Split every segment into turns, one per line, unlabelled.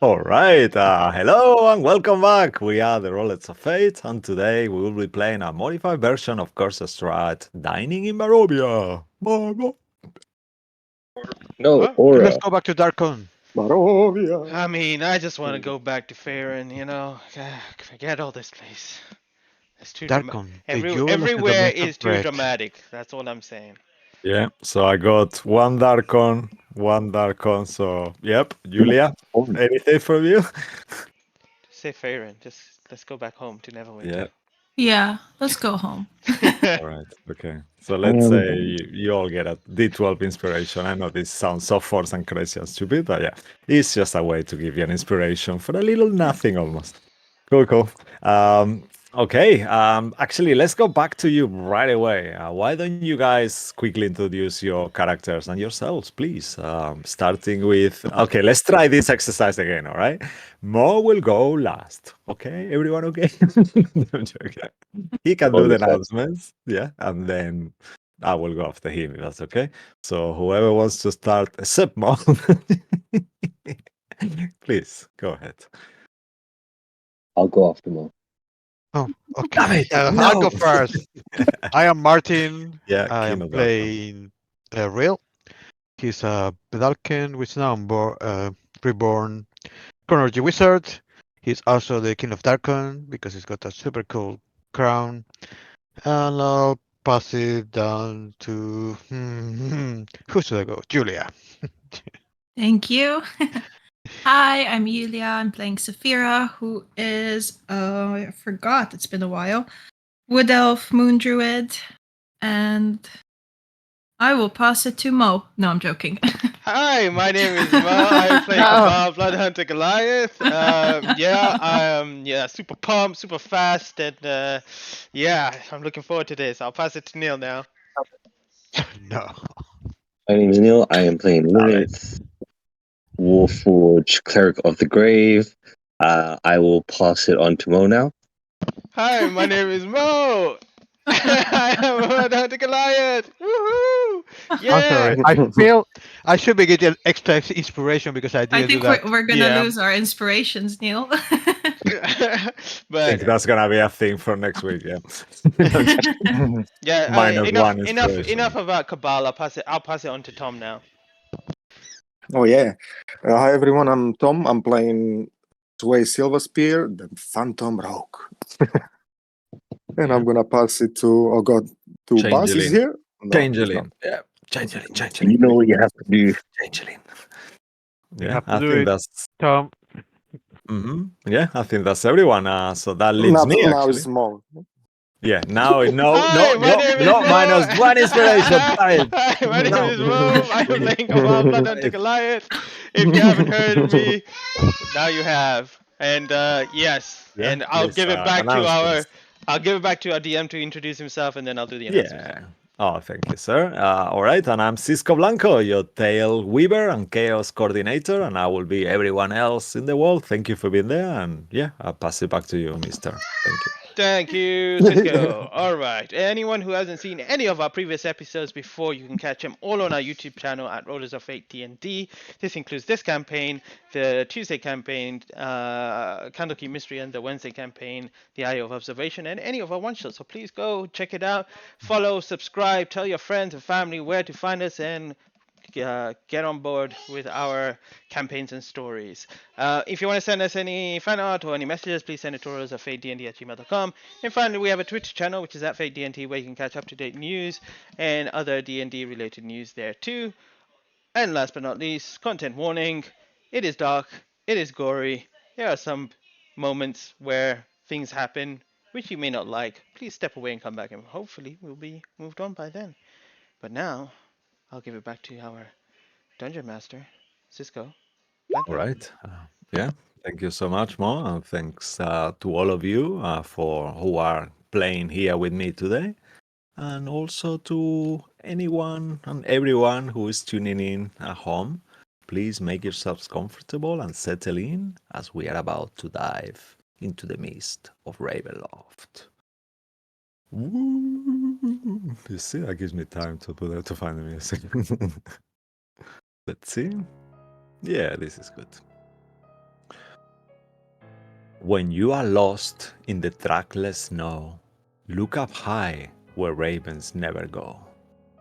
All right. Hello and welcome back. We are the Rollets of Fate, and today we will be playing a modified version of Strahd, Dining in Barovia.
No,
Well,
Let's
Aura.
go back to Darkon.
Barovia.
I mean, I just want to go back to Farron, you know. Forget all this place. It's too dramatic.
Darkon, the jewel of the
Everywhere
domestic
is too
bread.
dramatic. That's all I'm saying.
Yeah, so I got one Darkon. So, yep, Julia, anything from you?
Just say Farron. Just let's go back home to
Yeah.
Neverwinter.
Yeah, let's go home.
All right. Okay. So
I
let's
am
say you all get a D12 inspiration. I know this sounds so forced and crazy and stupid, but yeah, it's just a way to give you an inspiration for a little nothing almost. Cool. Okay. Actually, let's go back to you right away. Why don't you guys quickly introduce your characters and yourselves, please? Starting with. Okay, let's try this exercise again. All right. Mo will go last. Okay, everyone. Okay. I'm joking. He can do the announcements, yeah, and then I will go after him if that's okay. So whoever wants to start, except Mo, please go ahead.
I'll go after more.
Oh,
Damn
okay.
it!
I'll go
No.
first. I am Martin.
Yeah,
I
King
am
of Darkon.
playing Real. He's a Pedalken, which is now reborn chronology wizard. He's also the King of Darkon because he's got a super cool crown. And I'll pass it down to who should I go? Julia.
Thank you. Hi, I'm Yulia. I'm playing Saphira, who is, I forgot, it's been a while, Wood Elf Moon Druid, and I will pass it to Mo. No, I'm joking.
Hi, my name is Mo. I play Cabal Bloodhunter Goliath. Super pumped, super fast, and yeah, I'm looking forward to this. I'll pass it to Neil now.
No.
My name is Neil. I am playing Lilith, Warforged Cleric of the Grave. I will pass it on to Mo now.
Hi, my name is Mo. I am a Bloodhunter Goliath. Woohoo!
I'm
Yeah.
sorry. I feel I should be getting extra inspiration because I
I
didn't do
think
that.
we're gonna
Yeah.
lose our inspirations, Neil.
I
But
think that's gonna be a thing for next week. Yeah.
yeah,
Minus one
enough
inspiration.
about Cabal. I'll pass it on to Tom now.
Oh yeah. Hi everyone. I'm Tom. I'm playing Sway Silverspear, the Phantom Rogue. And I'm gonna pass it to. Oh God, to Buzz is
Changeling.
here. No, he's not.
Changeling. Yeah. Changeling.
You know what you have to do.
Changeling.
You
Yeah,
have to
I
do
think
it,
that's.
Tom.
Yeah, I think that's everyone. So that leaves
Now,
me
now
actually.
it's small.
Yeah, now
Hi, my name is Mo.
minus one inspiration. Damn it.
Hi, my name
No.
is Mo. I'm playing Cabal Bloodhunter Goliath. If you haven't heard of me, now you have. And yes,
Yeah,
and I'll
please,
give it back to
announcements.
our DM to introduce himself, and then I'll do the announcements.
Yeah. Oh, thank you, sir. All right, and I'm Cisco Blanco, your tail weaver and chaos coordinator, and I will be everyone else in the world. Thank you for being there, and yeah, I'll pass it back to you, Mister. Thank you.
Thank you, Cisco. All right. Anyone who hasn't seen any of our previous episodes before, you can catch them all on our YouTube channel at Rollers of Fate D&D. This includes this campaign, the Tuesday campaign, Candlekeep Mystery, and the Wednesday campaign, the Eye of Observation, and any of our one-shots. So please go check it out. Follow, subscribe, tell your friends and family where to find us, and get on board with our campaigns and stories. If you want to send us any fan art or any messages, please send it to us at fadednd@gmail.com. And finally, we have a Twitter channel, which is at fadednd, where you can catch up-to-date news and other D&D related news there too. And last but not least, content warning. It is dark. It is gory. There are some moments where things happen which you may not like. Please step away and come back, and hopefully we'll be moved on by then. But now, I'll give it back to our Dungeon Master, Cisco.
All right. Yeah. Thank you so much, Mo, and thanks to all of you for who are playing here with me today, and also to anyone and everyone who is tuning in at home. Please make yourselves comfortable and settle in as we are about to dive into the mist of Ravenloft. Woo! You see, that gives me time to find the music. Let's see. Yeah, this is good. When you are lost in the trackless snow, look up high where ravens never go.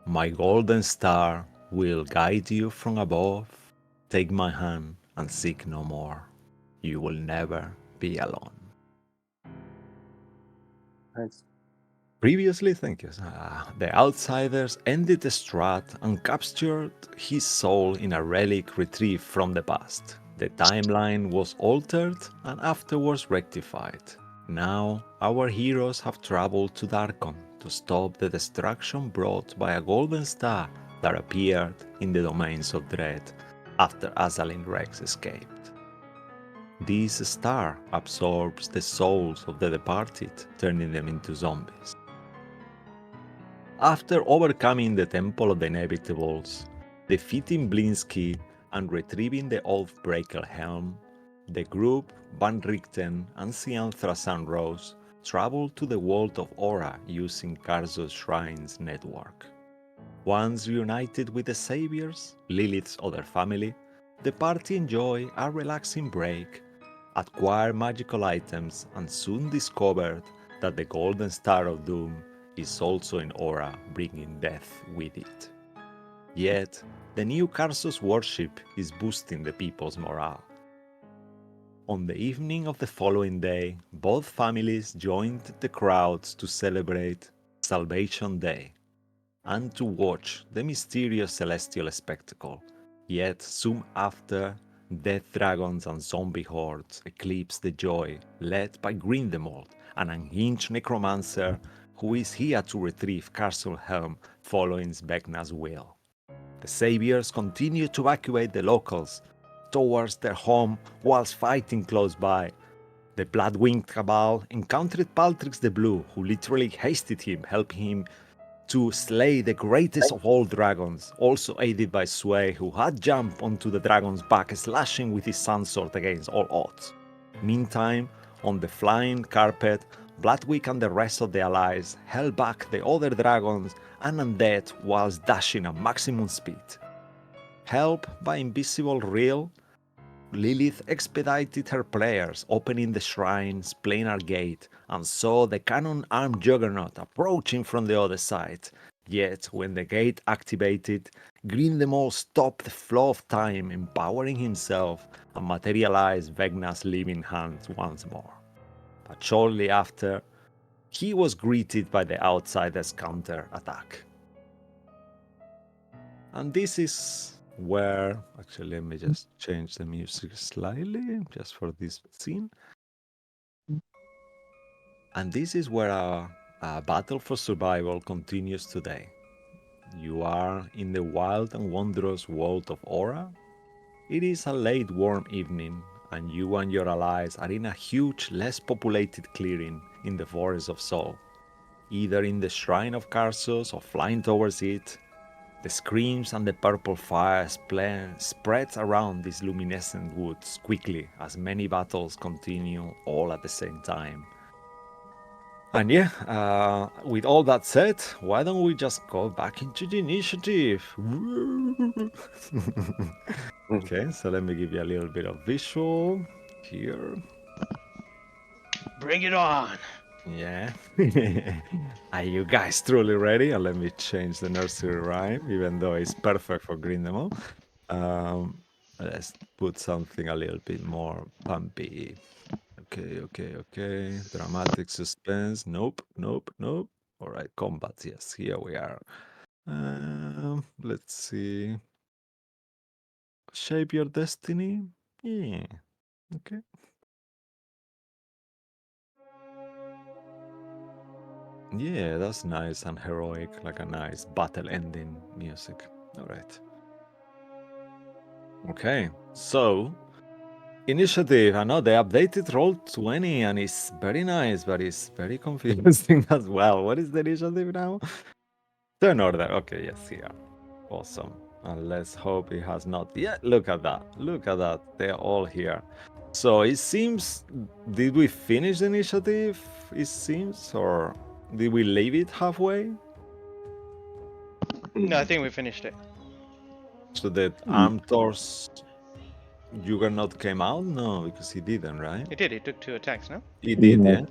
My golden star will guide you from above. Take my hand and seek no more. You will never be alone.
Nice.
Previously, thank you. The outsiders ended Strahd and captured his soul in a relic retrieved from the past. The timeline was altered and afterwards rectified. Now, our heroes have traveled to Darkon to stop the destruction brought by a golden star that appeared in the domains of Dread after Azalin Rex escaped. This star absorbs the souls of the departed, turning them into zombies. After overcoming the Temple of the Inevitables, defeating Blinsky, and retrieving the Oathbreaker helm, the group, Van Richten, and Cianthra Sunrose traveled to the world of Aura using Karzo's Shrines network. Once reunited with the Saviors, Lilith's other family, the party enjoy a relaxing break, acquire magical items, and soon discovered that the Golden Star of Doom is also in Aura, bringing death with it. Yet, the new Karsos worship is boosting the people's morale. On the evening of the following day, both families joined the crowds to celebrate Salvation Day and to watch the mysterious celestial spectacle. Yet, soon after, death dragons and zombie hordes eclipse the joy led by Grindelwald, an unhinged necromancer who is here to retrieve Castle Helm following Vecna's will. The Saviors continue to evacuate the locals towards their home whilst fighting close by. The blood-winged Cabal encountered Paltrix the Blue, who literally hasted him, helping him to slay the greatest of all dragons, also aided by Sway, who had jumped onto the dragon's back, slashing with his sunsword against all odds. Meantime, on the flying carpet, Bloodwick and the rest of the allies held back the other dragons and undead whilst dashing at maximum speed. Helped by Invisible Reel, Lilith expedited her prayers, opening the shrine's planar gate, and saw the cannon-armed juggernaut approaching from the other side. Yet, when the gate activated, Grindelwald stopped the flow of time, empowering himself, and materialized Vecna's living hands once more. But shortly after, he was greeted by the outsiders' counter-attack. And this is where, actually, let me just change the music slightly, just for this scene. And this is where our battle for survival continues today. You are in the wild and wondrous world of Aura. It is a late warm evening, and you and your allies are in a huge, less populated clearing in the Forest of Sol. Either in the Shrine of Karsos or flying towards it, the screams and the purple fire spreads around these luminescent woods quickly as many battles continue all at the same time. And yeah, with all that said, why don't we just go back into the initiative? Okay, so let me give you a little bit of visual here.
Bring it on.
Yeah. Are you guys truly ready? And let me change the nursery rhyme, even though it's perfect for Grindelwald. Let's put something a little bit more pumpy. Okay. Dramatic suspense. Nope. All right, combat. Yes, here we are. Let's see. Shape your destiny. Yeah. Okay. Yeah, that's nice and heroic, like a nice battle ending music. All right. Okay, so initiative. I know they updated roll 20 and it's very nice, but it's very confusing as well. What is the initiative now? Turn order. Okay, yes, here. Awesome. And let's hope it has not yet. Look at that. Look at that. They're all here. So it seems, did we finish the initiative? It seems, or did we leave it halfway?
No, I think we finished it.
So that Armtor's Juggernaut came out? No, because he didn't, right?
He did. He took 2 attacks, no?
He did, yeah.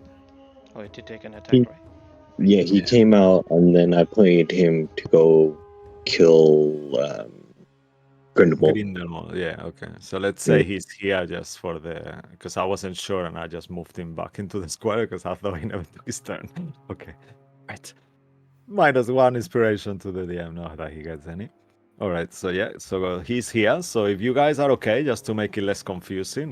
Oh, he did take an attack,
He-
right?
Yeah, he
Yeah.
came out, and then I pointed him to go kill Grindelwald.
Grindelwald, yeah, okay. So let's say he's here just for the... Because I wasn't sure and I just moved him back into the square because I thought he never took his turn. Okay, right. -1 inspiration to the DM, not that he gets any. All right, so yeah, so he's here. So if you guys are okay, just to make it less confusing,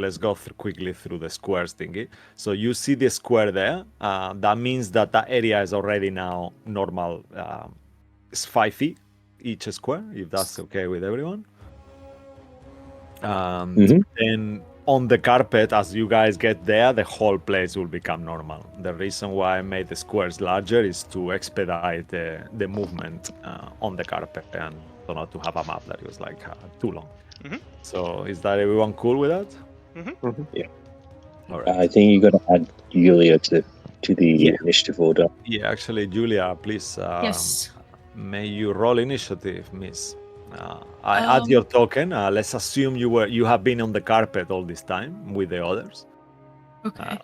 let's go quickly through the squares thingy. So you see the square there. That means that that area is already now normal. It's 5 feet each square, if that's okay with everyone. Then on the carpet, as you guys get there, the whole place will become normal. The reason why I made the squares larger is to expedite the movement on the carpet and so not to have a map that was like too long. So is that everyone cool with that?
Yeah.
All right.
I think you got to add Yulia to the initiative order.
Yeah, actually, Julia, please.
Yes.
May you roll initiative, miss. I add your token. Let's assume you have been on the carpet all this time with the others.
Okay.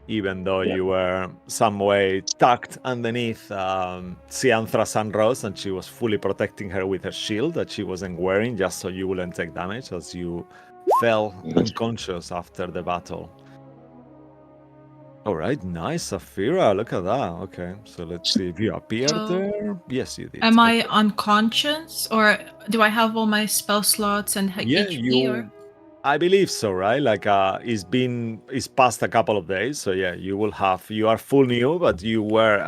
Even though you were some way tucked underneath Cianthra Sunrose, and she was fully protecting her with her shield that she wasn't wearing, just so you wouldn't take damage as you fell unconscious after the battle. All right, nice, Saphira. Look at that. Okay, so let's see if you appeared
So,
there. Yes, you did.
Am I
Okay.
unconscious, or do I have all my spell slots and
Yeah,
HP? Or
I believe so, right? Like it's past a couple of days, so yeah, you are full new, but you were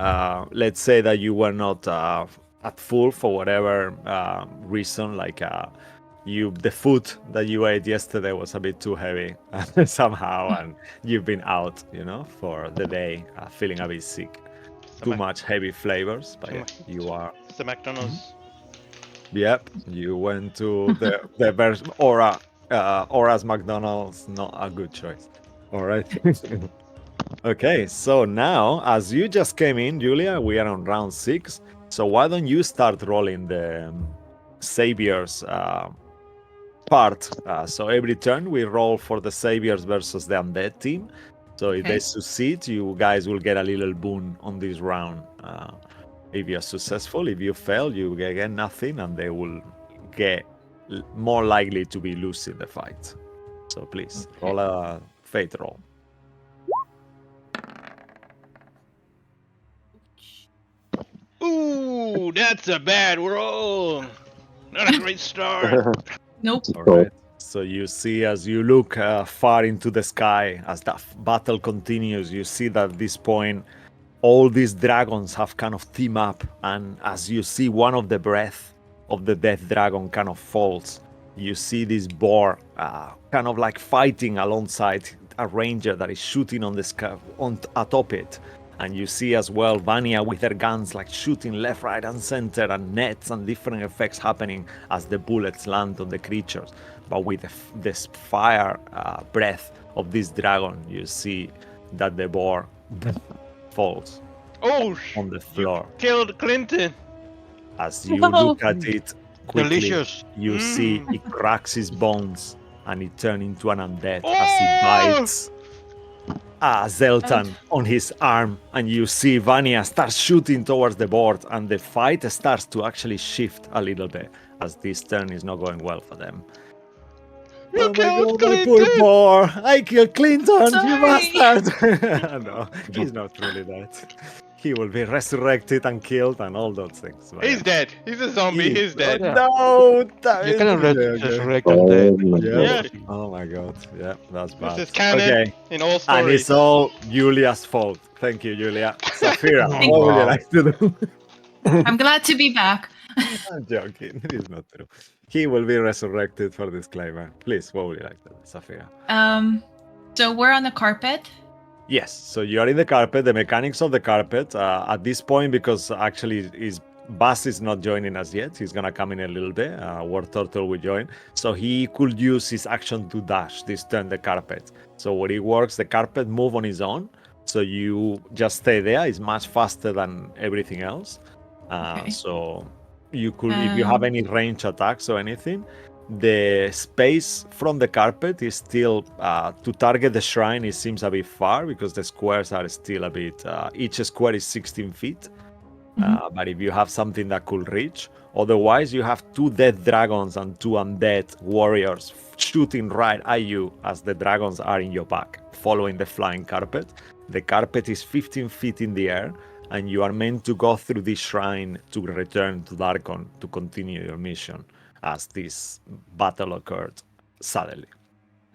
let's say that you were not at full for whatever reason, like the food that you ate yesterday was a bit too heavy somehow, and you've been out, for the day, feeling a bit sick. Too much heavy flavors, but yeah, you are.
It's the McDonald's.
Yep, you went to the version Aura's McDonald's, not a good choice. All right. Okay, so now as you just came in, Julia, we are on round 6. So why don't you start rolling the saviors part? So every turn we roll for the saviors versus the undead team. So if they succeed, you guys will get a little boon on this round. If you're successful, if you fail, you get nothing, and they will get more likely to be losing the fight. So please, roll a fate roll.
Ooh, that's a bad roll. Not a great start.
nope.
All right. So you see, as you look far into the sky, as that battle continues, you see that at this point, all these dragons have kind of teamed up, and as you see one of the breath of the death dragon kind of falls, you see this boar kind of like fighting alongside a ranger that is shooting on the sky, atop it. And you see as well Vanya with her guns like shooting left, right, and center, and nets and different effects happening as the bullets land on the creatures. But with this fire breath of this dragon, you see that the boar falls on the floor.
Killed Clinton.
As you look at it quickly,
Delicious.
you see it cracks his bones and it turns into an undead as he bites Zeltan on his arm, and you see Vanya start shooting towards the board, and the fight starts to actually shift a little bit as this turn is not going well for them.
You killed
my
Clinton.
poor boar! I killed Clinton,
Sorry.
you bastard! No, he's not really dead. He will be resurrected and killed and all those things. But
He's dead. He's a zombie. He's dead.
Yeah.
No!
You cannot
Okay.
resurrect undead.
my
Yeah.
Yeah.
Oh my god. Yeah, that's bad.
This is canon
Okay.
in all
And
stories.
it's all Julia's fault. Thank you, Julia. Saphira,
Thank
what would you
you.
like to do?
I'm glad to be back.
I'm joking. It is not true. He will be resurrected for disclaimer. Please, what would you like to do, Saphira?
So we're on the carpet.
Yes, so you are in the carpet, the mechanics of the carpet. At this point, because actually his Bass is not joining us yet, he's gonna come in a little bit. War Turtle will join. So he could use his action to dash this turn the carpet. So when it works, the carpet move on his own. So you just stay there. It's much faster than everything else. So you could, if you have any range attacks or anything, The space from the carpet is still to target the shrine. It seems a bit far because the squares are still a bit. Each square is 16 feet. But if you have something that could reach, otherwise you have 2 dead dragons and 2 undead warriors shooting right at you as the dragons are in your back, following the flying carpet. The carpet is 15 feet in the air, and you are meant to go through this shrine to return to Darkon to continue your mission as this battle occurred suddenly.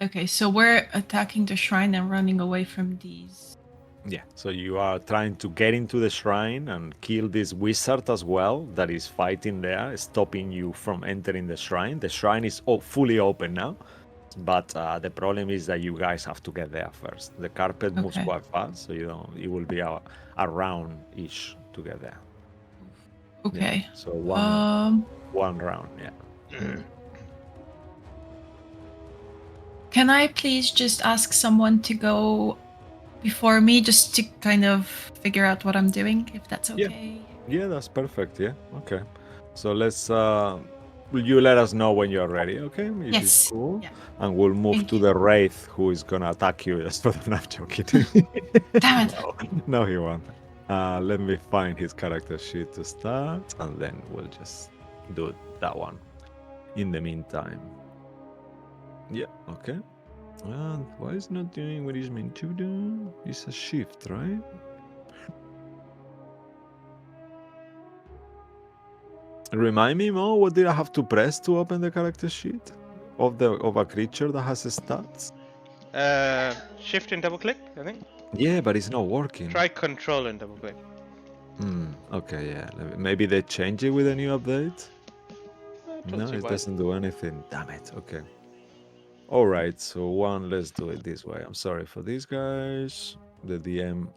Okay, so we're attacking the shrine and running away from these.
Yeah, so you are trying to get into the shrine and kill this wizard as well that is fighting there, stopping you from entering the shrine. The shrine is fully open now, but the problem is that you guys have to get there first. The carpet moves
Okay.
quite fast, so it will be a round-ish to get there.
Okay.
Yeah, so one round, yeah.
Can I please just ask someone to go before me just to kind of figure out what I'm doing, if that's
Yeah.
okay?
Yeah, that's perfect. Yeah, okay. So let's. Will you let us know when you're ready? Okay, if it's
Yes.
cool,
Yeah.
and we'll move
Thank
to
you.
the wraith who is gonna attack you. Just for the not joking.
Damn it.
No, he won't. Let me find his character sheet to start, and then we'll just do that one. In the meantime, yeah, okay. And why is not doing what he's meant to do? It's a shift, right? Remind me more, what did I have to press to open the character sheet of a creature that has stats?
Shift and double click, I think.
Yeah, but it's not working.
Try control and double click.
Okay, yeah. Maybe they change it with a new update?
Don't
No,
see
it
why.
doesn't do anything. Damn it. Okay. All right, so let's do it this way. I'm sorry for these guys. The DM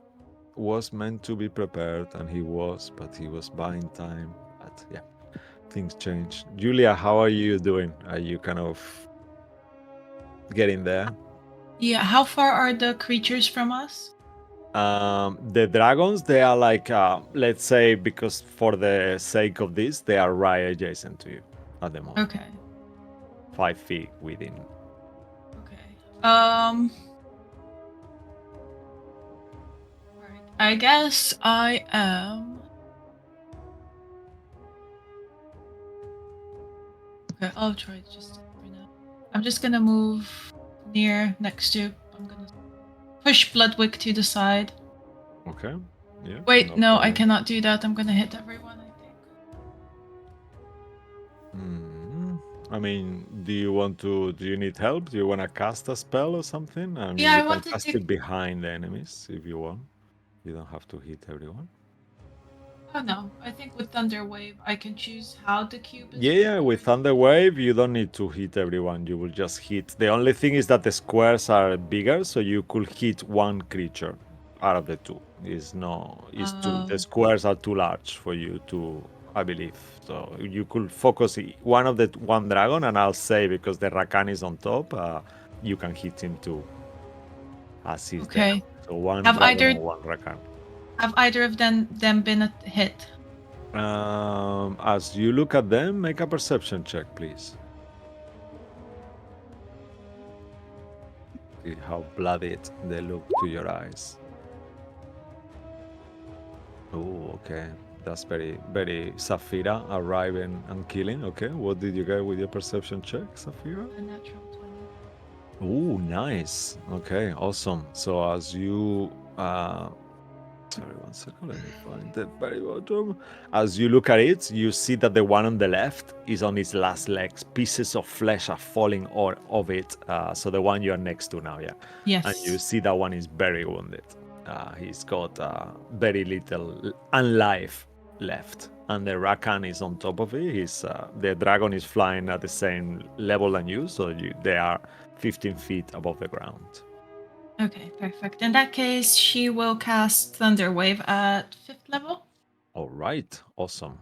was meant to be prepared, and he was, but he was buying time. But yeah, things change. Julia, how are you doing? Are you kind of getting there?
Yeah, how far are the creatures from us?
The dragons, they are like, let's say, because for the sake of this, they are right adjacent to you at the moment.
Okay.
5 feet within.
Okay. Right. I guess I am. Okay, I'll try it just for now. I'm just gonna move next to. I'm gonna push Bloodwick to the side.
Okay. Yeah.
Wait, no, I
problem.
cannot do that. I'm gonna hit everyone, I think.
I mean, do you need help? Do you want to cast a spell or something? I mean,
Yeah, I
you can
wanted
cast
to.
it behind the enemies if you want. You don't have to hit everyone.
Oh no, I think with Thunder Wave, I can choose how the cube is.
Yeah, with Thunder Wave, you don't need to hit everyone. You will just hit. The only thing is that the squares are bigger, so you could hit one creature out of the two. It's two. The squares are too large for you to, I believe. So you could focus one dragon, and I'll say because the Rakan is on top, you can hit him too, as he's there.
Okay.
So one
Have
dragon
either
and one Rakan.
have either of them been a hit?
As you look at them, make a perception check, please. See how bloodied they look to your eyes. Oh, okay. That's very, very Saphira arriving and killing. Okay, what did you get with your perception check, Saphira?
A natural 20.
Oh, nice. Okay, awesome. So as you sorry, one second, let me find the very bottom. As you look at it, you see that the one on the left is on its last legs. Pieces of flesh are falling of it. So the one you are next to now, yeah.
Yes.
And you see that one is very wounded. He's got very little life left. And the Rakan is on top of it. The dragon is flying at the same level than you, so they are 15 feet above the ground.
Okay, perfect. In that case, she will cast Thunder Wave at 5th level.
All right, awesome.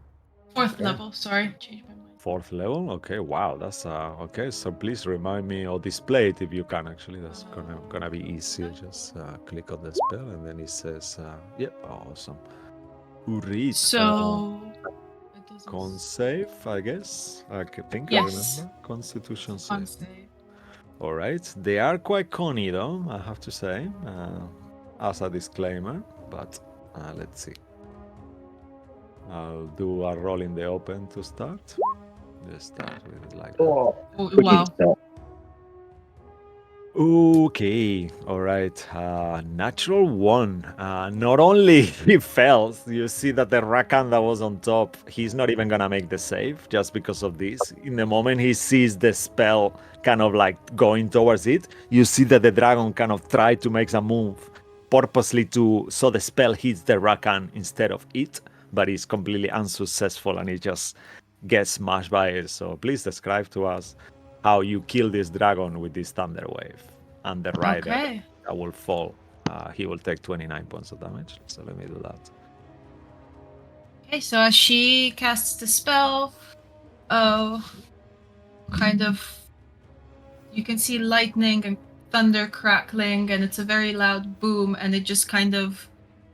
4th
Okay.
level, sorry. Change my mind.
4th level? Okay, wow, that's okay. So please remind me or display it if you can. Actually, that's gonna be easier. Just click on the spell and then it says, "Yep, awesome." Read.
So it
con save, I guess. I think I
Yes.
remember. Constitution
On
save.
save.
All right. They are quite conny, though, I have to say, as a disclaimer. But let's see. I'll do a roll in the open to start. Just start with it like that.
Oh,
Oh,
quick
wow.
start.
Okay, all right. Natural one. Not only he fails, you see that the Rakan that was on top, he's not even gonna make the save just because of this. In the moment he sees the spell kind of like going towards it, you see that the dragon kind of tried to make a move purposely so the spell hits the Rakan instead of it, but it's completely unsuccessful and he just gets smashed by it. So please describe to us how you kill this dragon with this thunder wave, and the rider
Okay.
that will fall. He will take 29 points of damage. So let me do that.
Okay, so as she casts the spell, kind of, you can see lightning and thunder crackling, and it's a very loud boom, and it just kind of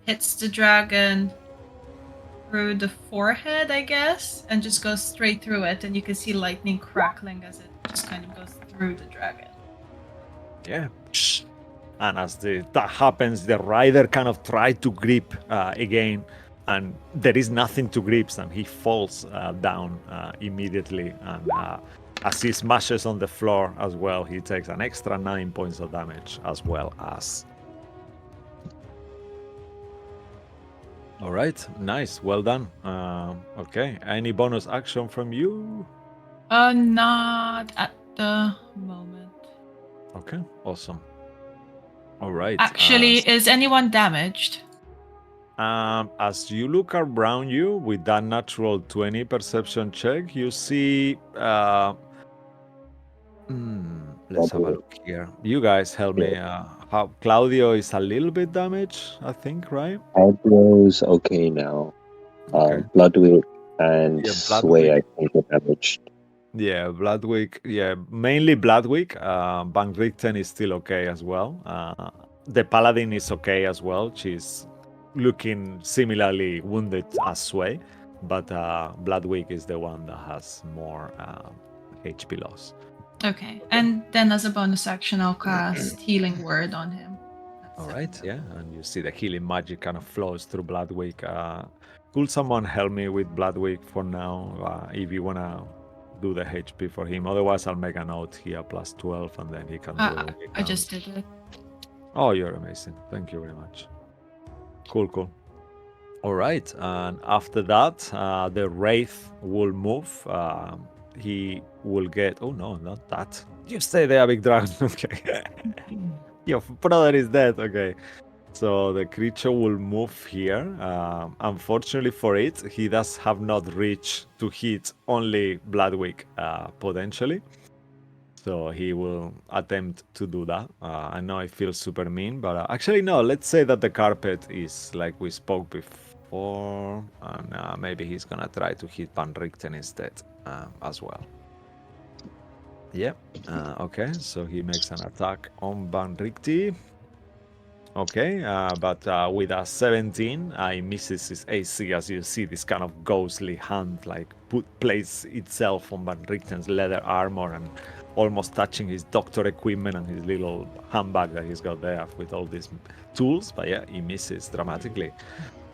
hits the dragon through the forehead, I guess, and just goes straight through it, and you can see lightning crackling as it just kind of goes through the dragon.
Yeah. And as that happens, the rider kind of tried to grip again, and there is nothing to grip, and he falls down immediately. And as he smashes on the floor as well, he takes an extra 9 points of damage as well as. All right, nice, well done. Okay, any bonus action from you?
Not at the moment.
Okay, awesome. All right.
Actually, is anyone damaged?
As you look around you with that natural 20 perception check, you see. Let's have a look here. You guys help me. How Claudio is a little bit damaged, I think, right?
Adro's okay now.
Okay.
Bloodwick and
Yeah,
Sway,
Bloodwick.
I think, are damaged.
Yeah, Bloodwick. Yeah, mainly Bloodwick. Van Richten is still okay as well. The Paladin is okay as well. She's looking similarly wounded as Sway, but Bloodwick is the one that has more HP loss.
Okay, and then as a bonus action, I'll cast Healing Word on him. That's
All
second
right,
level.
yeah, and you see the healing magic kind of flows through Bloodwick. Could someone help me with Bloodwick for now? If you wanna do the HP for him, otherwise I'll make a note here plus 12, and then he can do it when he
I just
comes.
did it.
Oh, you're amazing. Thank you very much. Cool. All right, and after that, the Wraith will move. He will get. Oh no, not that. You stay there, big dragon. Okay. Your brother is dead. Okay. So the creature will move here. Unfortunately for it, he does have not reached to hit only Bloodwick potentially. So he will attempt to do that. I know I feel super mean, but actually no, let's say that the carpet is like we spoke before, and maybe he's gonna try to hit Van Richten instead as well. Yeah, okay, so he makes an attack on Van Richten. Okay, but with a 17, he misses his AC as you see this kind of ghostly hand like place itself on Van Richten's leather armor and almost touching his doctor equipment and his little handbag that he's got there with all these tools. But yeah, he misses dramatically.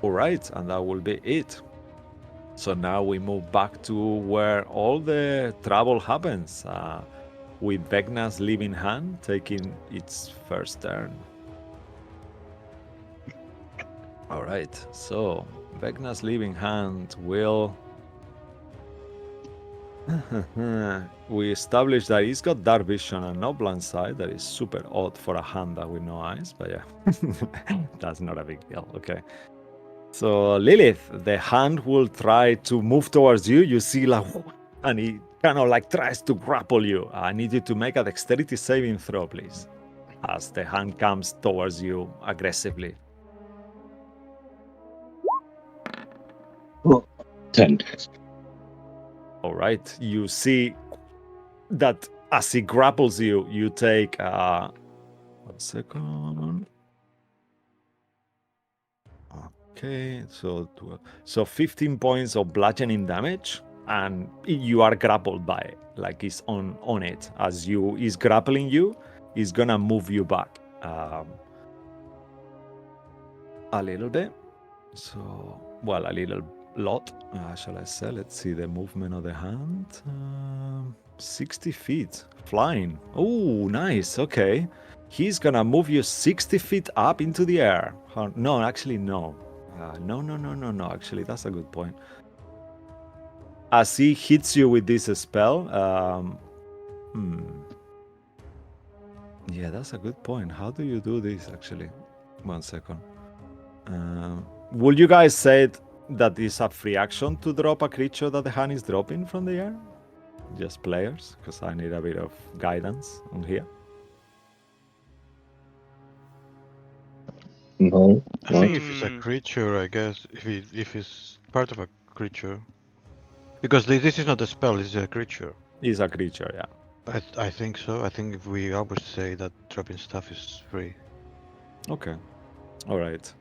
All right, and that will be it. So now we move back to where all the trouble happens, with Vegna's living hand taking its first turn. All right, so Vegna's living hand will. We established that he's got dark vision and no blind sight. That is super odd for a hand that with no eyes, but yeah, that's not a big deal. Okay. So Lilith, the hand will try to move towards you. You see, like, and he kind of like tries to grapple you. I need you to make a dexterity saving throw, please, as the hand comes towards you aggressively.
10.
All right, you see that as he grapples you, you take 1 second. Okay, so 15 points of bludgeoning damage, and you are grappled by it, like he's on it. As he's grappling you, he's gonna move you back a little bit. So, well, a little lot, shall I say? Let's see the movement of the hand. 60 feet, flying. Oh, nice. Okay. He's gonna move you 60 feet up into the air. No, actually, no. No. Actually, that's a good point. As he hits you with this spell, yeah, that's a good point. How do you do this, actually? 1 second. Would you guys say that is a free action to drop a creature that the hand is dropping from the air? Just players, because I need a bit of guidance on here.
No.
I think if it's a creature, I guess if it's part of a creature, because this is not a spell, it's a creature.
It's a creature, yeah.
I think so. I think if we always say that dropping stuff is free.
Okay. All right.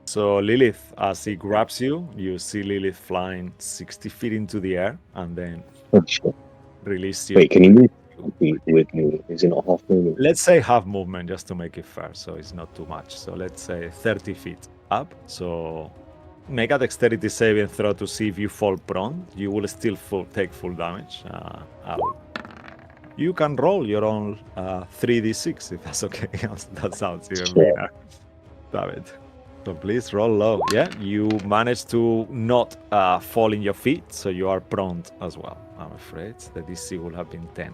So Lilith, as he grabs you, you see Lilith flying 60 feet into the air and then
Oh, shit.
release you.
Wait, can you move with me? Is it not half movement?
Let's say half movement just to make it fair, so it's not too much. So let's say 30 feet up. So make a dexterity saving throw to see if you fall prone. You will still take full damage. You can roll your own 3d6 if that's okay. That sounds even better. Damn it. So please roll low. Yeah, you managed to not fall in your feet, so you are prone as well. I'm afraid the DC will have been 10.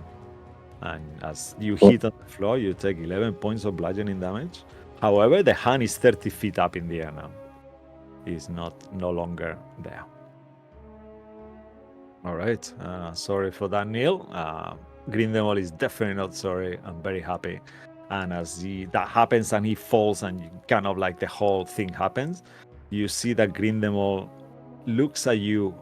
And as you hit on the floor, you take 11 points of bludgeoning damage. However, the hand is 30 feet up in the air now. It's no longer there. All right. Sorry for that, Neil. Grindelwald is definitely not sorry. I'm very happy. And as that happens and he falls and kind of like the whole thing happens, you see that Grindelwald looks at you,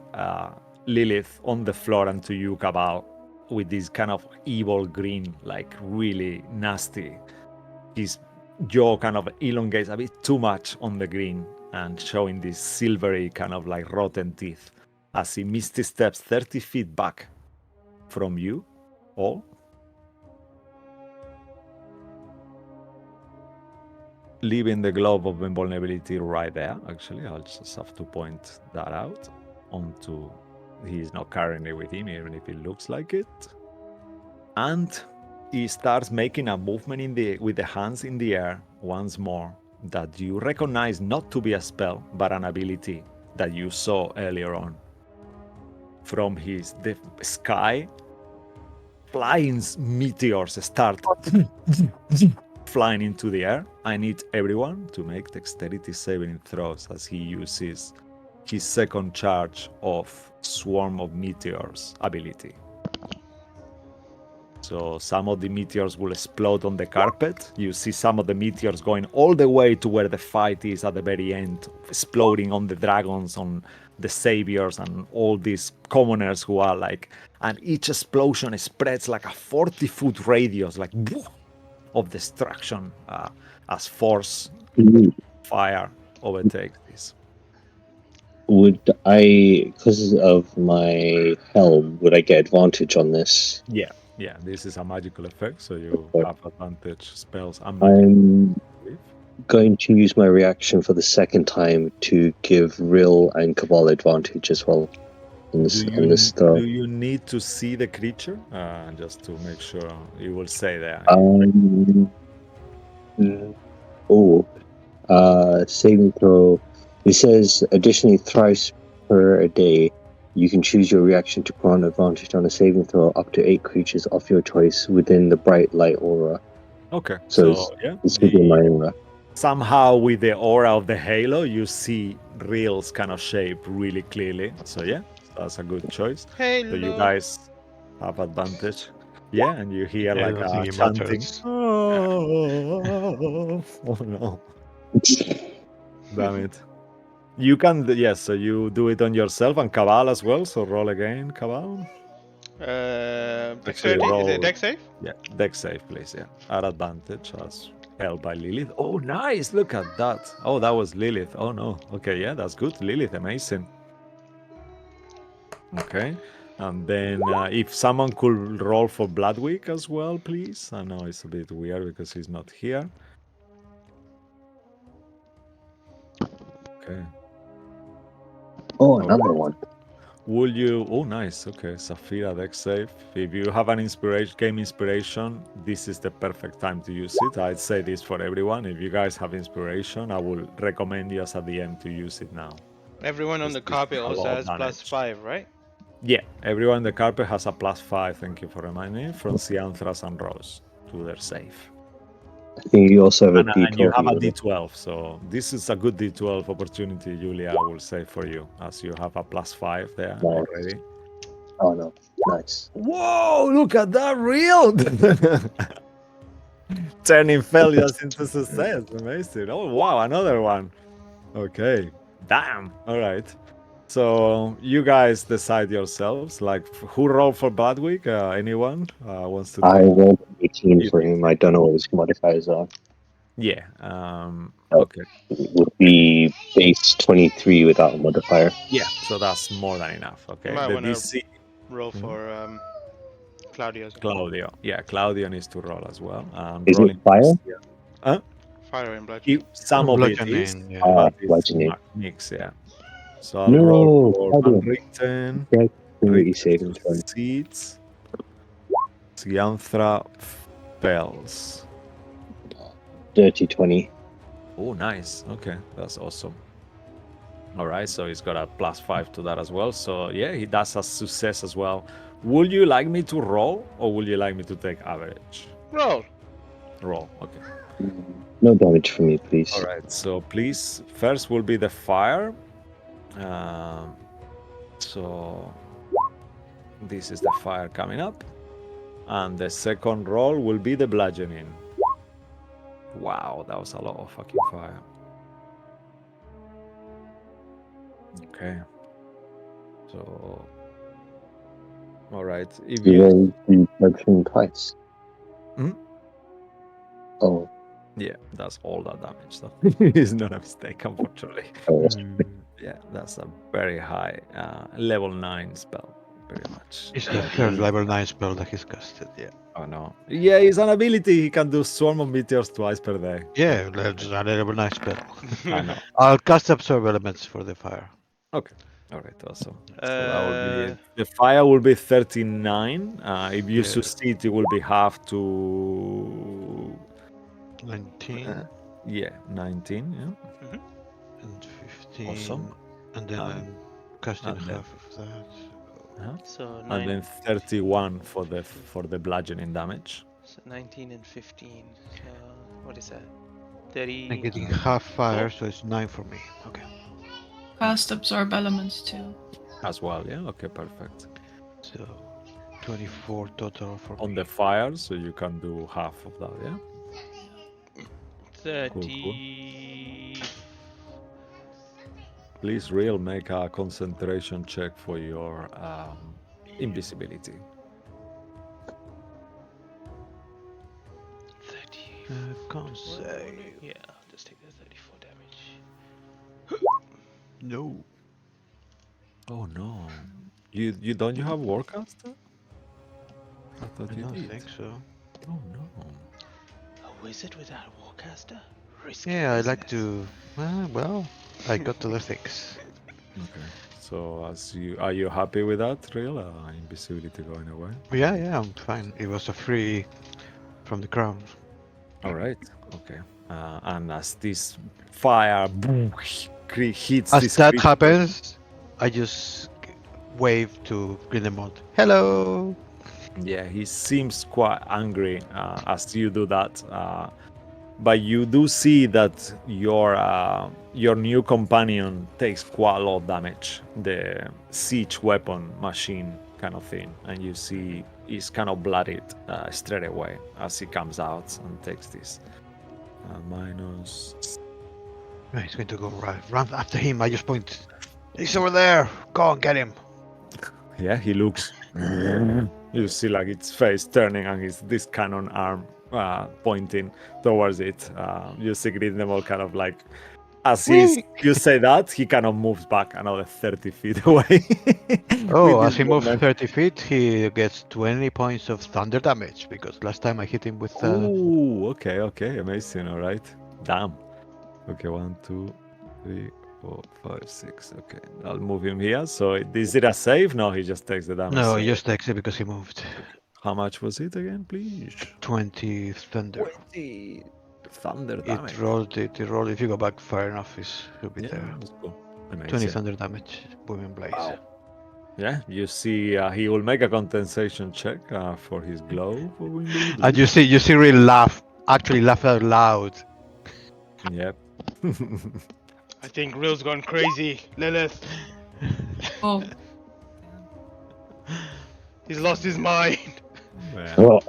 Lilith, on the floor, and to you, Cabal, with this kind of evil grin, like really nasty. His jaw kind of elongates a bit too much on the grin and showing these silvery kind of like rotten teeth as he misty steps 30 feet back from you all, leaving the globe of invulnerability right there. Actually, I'll just have to point that out onto. He's not carrying it with him, even if it looks like it. And he starts making a movement with the hands in the air once more that you recognize not to be a spell, but an ability that you saw earlier on. From the sky, flying meteors start flying into the air. I need everyone to make dexterity saving throws as he uses his second charge of Swarm of Meteors ability. So some of the meteors will explode on the carpet. You see some of the meteors going all the way to where the fight is at the very end, exploding on the dragons, on the saviors, and all these commoners who are like... And each explosion spreads like a 40-foot radius, like of destruction as force fire overtakes this.
Would I, because of my helm, would I get advantage on this?
Yeah, this is a magical effect, so you have advantage spells.
I'm going to use my reaction for the second time to give Real and Cabal advantage as well. On this stuff.
Do you need to see the creature? Just to make sure you will say there.
Saving throw. It says additionally thrice per day, you can choose your reaction to grant advantage on a saving throw up to 8 creatures of your choice within the bright light aura.
Okay,
so it's within my aura.
Somehow with the aura of the halo, you see Real's kind of shape really clearly. So yeah, that's a good choice.
Halo.
So you guys have advantage. Yeah, and you hear like a chanting. Oh no. Damn it. You can, yes, so you do it on yourself and Cabal as well, so roll again, Cabal.
Dexterity? Is it dex save?
Yeah, dex save, please, yeah. At advantage as Held by Lilith. Oh, nice! Look at that. Oh, that was Lilith. Oh no. Okay, yeah, that's good. Lilith, amazing. Okay, and then if someone could roll for Bloodweek as well, please. I know it's a bit weird because he's not here. Okay.
Oh, another one.
Will you? Oh, nice. Okay, Safira, deck save. If you have an inspiration, game inspiration, this is the perfect time to use it. I'd say this for everyone. If you guys have inspiration, I will recommend you as a DM to use it now.
Everyone on the
This
carpet
is a
also
lot of
has
damage.
+5, right?
Yeah, everyone in the carpet has a +5. Thank you for reminding me. From Cianthras and Rose to their save.
I think you also have a
And you
D12.
have a
Yoda.
D12, so this is a good D12 opportunity, Julia, I will say for you, as you have a +5 there
Nice.
already.
Oh no, nice.
Whoa, look at that reel! Turning failures into success. Amazing. Oh, wow, another one. Okay. Damn. All right. So you guys decide yourselves. Like, who rolled for Bloodweek? Anyone wants to
I
take?
rolled 18
You
for
did.
him. I don't know what his modifiers are.
Yeah.
Oh.
Okay.
It would be base 23 without a modifier.
Yeah. So that's more than enough.
You
Okay.
might
The
want to
DC
roll for Claudio as well.
Claudio. Yeah, Claudio needs to roll as well.
Is it
Rolling.
fire?
Yeah. Huh?
Fire and bludgeoning.
Some of it is,
Bludgeoning, yeah.
but it's
Bludgeoning.
mix. Yeah. So I'll roll
No,
for
Claudio.
Unwritten.
Dexterity saving throw.
Seeds. Cianthra Spells.
Dirty 20.
Oh, nice. Okay, that's awesome. All right, so he's got a +5 to that as well. So yeah, he does a success as well. Would you like me to roll, or would you like me to take average?
Roll.
Roll. Okay.
No damage for me, please.
All right. So please, first will be the fire. So this is the fire coming up, and the second roll will be the bludgeoning. Wow, that was a lot of fucking fire. Okay. So, all right. If
You
you,
roll the bludgeoning twice.
Mhm.
Oh,
yeah, that's all that damage. So it's not a mistake, unfortunately.
oh,
Yeah, that's a very high level 9 spell, very much.
It's the first level 9 spell that he's casted, yeah.
Oh no. Yeah, it's an ability. He can do swarm of meteors twice per day.
Yeah, that's a level 9 spell.
I know.
I'll cast Absorb Elements for the fire.
Okay. All right. Awesome. So that will be the fire will be 39. If you
Yeah.
succeed, it will be half to
19
yeah 19. Yeah.
and 15.
Awesome.
And then I'm casting
and then-
half of that.
So
And then 31 for the bludgeoning damage.
So 19 and 15. So what is that? 30.
I'm getting half fire, so it's 9 for me. Okay.
Cast absorb elements too.
As well. Yeah. Okay. Perfect.
So 24 total for
On
me.
the fire, so you can do half of that. Yeah.
30.
Please, real make a concentration check for your invisibility.
30.
Can't say.
Yeah, I'll just take the 34 damage.
No.
Oh no. You don't you have Warcaster? I thought
I
you
don't
did.
think so.
Oh no.
A wizard without a warcaster? Risky
Yeah, I like
business.
to. Well, I got other things.
Okay. So are you happy with that, real invisibility going away?
Yeah, I'm fine. It was a free from the crown.
All right. Okay. And as this fire hits
As
this
that
creature-
happens, I just wave to Grindemont. Hello.
Yeah, he seems quite angry as you do that. But you do see that your new companion takes quite a lot of damage. The siege weapon machine kind of thing, and you see he's kind of bloodied straight away as he comes out and takes this minus.
Right, he's going to go run after him. I just point. He's over there. Go on, get him.
Yeah, he looks. You see, like its face turning, and this cannon arm pointing towards it. You see Grindelwald kind of like, as you say that, he kind of moves back another 30 feet away.
Oh,
with
as
his
he moves
movement.
30 feet, he gets 20 points of thunder damage because last time I hit him with.
Ooh, okay, amazing. All right, damn. Okay, 1, 2, 3, 4, 5, 6. Okay, I'll move him here. So is it a save? No, he just takes the damage.
No,
so-
he just takes it because he moved.
How much was it again, please?
20 thunder.
20 thunder
It
damage.
rolled. It rolled. If you go back far enough, he'll be
Yeah,
there.
that's cool.
20
Amazing.
thunder damage. Booming blaze.
Wow. Yeah, you see, he will make a compensation check for his glove.
And you see, really actually laugh out loud.
Yep.
I think Real's gone crazy. Lilith,
Oh,
he's lost his mind.
Yeah.
Oh,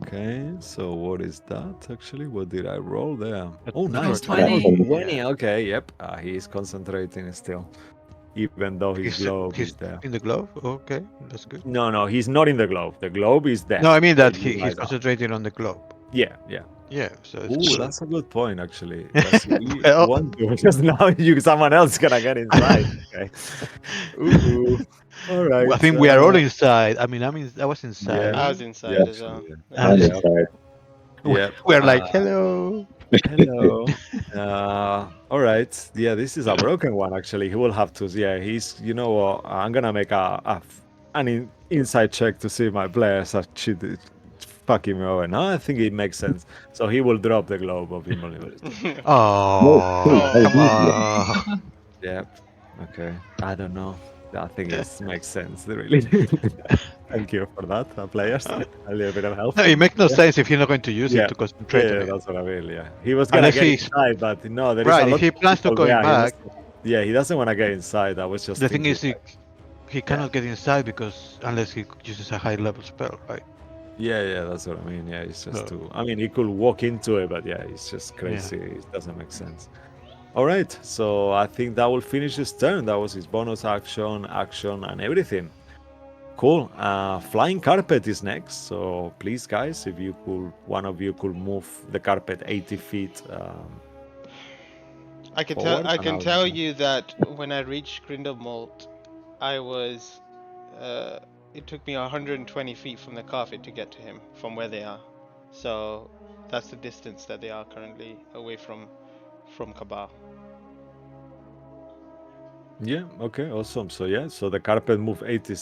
Okay, so what is that actually? What did I roll there?
That's
Oh, nice.
20.
20. Okay, yep. He is concentrating still, even though his glove is
He's
there.
in the glove. Okay, that's good.
No, he's not in the glove. The globe is there.
No, I mean that
where you
he's
guys are.
concentrating on the globe.
Yeah.
Yeah, so it's
Ooh,
good.
that's a good point, actually. Does he
Well-
want to? Because now someone else gonna get inside. Okay. Ooh. All right.
I think we are all inside. I mean, I was inside.
I was inside as well.
actually,
I'm
Yeah.
inside.
Yeah.
We're like, hello.
Hello. All right. Yeah, this is a broken one. Actually, he will have to. Yeah, he's. You know what? I'm gonna make an inside check to see if my players are cheated. Fucking me over. No, I think it makes sense. So he will drop the globe of invulnerability.
Oh,
No,
come
no.
on.
Yep. Okay. I don't know. I think it makes sense. Really. Thank you for that, players. A little bit of help.
No, it makes no sense if you're not going to use
Yeah.
it to concentrate on
Yeah,
it.
that's what I mean. Yeah, he was gonna
Unless
get
he's-
inside, but no, there is
Right,
a lot
if he
of
plans to
people
going
there.
back,
He doesn't want to get inside. I was just
the thing
thinking,
is he cannot get inside because unless he uses a high level spell, right?
yeah, that's what I mean. Yeah, it's just
No.
too. I mean, he could walk into it, but yeah, it's just crazy. It doesn't make sense. All right, so I think that will finish his turn. That was his bonus action, and everything. Cool. Flying carpet is next. So please, guys, if you could, one of you could move the carpet 80 feet.
I can
Forward,
tell. I
and
can
I'll-
tell you that when I reached Grindelwald, I was. It took me 120 feet from the carpet to get to him from where they are. So that's the distance that they are currently away from Cabal.
Yeah, okay, awesome. So yeah, so the carpet move 80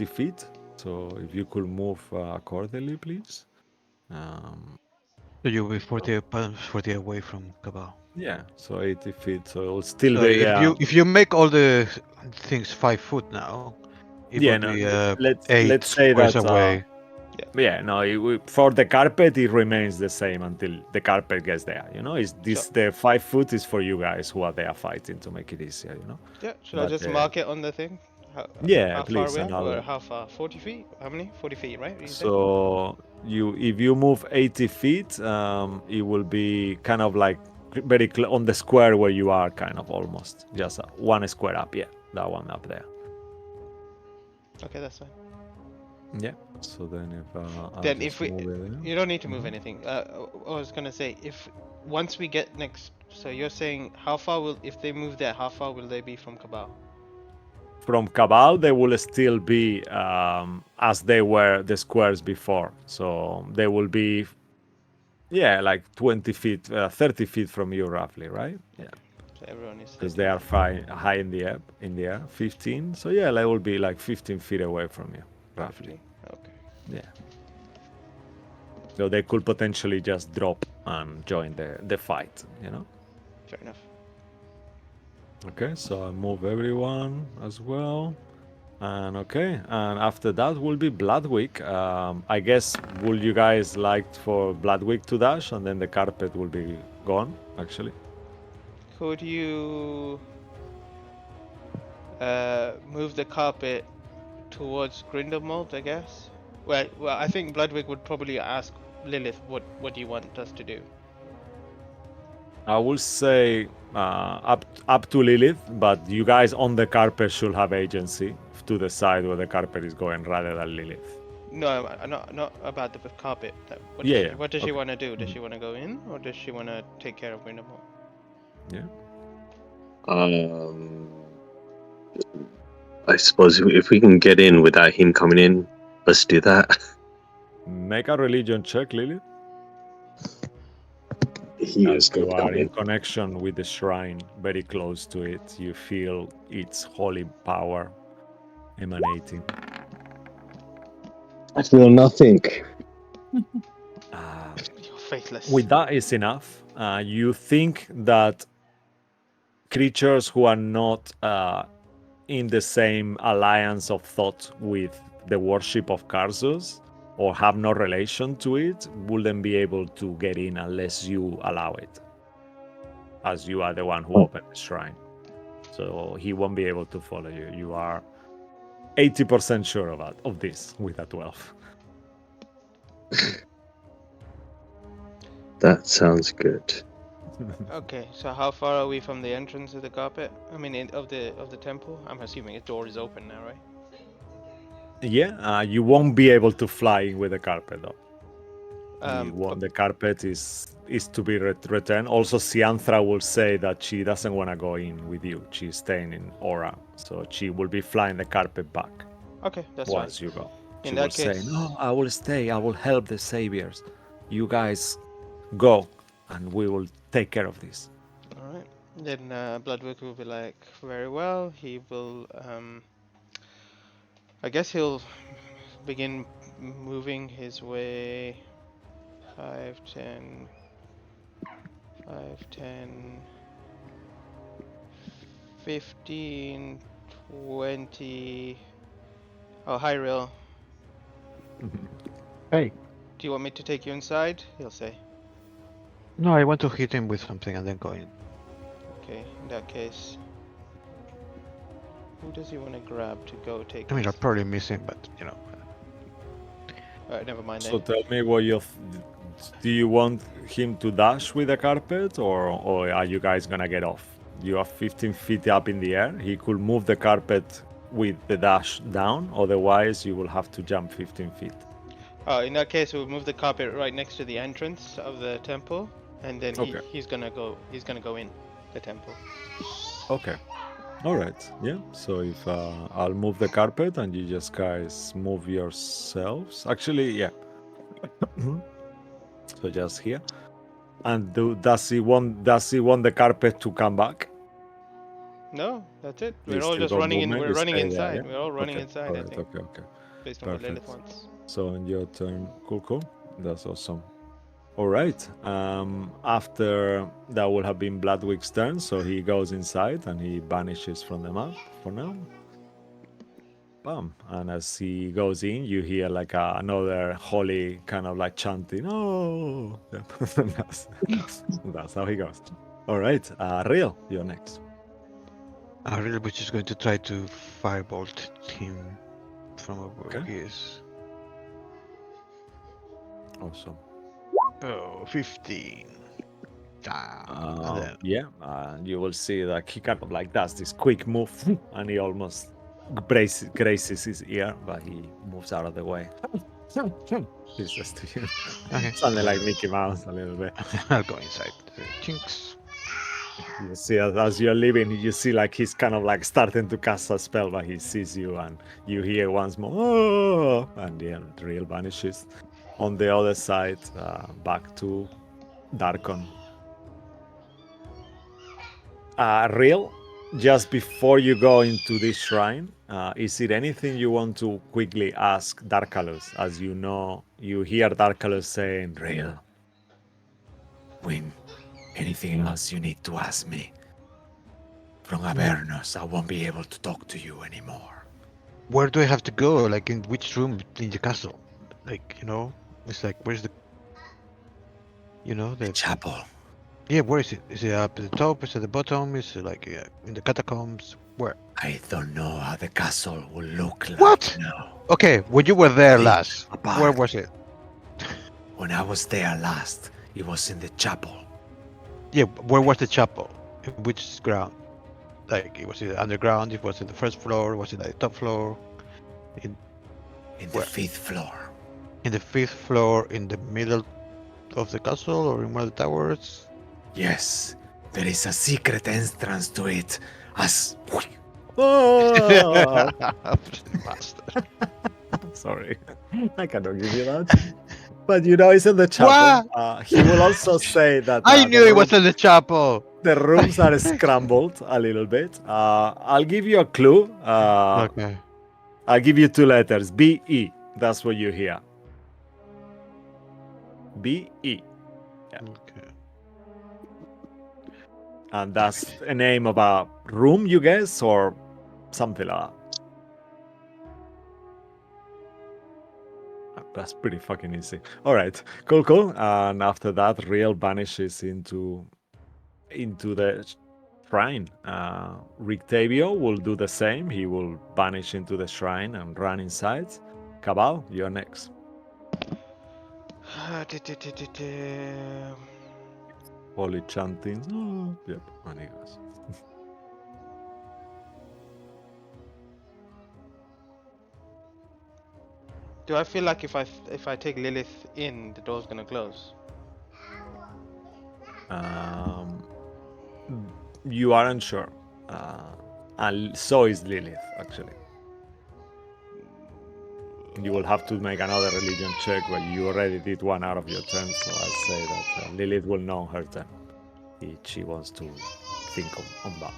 feet. So if you could move accordingly, please.
So you'll be 40 away from Cabal.
Yeah, so 80 feet. So it'll still
So
be there.
if you make all the things 5 foot now, it
Yeah,
will
no,
be
let's
8
say
squares
that
away.
yeah, no, for the carpet it remains the same until the carpet gets there. You know, is this the 5 foot is for you guys who are there fighting to make it easier. You know.
Yeah. Should I
But,
just mark it on the thing?
Yeah,
How
please,
far we
and
are? Or
I'll-
how far? 40 feet? How many? 40 feet, right? You said?
So if you move 80 feet, it will be kind of like very on the square where you are, kind of almost just one square up. Yeah, that one up there.
Okay, that's fine.
Yeah. So then if I'll
Then
just
if we,
move it there.
you don't need to move anything. I was gonna say if once we get next. So you're saying how far will if they move there? How far will they be from Cabal?
From Cabal, they will still be as they were the squares before. So they will be, yeah, like 20 feet, 30 feet from you, roughly, right? Yeah.
So everyone is.
Because they are high in the air, 15. So yeah, they will be like 15 feet away from you, roughly.
Okay.
Yeah. So they could potentially just drop and join the fight, you know?
Fair enough.
Okay, so I move everyone as well. And okay, and after that will be Bloodwick. I guess, would you guys like for Bloodwick to dash and then the carpet will be gone, actually?
Could you move the carpet towards Grindelwald, I guess? Well, I think Bloodwick would probably ask Lilith, what do you want us to do?
I will say up to Lilith, but you guys on the carpet should have agency to decide where the carpet is going rather than Lilith.
No, not about the carpet.
Yeah,
What does she
okay.
want to do? Does she want to go in, or does she want to take care of Grindelwald?
Yeah.
I suppose if we can get in without him coming in, let's do that.
Make a religion check, Lily.
He is
As
going
you
to
are
come
in
in.
connection with the shrine, very close to it, you feel its holy power emanating.
I feel nothing.
You're faithless.
With that is enough. You think that creatures who are not in the same alliance of thought with the worship of Karsus or have no relation to it wouldn't be able to get in unless you allow it, as you are the one who opened the shrine. So he won't be able to follow you. You are 80% sure of this with a 12.
That sounds good.
Okay, so how far are we from the entrance of the carpet? I mean, of the temple. I'm assuming the door is open now, right?
Yeah, you won't be able to fly in with the carpet though.
But-
The carpet is to be returned. Also, Sianthra will say that she doesn't want to go in with you. She's staying in Aura, so she will be flying the carpet back
Okay, that's
once
fine.
you go. She
In
will
that
say,
case,
"No, I will stay. I will help the saviors. You guys go, and we will take care of this."
all right. Then Bloodwork will be like, very well. He will. I guess he'll begin moving his way. 5, 10, 5, 10, 15, 20. Oh, hi, Real.
Hey.
Do you want me to take you inside? He'll say.
No, I want to hit him with something and then go in.
Okay, in that case. Who does he want to grab to go take
I mean, I'll
this?
probably miss him, but you know.
Alright, never mind
So
then.
tell me what do you want him to dash with the carpet, or are you guys gonna get off? You are 15 feet up in the air. He could move the carpet with the dash down. Otherwise, you will have to jump 15 feet.
In that case, we'll move the carpet right next to the entrance of the temple, and then
Okay.
he's gonna go. He's gonna go in the temple.
Okay. All right. Yeah. So if I'll move the carpet and you just guys move yourselves. Actually, yeah. So just here. And does he want the carpet to come back?
No, that's it.
You
We're all
still
just
got
running in.
movement.
We're
You
running
stay there,
inside.
yeah?
We're all running
Okay.
inside.
All
I
right.
think,
Okay.
based on what Lilith
Perfect.
wants.
So in your turn, cool. That's awesome. All right. After that will have been Bloodwick's turn, so he goes inside and he vanishes from the map for now. Bam. And as he goes in, you hear like another holy kind of like chanting. Oh, yeah. that's how he goes. All right, Real, you're next.
I really was just going to try to firebolt him from where
Okay.
he is.
Awesome.
Oh, 15. And then
Yeah, you will see that he kind of like does this quick move and he almost grazes his ear, but he moves out of the way. He says to you,
okay.
something like Mickey Mouse a little bit.
I'll go inside. Chinks.
You see, as you're leaving, you see like he's kind of like starting to cast a spell, but he sees you and you hear once more, oh, and the Real vanishes. On the other side, back to Darkon. Real, just before you go into this shrine, is there anything you want to quickly ask Darkalus? As you know, you hear Darkalus saying, Real, when anything else you need to ask me, from Avernus, I won't be able to talk to you anymore.
Where do I have to go? Like, in which room in the castle? Like, you know, it's like, where's the, you know,
The chapel.
yeah, where is it? Is it up at the top? Is it at the bottom? Is it like in the catacombs? Where?
I don't know how the castle will look like
What?
now.
Okay, when you were there
Think
last,
apart.
where was it?
When I was there last, it was in the chapel.
Yeah, where was the chapel? In which ground? Like, was it underground? It was it the first floor? Was it at the top floor?
In the
Where?
5th floor.
in the 5th floor, in the middle of the castle, or in one of the towers?
Yes, there is a secret entrance to it. As. Oh,
Bastard.
sorry, I cannot give you that. But you know, it's in the chapel. He will also say that
I knew it was in the chapel.
the rooms are scrambled a little bit. I'll give you a clue.
Okay.
I'll give you 2 letters. B-E. That's what you hear. B-E.
Okay.
And that's a name of a room, you guess, or something like that. That's pretty fucking easy. All right, cool. And after that, Real vanishes into the shrine. Rictavio will do the same. He will vanish into the shrine and run inside. Cabal, you're next. Holy chanting. Oh, yep, and he goes.
Do I feel like if I take Lilith in, the door's gonna close?
You aren't sure. And so is Lilith, actually. You will have to make another religion check, but you already did one out of your turn, so I'll say that Lilith will know her turn if she wants to think on that.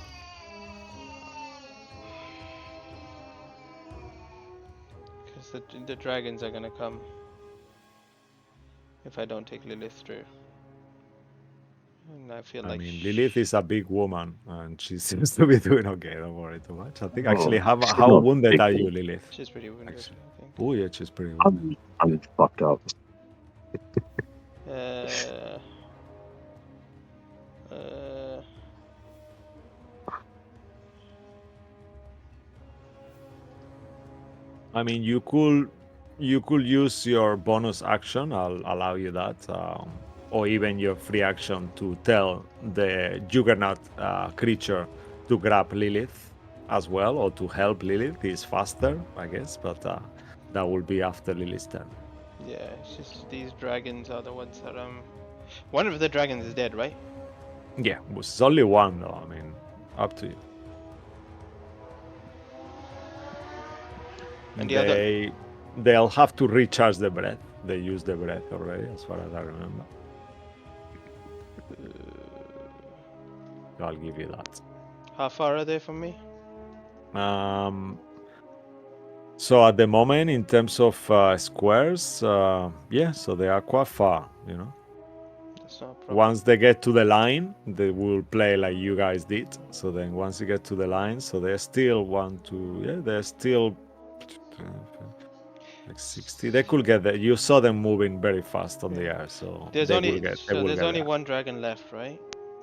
Because the dragons are gonna come if I don't take Lilith through. And I feel like
Lilith is a big woman, and she seems to be doing okay. Don't worry too much. I think actually,
she's
how
not
wounded
big
are you,
woman.
Lilith?
she's pretty wounded, I think.
Oh yeah, she's pretty wounded.
I'm fucked up.
I mean, you could use your bonus action. I'll allow you that, or even your free action to tell the Juggernaut creature to grab Lilith as well, or to help Lilith. He's faster, I guess, but that will be after Lilith's turn.
Yeah, it's just these dragons are the ones that one of the dragons is dead, right?
Yeah, it's only one though. I mean, up to you.
And the other
They'll have to recharge the breath. They use the breath already, as far as I remember. I'll give you that.
how far are they from me?
So at the moment, in terms of squares, yeah, so they are quite far, you know.
That's not a problem.
Once they get to the line, they will play like you guys did. So then once you get to the line, so they're still they're still like 60. They could get there. You saw them moving very fast on the air, so
There's
they
only
will get
only
there.
one dragon left, right?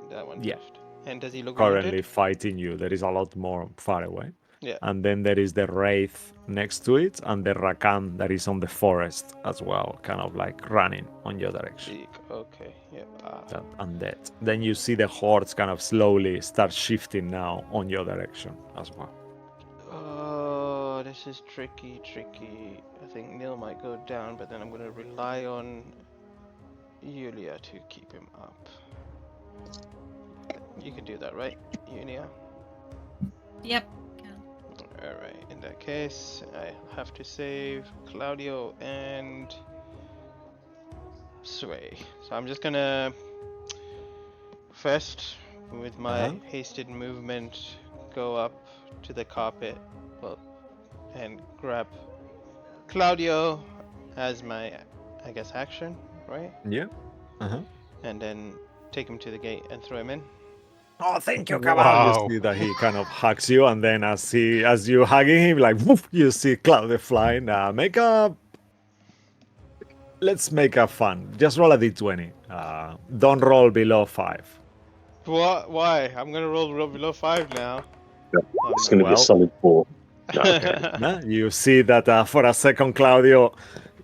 That one
Yeah.
left. And does he look
Currently
wounded?
fighting you. There is a lot more far away.
Yeah.
And then there is the Wraith next to it, and the Rakan that is on the forest as well, kind of like running on your direction.
Okay, yeah.
That undead. Then you see the hordes kind of slowly start shifting now on your direction as well.
Oh, this is tricky. I think Neil might go down, but then I'm gonna rely on Yulia to keep him up. You can do that, right, Yulia?
Yep.
Alright, in that case, I have to save Claudio and Sway. So I'm just gonna first, with my hasted movement, go up to the carpet and grab Claudio as my, I guess, action, right?
Yeah.
And then take him to the gate and throw him in.
Oh, thank you,
Wow.
Cabal. You see that he kind of hugs you, and then as you hugging him, like woof, you see Claudio flying. Let's make a fun. Just roll a d20. Don't roll below 5.
What? Why? I'm gonna roll below 5 now.
It's going to be a solid 4.
No, you see that for a second, Claudio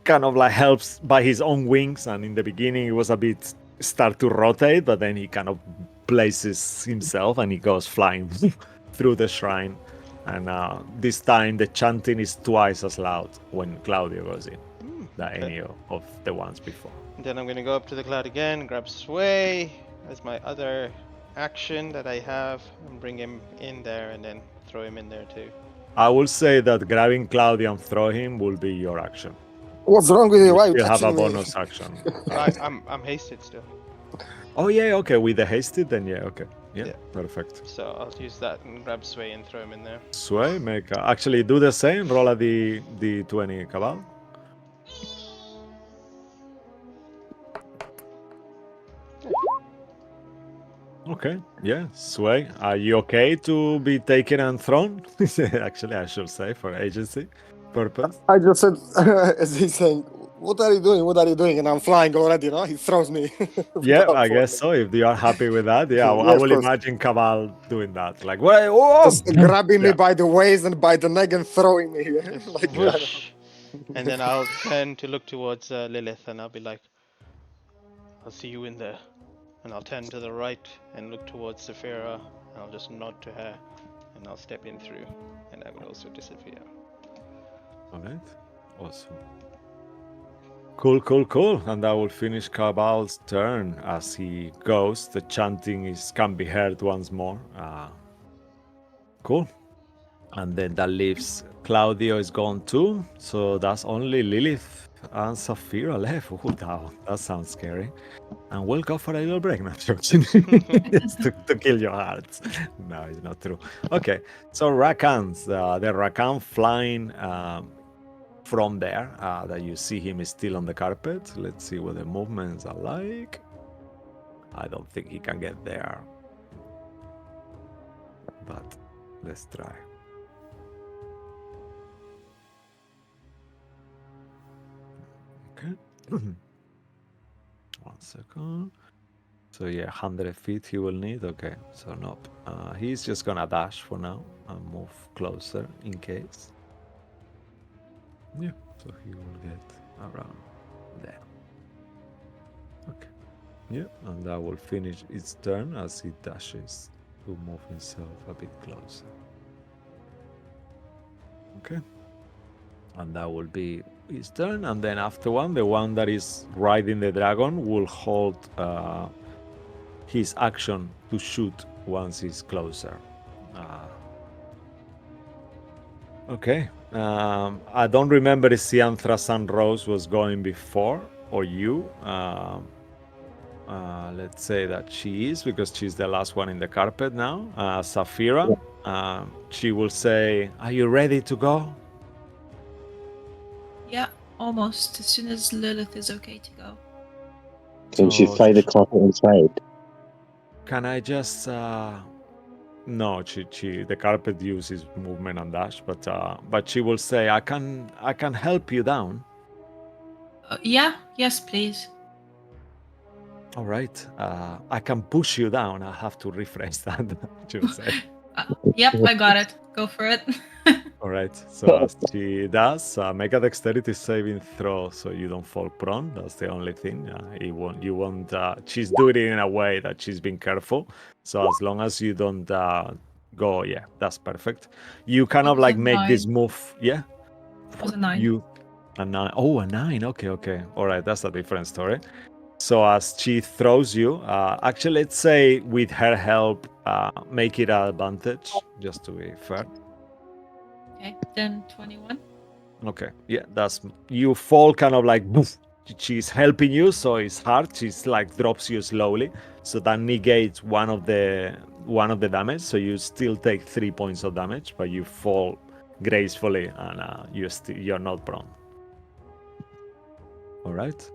kind of like helps by his own wings, and in the beginning it was a bit start to rotate, but then he kind of places himself and he goes flying through the shrine. And this time the chanting is twice as loud when Claudio goes in. than
Okay.
any of the ones before.
Then I'm gonna go up to the cloud again, grab Sway as my other action that I have, and bring him in there, and then throw him in there too.
I will say that grabbing Claudia and throw him will be your action.
What's wrong with you?
You
Why are you
still have a
touching me?
bonus action.
I'm hasted still,
Oh yeah, okay. With the hasted, then yeah, okay, yeah,
Yeah.
perfect.
so I'll use that and grab Sway and throw him in there.
Sway, make actually do the same. Roll a d20 Cabal. Okay, yeah, Sway. Are you okay to be taken and thrown? Actually, I should say for agency purpose.
I just said, as he's saying, what are you doing? What are you doing? And I'm flying already, you know? He throws me.
Yeah,
without
I guess
falling.
so. If you are happy with that, yeah,
Yeah,
I
of
will
course.
imagine Cabal doing that. Like, wait, whoa!
Just grabbing me
Yeah.
by the waist and by the neck and throwing me. Like, I don't know.
Whoosh. And then I'll turn to look towards Lilith, and I'll be like, I'll see you in there. And I'll turn to the right and look towards Saphira, and I'll just nod to her, and I'll step in through, and I will also disappear.
All right, awesome. Cool, cool, cool. And that will finish Cabal's turn as he goes. The chanting can be heard once more. Cool. And then that leaves Claudio is gone too. So that's only Lilith and Saphira left. Ooh, that sounds scary. And we'll go for a little break now, just to kill your hearts. No, it's not true. Okay, so Rakans, the Rakan flying from there, that you see him is still on the carpet. Let's see what the movements are like. I don't think he can get there, but let's try. Okay. 1 second. So yeah, 100 feet he will need. Okay, so nope. He's just gonna dash for now and move closer in case. Yeah, so he will get around there. Okay. Yeah, and that will finish its turn as he dashes to move himself a bit closer. Okay. And that will be his turn. And then after the one that is riding the dragon will hold his action to shoot once he's closer. Okay. I don't remember if Sianthra Sun Rose was going before or you. Let's say that she is, because she's the last one in the carpet now. Saphira, she will say, "Are you ready to go?"
Yeah, almost. As soon as Lilith is okay to go.
Can she
So
fly the carpet inside?
Can I just? No, she the carpet uses movement and dash, but she will say, I can help you down."
Yeah, yes, please.
All right. I can push you down. I have to rephrase that. She will say.
Yep, I got it. Go for it.
All right. So as she does, make a dexterity saving throw so you don't fall prone. That's the only thing. You won't. She's doing it in a way that she's being careful. So as long as you don't go, yeah, that's perfect. You kind of
was
like
a
make this
9.
move. Yeah.
It was a 9.
You a 9. Oh, a 9. Okay. All right. That's a different story. So as she throws you, actually, let's say with her help, make it an advantage, just to be fair.
Okay, then 21.
Okay, yeah, that's you fall kind of like boof. She's helping you, so it's hard. She's like drops you slowly, so that negates one of the damage. So you still take 3 points of damage, but you fall gracefully, and you're not prone. All right,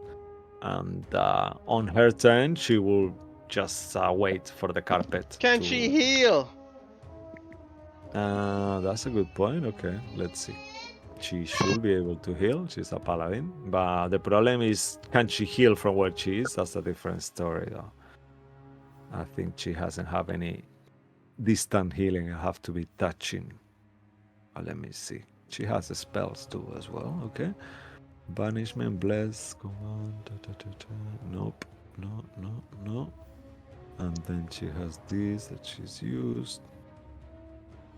and on her turn, she will just wait for the carpet.
Can she heal?
That's a good point. Okay, let's see. She should be able to heal. She's a paladin. But the problem is, can she heal from where she is? That's a different story, though. I think she hasn't have any distant healing. I have to be touching. Let me see. She has the spells too as well. Okay. Banishment, bless, command. Nope. No. And then she has this that she's used.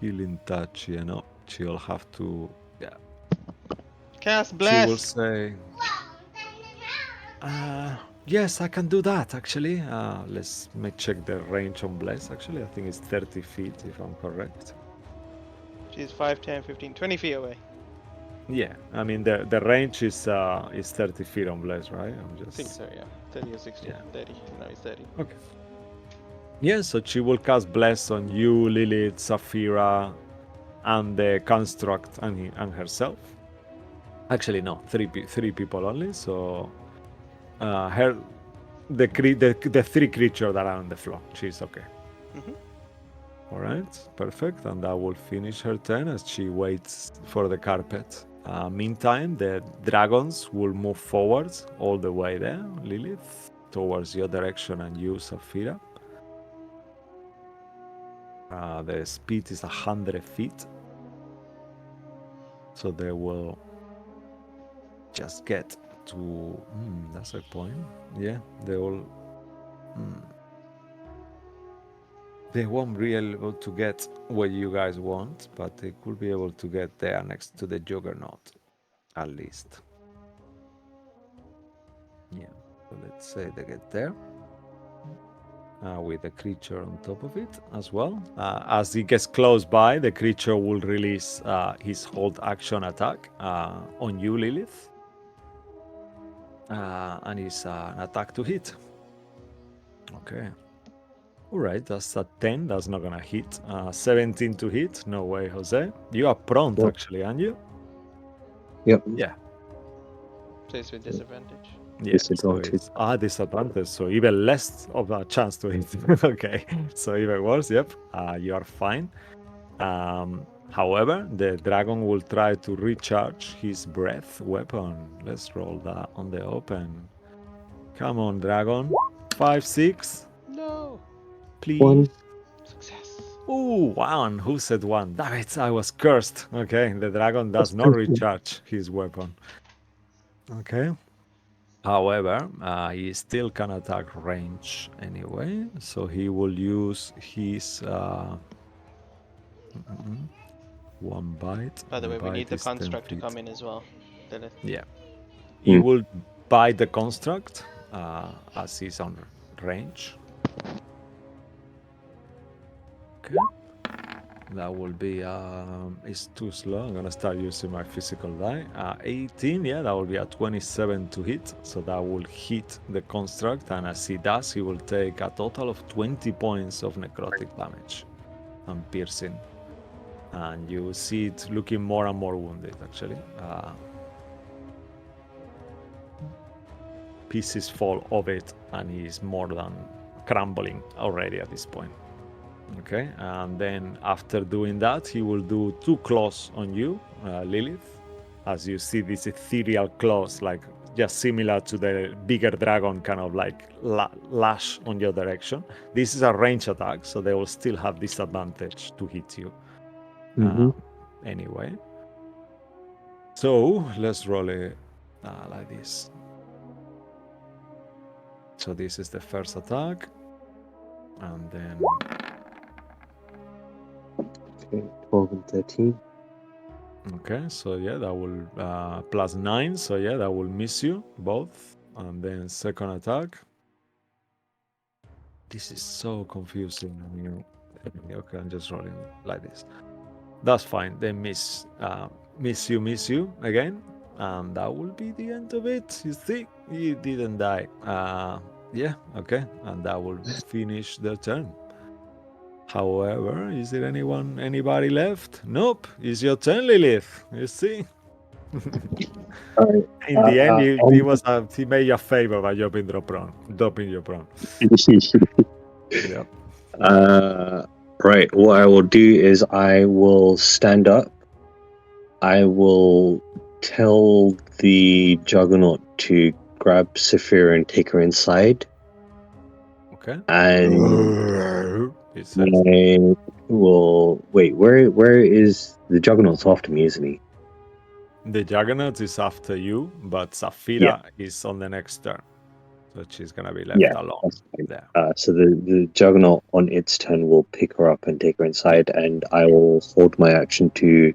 Healing touch. Yeah, no. She'll have to. Yeah.
Cast
She will
bless.
say, Yes, I can do that actually. Let's check the range on Bless. Actually, I think it's 30 feet if I'm correct.
She's 5, 10, 15, 20 feet away.
Yeah, I mean the range is 30 feet on Bless, right? I'm
I
just
think so, yeah. 30 or 60.
Yeah.
30. No, it's 30.
Okay. Yeah, so she will cast Bless on you, Lilith, Saphira, and the construct and herself. Actually, no, three people only. So her the three creatures that are on the floor. She's okay.
Mhm.
All right, perfect, and that will finish her turn as she waits for the carpet. Meantime, the dragons will move forward all the way there, Lilith, towards your direction, and you, Saphira. The speed is 100 feet, so they will just get to. That's a point. Yeah, they will. They won't be able to get what you guys want, but they could be able to get there next to the Juggernaut, at least. Yeah, so let's say they get there. With the creature on top of it as well. As it gets close by, the creature will release his hold action attack on you, Lilith. And it's an attack to hit. Okay. All right, that's a 10. That's not going to hit. 17 to hit. No way, Jose. You are prompt,
Yep.
actually, aren't you?
Yep.
Yeah.
Plays with disadvantage.
Yeah,
Disadvantage.
so it's disadvantage, so even less of a chance to hit. Okay, so even worse. Yep, you are fine. However, the dragon will try to recharge his breath weapon. Let's roll that on the open. Come on, dragon. 5, 6,
No!
please.
1.
Success.
Ooh, 1. Who said 1? Damn it, I was cursed. Okay, the dragon does not recharge his weapon. Okay. However, he still can attack range anyway, so he will use his one bite.
By the way, we
Bite
need the
is 10
construct to
feet.
come in as well. Lilith.
Yeah. He will bite the construct as he's on range. Okay. That will be, it's too slow. I'm going to start using my physical die. 18, yeah, that will be a 27 to hit. So that will hit the construct. And as he does, he will take a total of 20 points of necrotic damage and piercing. And you see it looking more and more wounded, actually. Pieces fall of it, and he's more than crumbling already at this point. Okay, and then after doing that, he will do 2 claws on you, Lilith. As you see, these ethereal claws, like just similar to the bigger dragon, kind of like lash on your direction. This is a range attack, so they will still have disadvantage to hit you. Anyway, so let's roll it like this. So this is the first attack, and then.
Okay, 12 and 13.
Okay, so yeah, that will plus 9. So yeah, that will miss you both. And then second attack. This is so confusing. Okay, I'm just rolling like this. That's fine. They miss you again, and that will be the end of it. You see, you didn't die. Yeah, okay, and that will finish their turn. However, is there anybody left? Nope. It's your turn, Lilith. You see.
Alright.
In the end, he made you a favor by dropping your prone. Yep.
Right. What I will do is I will stand up. I will tell the Juggernaut to grab Saphira and take her inside.
Okay.
And
He says.
I will wait. Where is the Juggernaut's after me, isn't he?
The Juggernaut is after you, but Saphira is on the next turn, so she's gonna be left alone
That's fine.
there.
So the Juggernaut on its turn will pick her up and take her inside, and I will hold my action to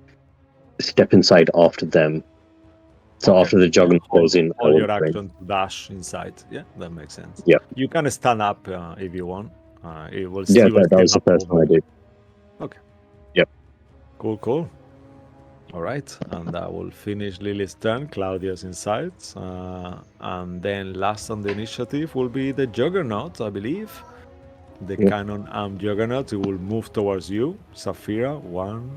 step inside after them. So
Okay.
after the juggernaut goes in, I
All
will
your
frame.
action to dash inside. Yeah, that makes sense.
Yeah.
You can stand up if you want. It will
Yeah,
you will
that
still
was the
have
first one I
movement.
did.
Okay.
Yep.
Cool. All right, and that will finish Lily's turn. Claudia's inside, and then last on the initiative will be the Juggernaut, I believe. The
Yep.
cannon arm Juggernaut. It will move towards you, Saphira. One.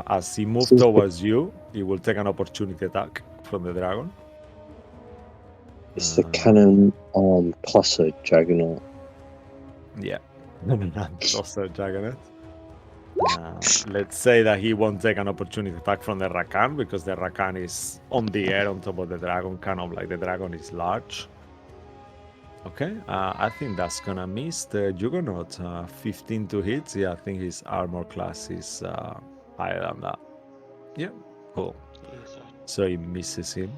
As he moves
Since
towards you, he will take an opportunity attack from the dragon.
it's the cannon tosser juggernaut.
Yeah, tosser Juggernaut. Let's say that he won't take an opportunity attack from the Rakan because the Rakan is on the air on top of the dragon, kind of like the dragon is large. Okay, I think that's gonna miss the Juggernaut. 15 to hit. Yeah, I think his armor class is higher than that. Yeah, cool. So he misses him.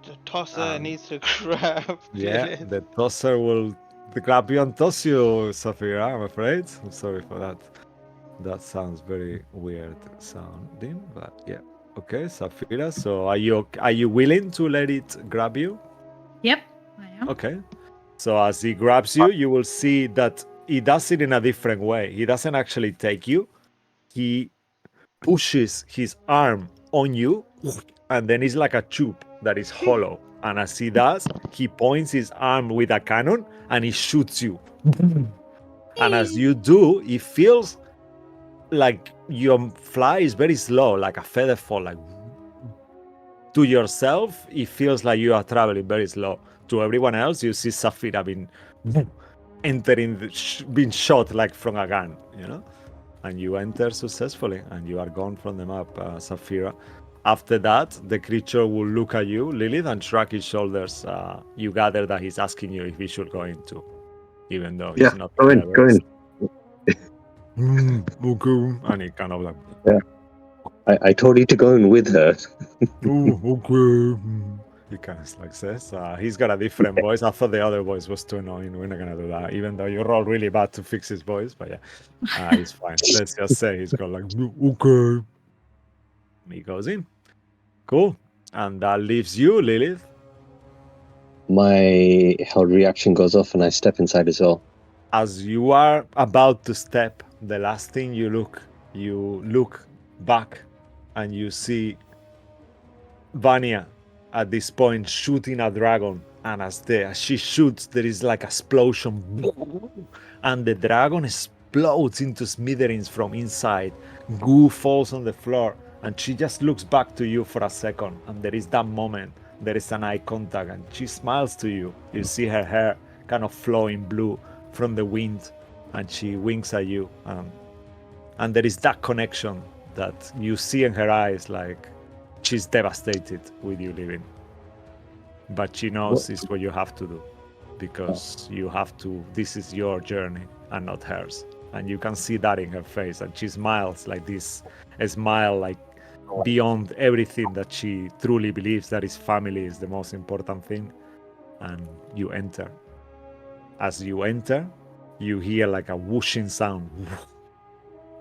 The tosser needs to grab.
Yeah,
Lilith.
the tosser will grab you and toss you, Saphira, I'm afraid. I'm sorry for that. That sounds very weird sounding, but yeah. Okay, Saphira, so are you willing to let it grab you?
Yep, I am.
Okay. So as he grabs you, you will see that he does it in a different way. He doesn't actually take you. He pushes his arm on you, and then it's like a tube that is hollow. And as he does, he points his arm with a cannon and he shoots you. And as you do, it feels like your fly is very slow, like a feather fall. Like to yourself, it feels like you are traveling very slow. To everyone else, you see Saphira being being shot like from a gun, you know. And you enter successfully, and you are gone from the map, Saphira. After that, the creature will look at you, Lilith, and shrug his shoulders. You gather that he's asking you if he should go into, even though he's not
Go
there.
in.
Okay. And he kind of like,
Yeah. I told you to go in with her.
okay. He kind of like says, he's got a different voice. I thought the other voice was too annoying. We're not gonna do that, even though you roll really bad to fix his voice. But yeah, he's fine. Let's just say he's got like, okay. He goes in. Cool. And that leaves you, Lilith.
My held reaction goes off and I step inside as well.
As you are about to step, the last thing you look back and you see Vanya at this point shooting a dragon. And as she shoots, there is like explosion. And the dragon explodes into smithereens from inside. Goo falls on the floor. And she just looks back to you for a second. And there is that moment. There is an eye contact. And she smiles to you. You see her hair kind of flowing blue from the wind. And she winks at you. And there is that connection that you see in her eyes, like she's devastated with you leaving. But she knows it's what you have to do. Because you have to, this is your journey and not hers. And you can see that in her face. And she smiles like this, a smile like beyond everything that she truly believes that his family is the most important thing. And you enter. As you enter, you hear like a whooshing sound.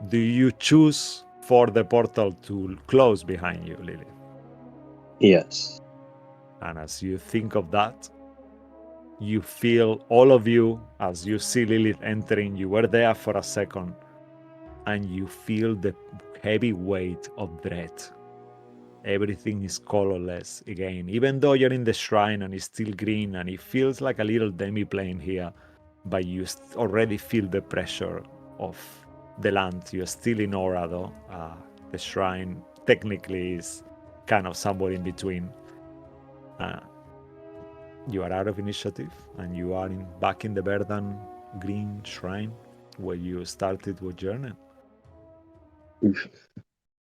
Do you choose for the portal to close behind you, Lily?
Yes.
And as you think of that, you feel all of you, as you see Lilith entering, you were there for a second, and you feel the heavy weight of dread. Everything is colorless again, even though you're in the shrine and it's still green and it feels like a little demi-plane here, but you already feel the pressure of the land. You're still in Aura though. The shrine technically is kind of somewhere in between. You are out of initiative and you are back in the Verdan green shrine where you started your journey.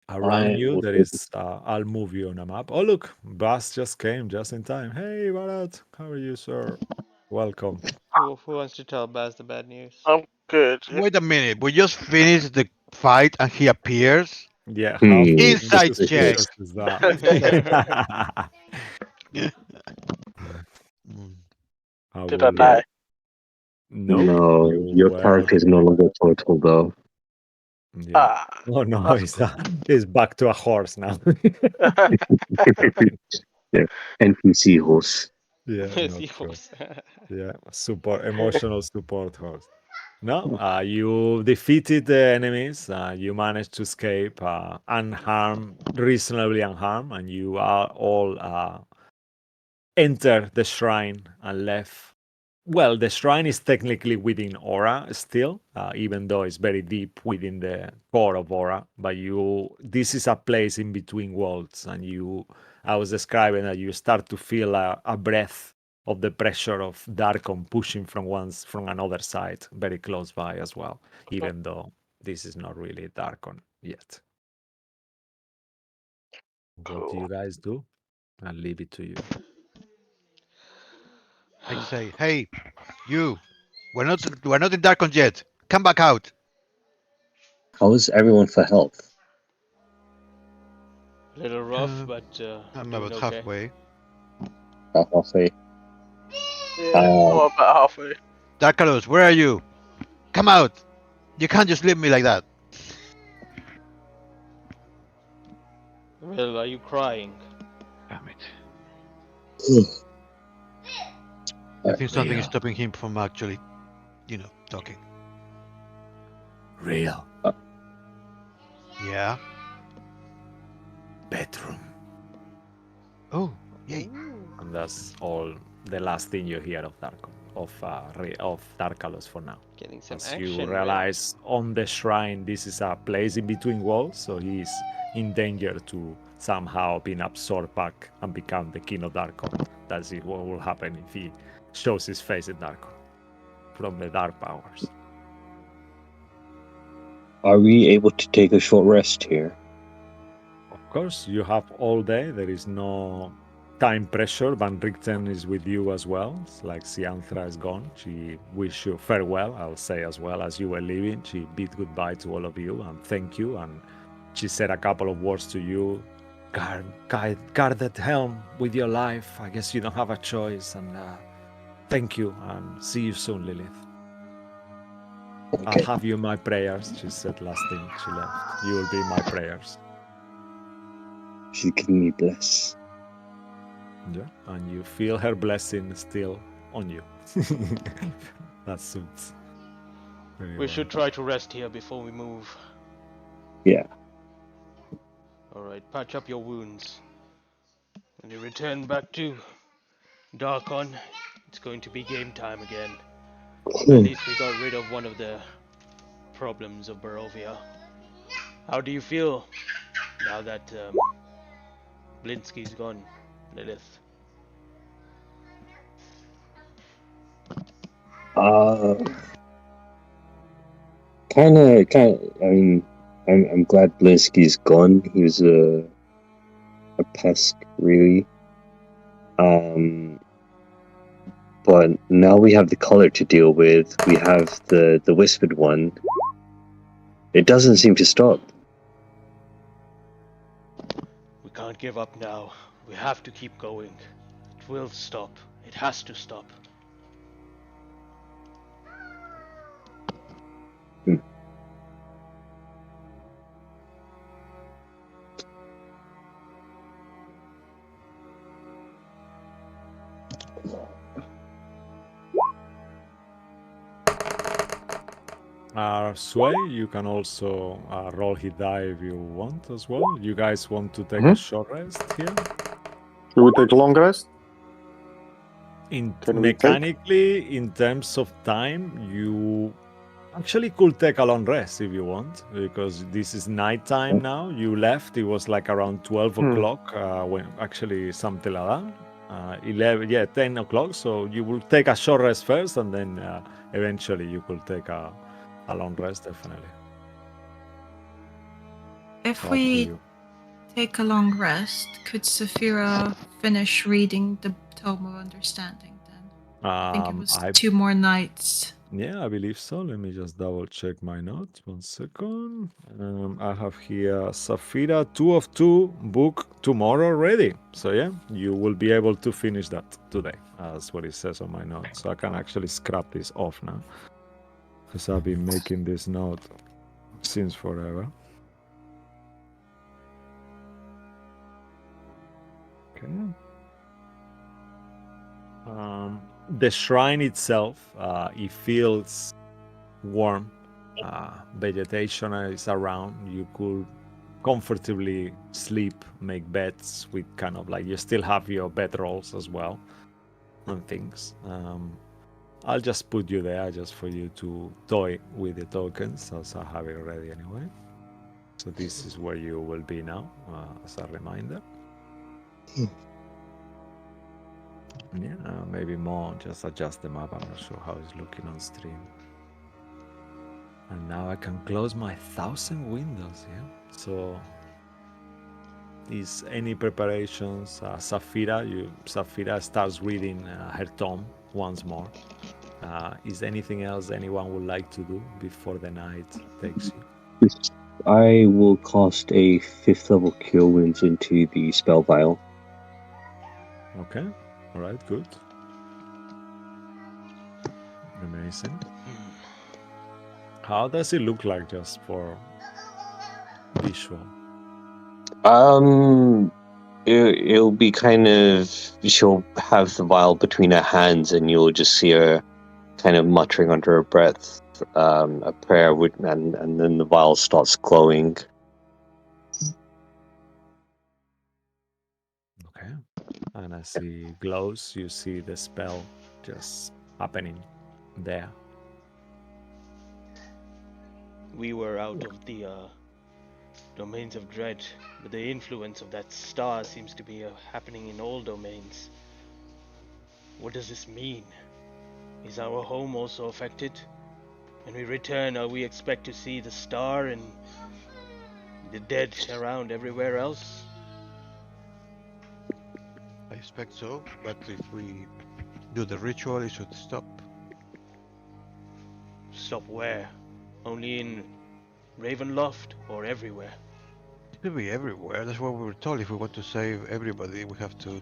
Around you, there is, I'll move you on a map. Oh, look, Bas just came just in time. Hey, Barat, how are you, sir? Welcome.
Who wants to tell Baz the bad news?
I'm good.
Wait a minute. We just finished the fight and he appears.
Yeah, how
Inside
suspicious
check.
is that? How
Did I
will
die?
Nope.
No,
you
your
were-
character is no longer total though.
Yeah.
Ah,
Oh no,
that's
he's back to a horse now.
NPC horse.
Yeah, not true.
Seahorse.
Yeah, support, emotional support host. No, you defeated the enemies. You managed to escape unharmed, reasonably unharmed, and you are all enter the shrine and left. Well, the shrine is technically within Aura still, even though it's very deep within the core of Aura. But this is a place in between worlds, and I was describing that you start to feel a breath of the pressure of Darkon pushing from another side, very close by as well. Even though this is not really Darkon yet. What do you guys do? I'll leave it to you.
I say, hey, you. We're not in Darkon yet. Come back out.
How is everyone for health?
A little rough,
Uh,
but
I'm
doing
about
okay.
halfway.
Halfway.
Yeah, I'm about halfway.
Darkalos, where are you? Come out. You can't just leave me like that.
Well, are you crying?
Damn it.
I think something is
Real.
stopping him from actually, talking.
Real.
Yeah.
Bedroom.
Oh, yay.
And that's all the last thing you hear of Darkalos for now.
Getting some
As
action.
you
right?
realize on the shrine, this is a place in between worlds, so he's in danger to somehow being absorbed back and become the king of Darkon. That's what will happen if he shows his face in Darkon from the dark powers.
Are we able to take a short rest here?
Of course, you have all day. There is no time pressure. Van Richten is with you as well. It's like Sianthra is gone. She wished you farewell, I'll say, as well as you were leaving. She bid goodbye to all of you and thank you. And she said a couple of words to you. Guard that helm with your life. I guess you don't have a choice. And thank you. And see you soon, Lilith.
Okay.
I'll have you in my prayers, she said last thing she left. You will be in my prayers.
She's giving me bless.
Yeah, and you feel her blessing still on you. That suits. Very
We
well.
should try to rest here before we move.
Yeah.
Alright, patch up your wounds. When you return back to Darkon, it's going to be game time again. At least we got rid of one of the problems of Barovia. How do you feel now that Blinsky's gone, Lilith?
Kind of. I mean, I'm glad Blinsky's gone. He was a pest, really. But now we have the color to deal with. We have the whispered one. It doesn't seem to stop.
We can't give up now. We have to keep going. It will stop. It has to stop.
Sway, you can also roll hit die if you want as well. You guys want to take a short rest here?
Should we take a long rest? Can we
Mechanically, in terms of time, you actually could take a long rest if you want, because this is nighttime now. You left, it was like around 12 o'clock, when actually something like that. 10 o'clock. So you will take a short rest first, and then eventually you could take a long rest, definitely.
If
Up to
we
you.
take a long rest, could Saphira finish reading the Tome of Understanding then? I think it was 2 more nights.
Yeah, I believe so. Let me just double check my notes. 1 second. I have here Saphira 2 of 2 book tomorrow ready. So yeah, you will be able to finish that today. That's what it says on my notes. So I can actually scrap this off now, because I've been making this note since forever. Okay. The shrine itself, it feels warm. Vegetation is around. You could comfortably sleep, make beds with kind of like you still have your bedrolls as well and things. I'll just put you there just for you to toy with the tokens, as I have it already anyway. So this is where you will be now, as a reminder. Yeah, maybe more, just adjust the map. I'm not sure how it's looking on stream. And now I can close my 1,000 windows, yeah? So, is any preparations? Safira starts reading her tome once more. Is anything else anyone would like to do before the night takes you?
I will cast a 5th level Cure Wounds into the spell vial.
Okay, alright, good. Amazing. How does it look like, just for visual?
It'll be kind of, she'll have the vial between her hands, and you'll just see her kind of muttering under her breath a prayer, and then the vial starts glowing.
Okay, and as it glows, you see the spell just happening there.
We were out of the domains of dread, but the influence of that star seems to be happening in all domains. What does this mean? Is our home also affected? When we return, are we expect to see the star and the dead around everywhere else?
I expect so, but if we do the ritual, it should stop.
Stop where? Only in Ravenloft or everywhere?
It should be everywhere. That's what we were told. If we want to save everybody, we have to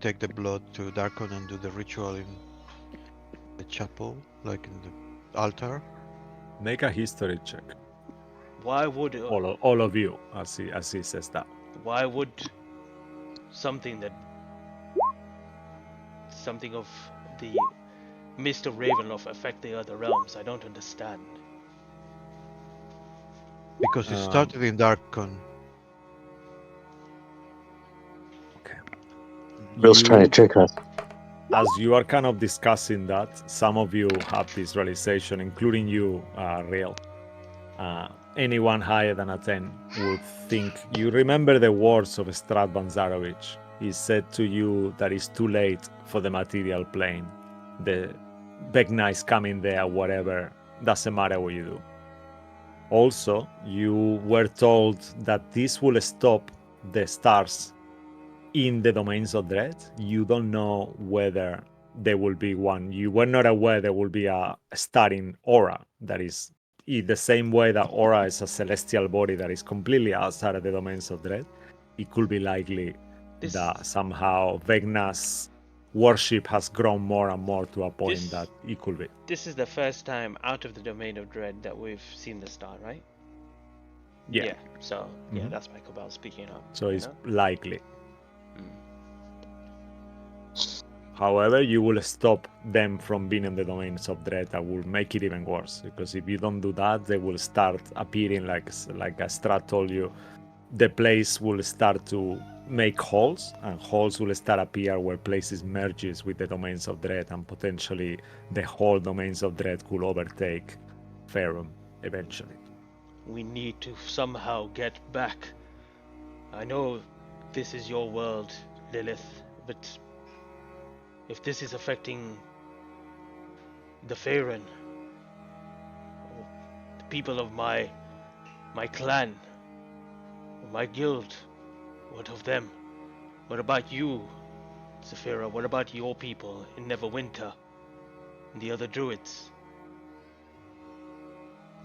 take the blood to Darkon and do the ritual in the chapel, like in the altar.
Make a history check.
Why would
all of you, as he says that.
Why would something of the mist of Ravenloft affect the other realms? I don't understand.
Because it started in Darkon.
Okay.
Will's trying to trick us.
As you are kind of discussing that, some of you have this realization, including you, Real. Anyone higher than a 10 would think. You remember the words of Strahd Banzarovich. He said to you that it's too late for the material plane. The Vecna is coming there, whatever. Doesn't matter what you do. Also, you were told that this will stop the stars in the domains of dread. You don't know whether there will be one. You were not aware there will be a starting aura that is in the same way that aura is a celestial body that is completely outside of the domains of dread. It could be likely that somehow Vecna's worship has grown more and more to a point that it could be.
This is the first time out of the domain of dread that we've seen the star, right?
Yeah.
So yeah, that's my Cabal speaking up.
So it's likely. However, you will stop them from being in the domains of dread. That will make it even worse, because if you don't do that, they will start appearing like Strahd told you. The place will start to make holes, and holes will start appear where places merges with the domains of dread, and potentially the whole domains of dread could overtake Faerun eventually.
We need to somehow get back. I know this is your world, Lilith, but if this is affecting the Faerun, the people of my clan, my guild, what of them? What about you, Saphira? What about your people in Neverwinter and the other druids?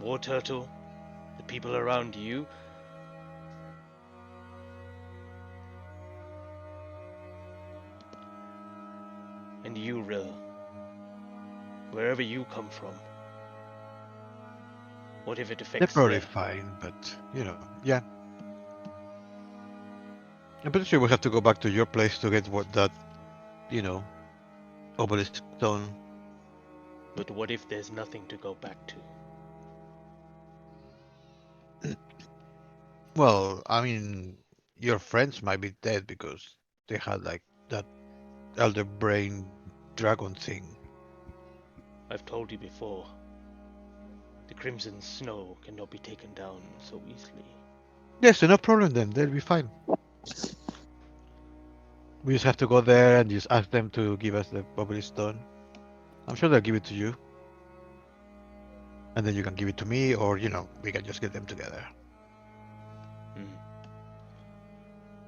War Turtle, the people around you? And you, Rill, wherever you come from, what if it affects
They're probably
them?
fine, but yeah. I'm pretty sure we have to go back to your place to get what that, obelisk stone.
But what if there's nothing to go back to?
Well, I mean, your friends might be dead because they had like that elder brain dragon thing.
I've told you before. The Crimson Snow cannot be taken down so easily.
Yes, so no problem then. They'll be fine. We just have to go there and just ask them to give us the obelisk stone. I'm sure they'll give it to you. And then you can give it to me, or, we can just get them together.
Hmm.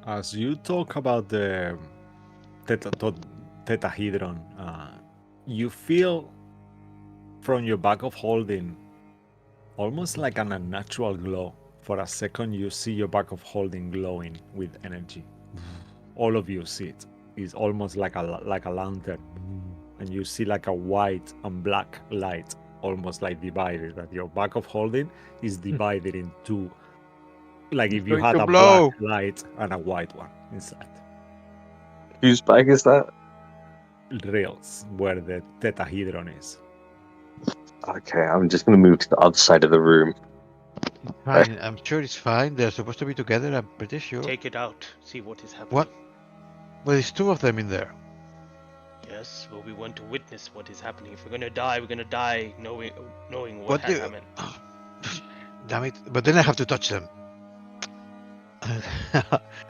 As you talk about the Tetahedron, you feel from your bag of holding almost like an unnatural glow. For a second, you see your bag of holding glowing with energy. All of you see it. It's almost like a lantern, and you see like a white and black light, almost like divided. That your bag of holding is divided in two, like if you
going
had
to
a
blow.
black light and a white one inside.
Whose bag is that?
Rails where the Tetahedron is.
Okay, I'm just gonna move to the other side of the room.
Fine, I'm sure it's fine. They're supposed to be together, I'm pretty sure.
Take it out. See what is happening.
What? Well, there's two of them in there.
Yes, well, we want to witness what is happening. If we're gonna die, we're gonna die knowing what
What
has
the-
happened.
Damn it. But then I have to touch them.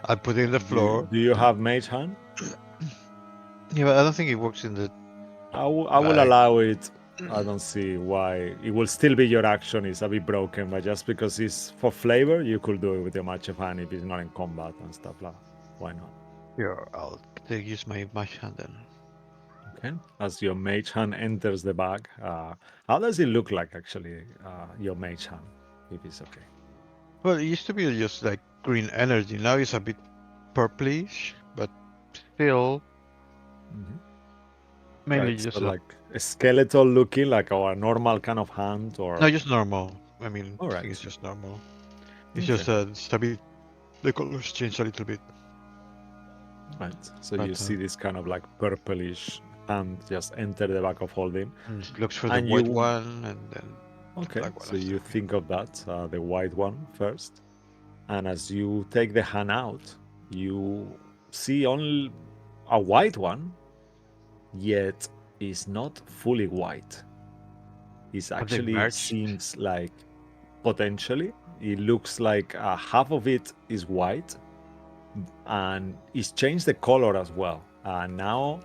I put it in the floor.
Do you have Mage Hand?
Yeah, but I don't think it works in the...
I will
Right.
allow it. I don't see why. It will still be your action. It's a bit broken, but just because it's for flavor, you could do it with your Mage Hand if it's not in combat and stuff like that. Why not?
Here, I'll use my Mage Hand then.
Okay. As your Mage Hand enters the bag, how does it look like actually, your Mage Hand, if it's okay?
Well, it used to be just like green energy. Now it's a bit purplish, but still mainly
Right,
just
so like a skeletal looking, like our normal kind of hand, or
no, just normal. I mean,
All
I
right.
think it's just normal. It's
Okay.
just a bit. The colors change a little bit.
right. So
But,
you see this kind of like purplish hand just enter the back of holding.
Looks for the
And
white
you-
one, and then
Okay,
black one
so you
after.
think of that, the white one first, and as you take the hand out, you see only a white one, yet it's not fully white. It
Have they
actually
merged?
seems like potentially it looks like half of it is white, and it's changed the color as well. Now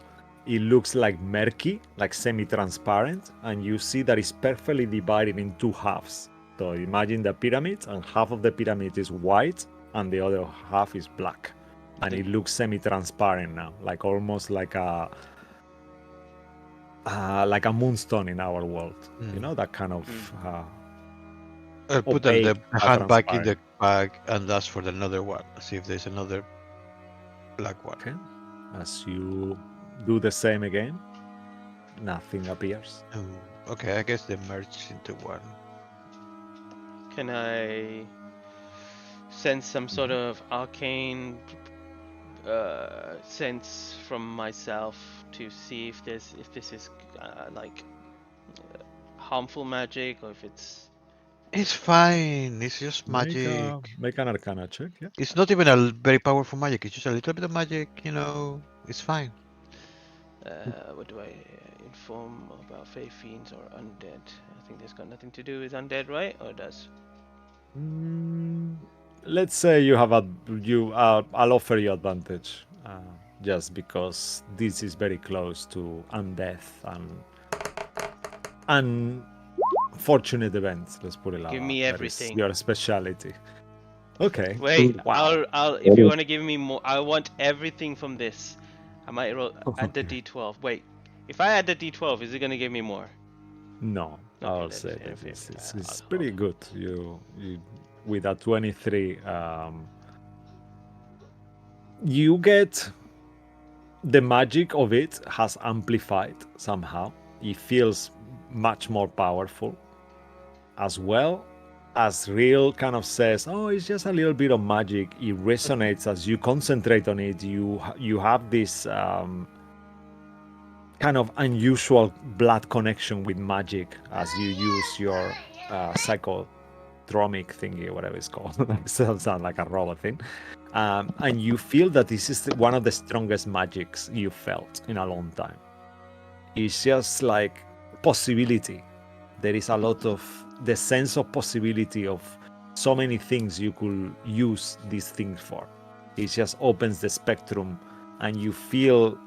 it looks like murky, like semi-transparent, and you see that it's perfectly divided in two halves. So imagine the pyramid, and half of the pyramid is white, and the other half is black, and it looks semi-transparent now, like almost like a moonstone in our world. You know, that kind of
Put
opaque,
the hand back in the
transparent.
bag and ask for another one. See if there's another black one.
Okay. As you do the same again, nothing appears.
Okay, I guess they merged into one.
Can I sense some sort of arcane sense from myself to see if this is harmful magic, or if it's
It's fine. It's just magic.
Make an Arcana check, yeah.
It's not even a very powerful magic. It's just a little bit of magic. It's fine.
what do I inform about fey fiends or undead? I think this got nothing to do with undead, right? Or it does?
Let's say you have I'll offer you advantage, just because this is very close to undeath and unfortunate events. Let's put it like
Give
that.
me
That is
everything.
your speciality. Okay.
Wait,
Wow.
I'll if you want to give me more, I want everything from this. I might roll add the
Okay.
d12. Wait, if I add the d12, is it gonna give me more?
No,
Okay,
I'll
then
say
if-
that
if-
it's
I'll
pretty
hold.
good. You with a 23, you get the magic of it has amplified somehow. It feels much more powerful, as well as real kind of says, oh, it's just a little bit of magic. It resonates as you concentrate on it. You have this kind of unusual blood connection with magic as you use your psychodromic thingy, whatever it's called. It sounds like a robot thing. And you feel that this is one of the strongest magics you felt in a long time. It's just like possibility. There is a lot of the sense of possibility of so many things you could use these things for. It just opens the spectrum, and you feel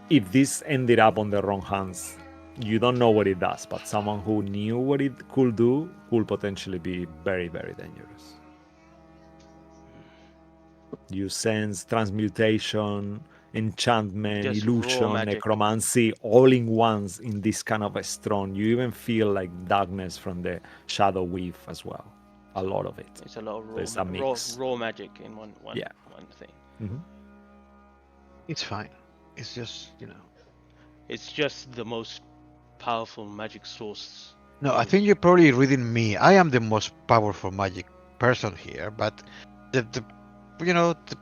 if this ended up on the wrong hands, you don't know what it does, but someone who knew what it could do could potentially be very, very dangerous. You sense transmutation, enchantment,
Just raw
illusion,
magic.
necromancy, all in once in this kind of a strong. You even feel like darkness from the shadow weave as well. A lot of it.
It's a lot of
There's a mix.
raw magic in one
Yeah.
one thing.
Mhm.
It's fine. It's just,
It's just the most powerful magic source.
No, I think you're probably reading me. I am the most powerful magic person here, but the the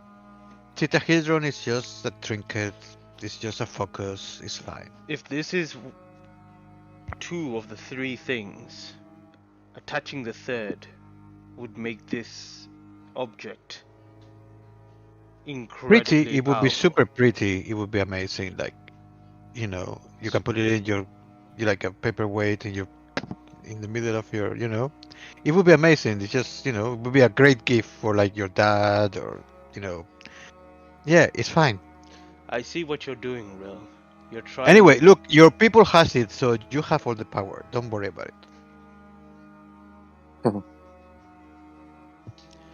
tetrahedron is just a trinket. It's just a focus. It's fine.
If this is two of the three things, attaching the third would make this object incredibly
Pretty. It would be
powerful.
super pretty. It would be amazing. Like, you can put it in your like a paperweight in the middle of your, it would be amazing. It's just, it would be a great gift for like your dad or, yeah, it's fine.
I see what you're doing, Will. You're trying.
Anyway, look, your people has it, so you have all the power. Don't worry about it.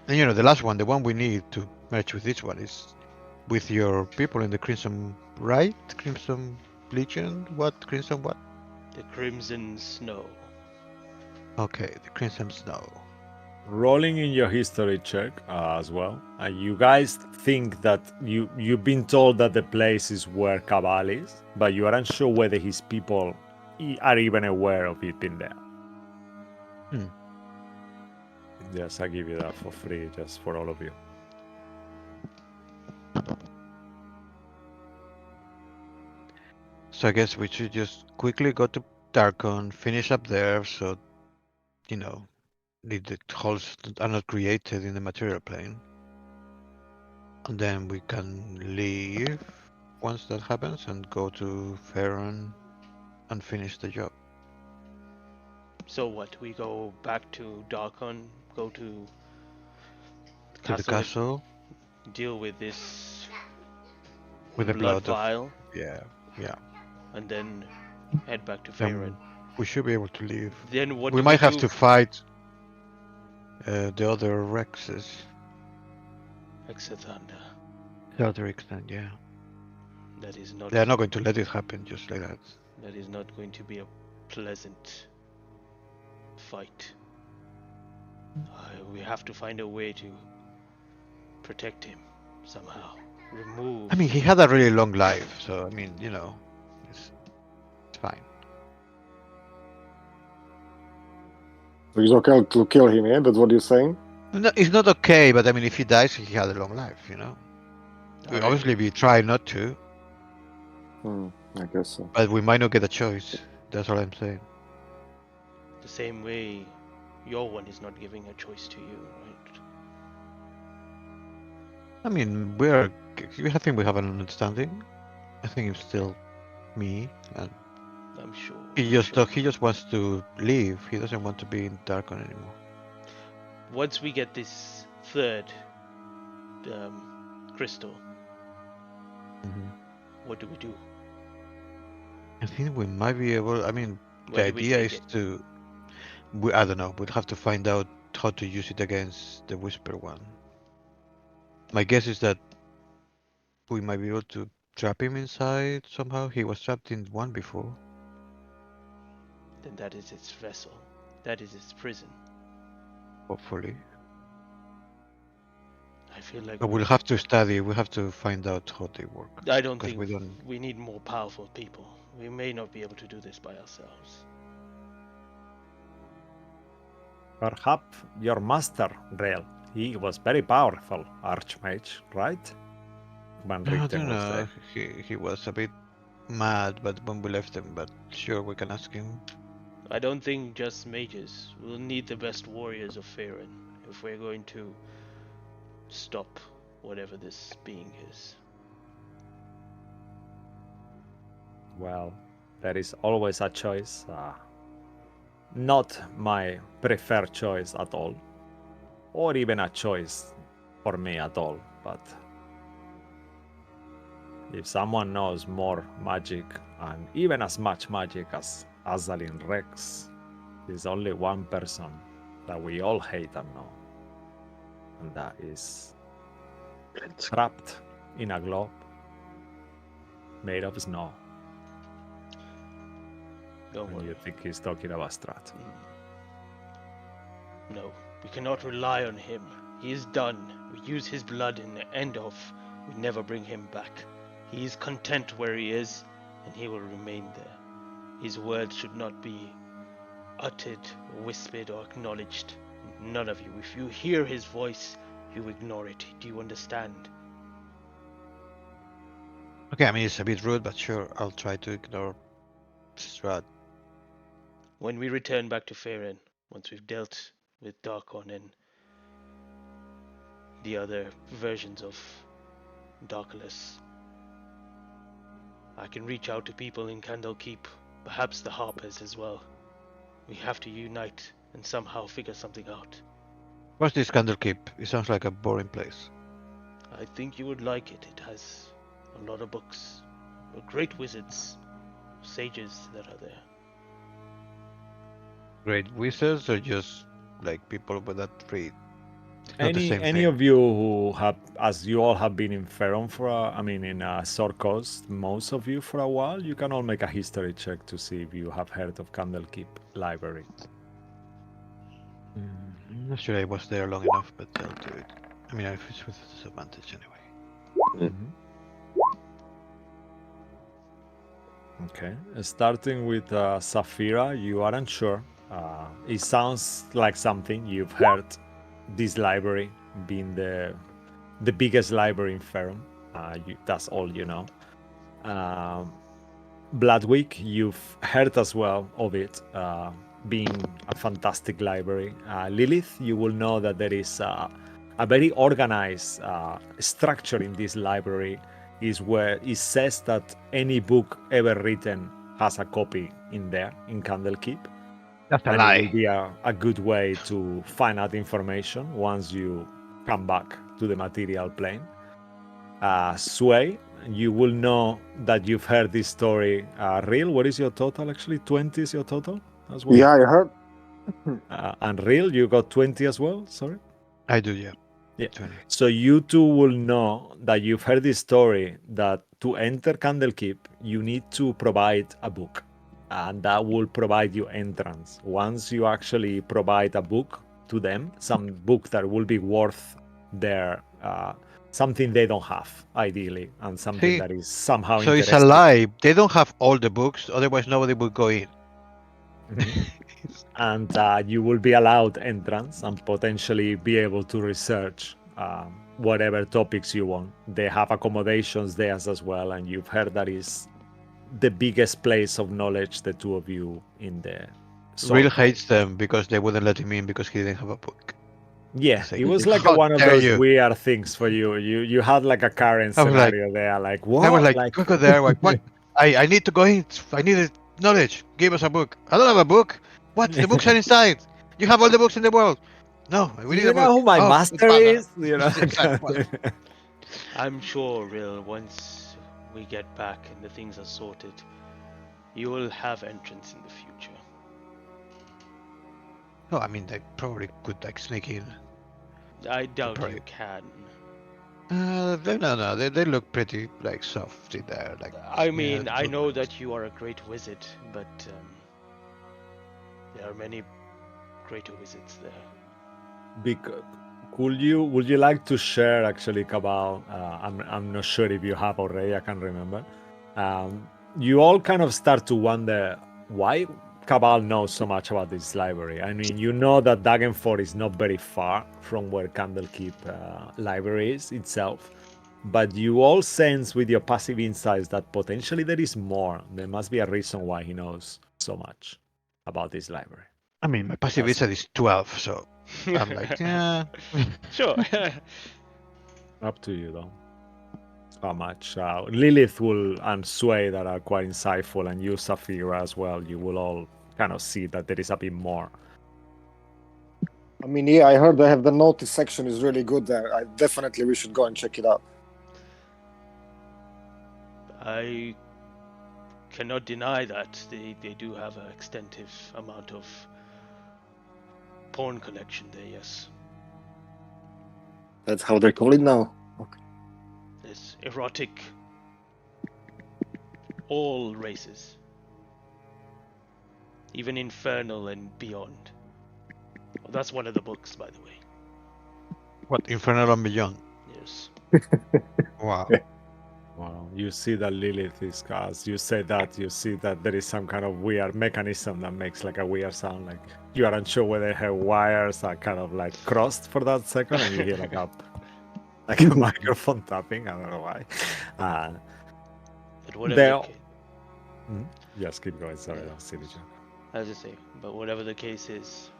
And the last one, the one we need to merge with this one is with your people in the Crimson, right? Crimson Legion? What? Crimson what?
The Crimson Snow.
Okay, the Crimson Snow.
Rolling in your history check as well. You guys think that you've been told that the place is where Cabal is, but you aren't sure whether his people are even aware of it being there. Yes, I give you that for free, just for all of you.
So I guess we should just quickly go to Darkon, finish up there, so the holes are not created in the material plane. And then we can leave once that happens and go to Farron and finish the job.
So what? We go back to Darkon, go to
To the castle
deal with this
with the blood
vial,
yeah,
and then head back to
Then
Farron.
we should be able to leave.
Then what?
We
do
might have
do?
to fight the other Rexes.
Exathander.
The other extent, yeah.
That is not.
They are not going to let it happen just like that.
That is not going to be a pleasant fight. We have to find a way to protect him somehow. Remove.
I mean, he had a really long life, so I mean, it's fine.
So it's okay to kill him, yeah? That's what you're saying?
No, it's not okay, but I mean, if he dies, he had a long life,
Alright.
Obviously, we try not to,
I guess so.
but we might not get a choice. That's all I'm saying.
The same way your one is not giving a choice to you, right?
I mean, I think we have an understanding. I think it's still me, and
I'm sure.
he just wants to leave. He doesn't want to be in Darkon anymore.
Once we get this third crystal, what do we do?
I think we might be able. I mean,
Where
the
do we
idea
take
is
it?
to. I don't know. We'd have to find out how to use it against the Whisper one. My guess is that we might be able to trap him inside somehow. He was trapped in one before.
Then that is its vessel. That is its prison.
Hopefully.
I feel like
But we'll have to study. We have to find out how they work.
I don't
'cause
think
we don't.
we need more powerful people. We may not be able to do this by ourselves.
Perhaps your master, Rel, he was very powerful archmage, right? Van
I
Richten
don't
will say.
know. He was a bit mad, but when we left him, but sure we can ask him.
I don't think just mages. We'll need the best warriors of Faerun if we're going to stop whatever this being is.
Well, there is always a choice. Not my preferred choice at all, or even a choice for me at all, but if someone knows more magic, and even as much magic as Azalin Rex, there's only one person that we all hate and know, and that is trapped in a globe made of snow.
Don't
And
worry.
you think he's talking about Strahd.
No, we cannot rely on him. He is done. We use his blood in the end of. We never bring him back. He is content where he is, and he will remain there. His words should not be uttered, whispered, or acknowledged. None of you. If you hear his voice, you ignore it. Do you understand?
Okay, I mean it's a bit rude, but sure, I'll try to ignore Strahd.
When we return back to Faerun, once we've dealt with Darkon and the other versions of Darkless, I can reach out to people in Candlekeep, perhaps the Harpers as well. We have to unite and somehow figure something out.
What's this Candlekeep? It sounds like a boring place.
I think you would like it. It has a lot of books. Great wizards, sages that are there.
Great wizards or just like people with that read? Not the same
Any
thing.
of you who have, as you all have been in Faerun for, in Sword Coast, most of you for a while, you can all make a history check to see if you have heard of Candlekeep Library.
I'm not sure I was there long enough, but I'll do it. I mean, if it's with disadvantage anyway.
Okay, starting with Saphira, you aren't sure. It sounds like something you've heard. This library being the biggest library in Faerun. That's all you know. Bloodwick, you've heard as well of it being a fantastic library. Lilith, you will know that there is a very organized structure in this library, is where it says that any book ever written has a copy in there in Candlekeep.
That's a
And
lie.
it will be a good way to find out information once you come back to the material plane. Sway, you will know that you've heard this story. Real, what is your total actually? 20 is your total as well?
Yeah, I heard.
And Real, you got 20 as well? Sorry?
I do, yeah.
Yeah.
20.
So you two will know that you've heard this story that to enter Candlekeep, you need to provide a book. And that will provide you entrance. Once you actually provide a book to them, some book that will be worth their something they don't have, ideally, and something
See,
that is somehow
so it's
interesting.
a lie. They don't have all the books, otherwise nobody would go in.
And you will be allowed entrance and potentially be able to research whatever topics you want. They have accommodations there as well, and you've heard that is the biggest place of knowledge, the two of you in the
Real
Sword
hates
Coast.
them because they wouldn't let him in because he didn't have a book.
Yeah,
It's like,
it was
"How
like one of
dare
those
you?"
weird things for you. You had like a current
I was like,
scenario there, like
I was
what?
like, go there, like, what? I need to go in. I need knowledge. Give us a book. I don't have a book. What? The books are inside. You have all the books in the world. No, we
Do
need a
you know
book.
who my
Oh,
master
father.
is? You know.
Exactly.
I'm sure, Real, once we get back and the things are sorted, you will have entrance in the future.
No, I mean, they probably could like sneak in.
I doubt
Probably.
you can.
No, they look pretty like soft in there. Like,
I mean,
yeah,
I know that you are a great wizard, but there are many greater wizards there.
Would you like to share actually, Cabal? I'm not sure if you have already. I can't remember. You all kind of start to wonder why Cabal knows so much about this library. I mean, you know that Dagenford is not very far from where Candlekeep library is itself. but you all sense with your passive insights that potentially there is more. There must be a reason why he knows so much about this library.
I mean, my passive
That's-
insight is 12, so I'm like, yeah.
Sure.
Up to you, though. How much? Lilith will and Sway that are quite insightful, and you, Saphira, as well. You will all kind of see that there is a bit more.
I mean, yeah, I heard they have the notice section is really good there. We should go and check it out.
I cannot deny that they do have an extensive amount of porn collection there, yes.
That's how they call it now. Okay.
There's erotic, all races. Even infernal and beyond. Well, that's one of the books, by the way.
What, Infernal and Beyond?
Yes.
Wow.
Well, you see that Lilith is cast. You say that, you see that there is some kind of weird mechanism that makes like a weird sound. Like you are unsure whether her wires are kind of like crossed for that second, and you hear like a microphone tapping. I don't know why.
But whatever
They're-
the case,
Yes, keep going. Sorry, that was silly joke.
as I say, but whatever the case is,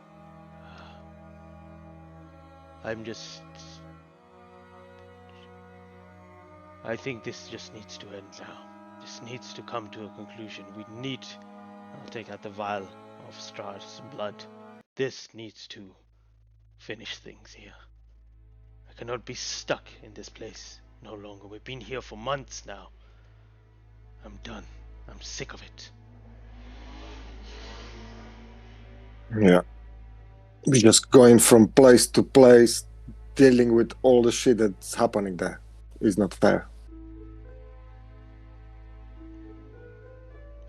I think this just needs to end now. This needs to come to a conclusion. I'll take out the vial of Strahd's blood. This needs to finish things here. I cannot be stuck in this place no longer. We've been here for months now. I'm done. I'm sick of it.
Yeah. We're just going from place to place, dealing with all the shit that's happening there. Is not fair.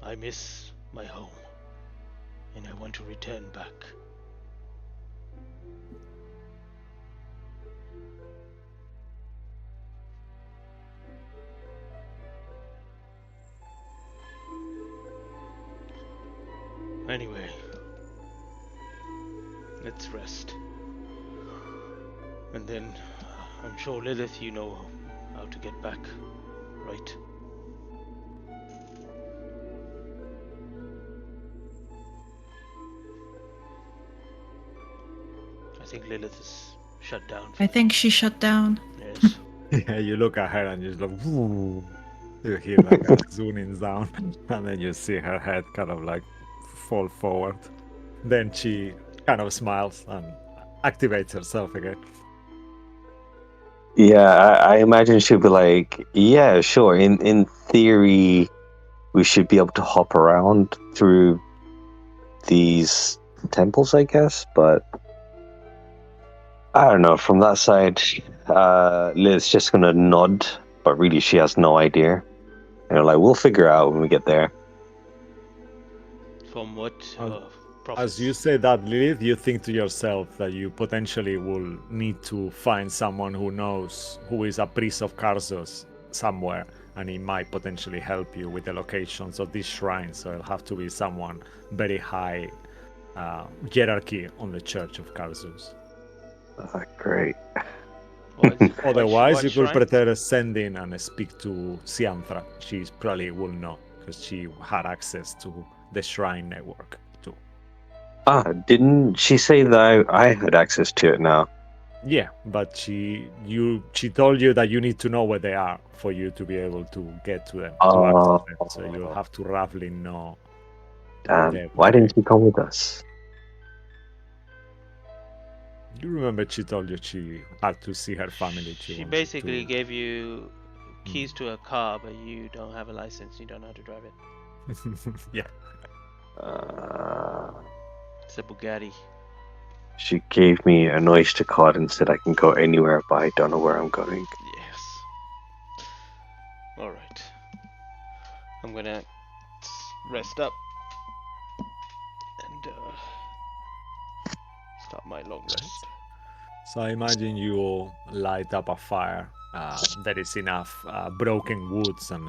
I miss my home, and I want to return back. Anyway, let's rest. And then, I'm sure Lilith, you know how to get back, right? I think Lilith is shut down.
I think she shut down.
Yes.
Yeah, you look at her and you just like, woo. You hear like a zooming down, and then you see her head kind of like fall forward. Then she kind of smiles and activates herself again.
Yeah, I imagine she'll be like, yeah, sure. In theory, we should be able to hop around through these temples, I guess. But I don't know. From that side, Liz's just gonna nod, but really she has no idea. And like, we'll figure out when we get there.
From what
As you say that, Lilith, you think to yourself that you potentially will need to find someone who knows who is a priest of Karsos somewhere, and he might potentially help you with the locations of these shrines. So it'll have to be someone very high hierarchy on the Church of Karsos.
Great.
Otherwise, you could pretend send in and speak to Sianthra. She probably will know because she had access to the shrine network too.
Didn't she say that I had access to it now?
Yeah, but she told you that you need to know where they are for you to be able to get to them. To access them. So you'll have to roughly know.
Damn, why didn't she come with us?
You remember she told you she had to see her family.
She basically gave you keys to a car, but you don't have a license. You don't know how to drive it.
Yeah.
It's a Bugatti.
She gave me an oyster card and said I can go anywhere, but I don't know where I'm going.
Yes. Alright. I'm gonna rest up and start my long rest.
So I imagine you light up a fire. There is enough broken woods and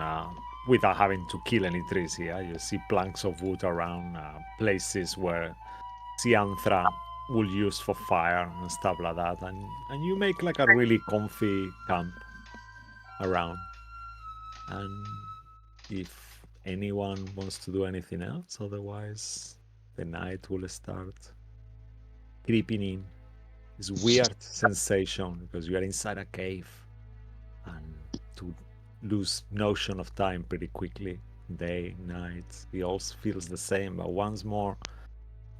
without having to kill any trees here. You see planks of wood around, places where Sianthra will use for fire and stuff like that. And you make like a really comfy camp. around. And if anyone wants to do anything else, otherwise the night will start creeping in. This weird sensation because you are inside a cave and to lose notion of time pretty quickly. Day, night, it all feels the same, but once more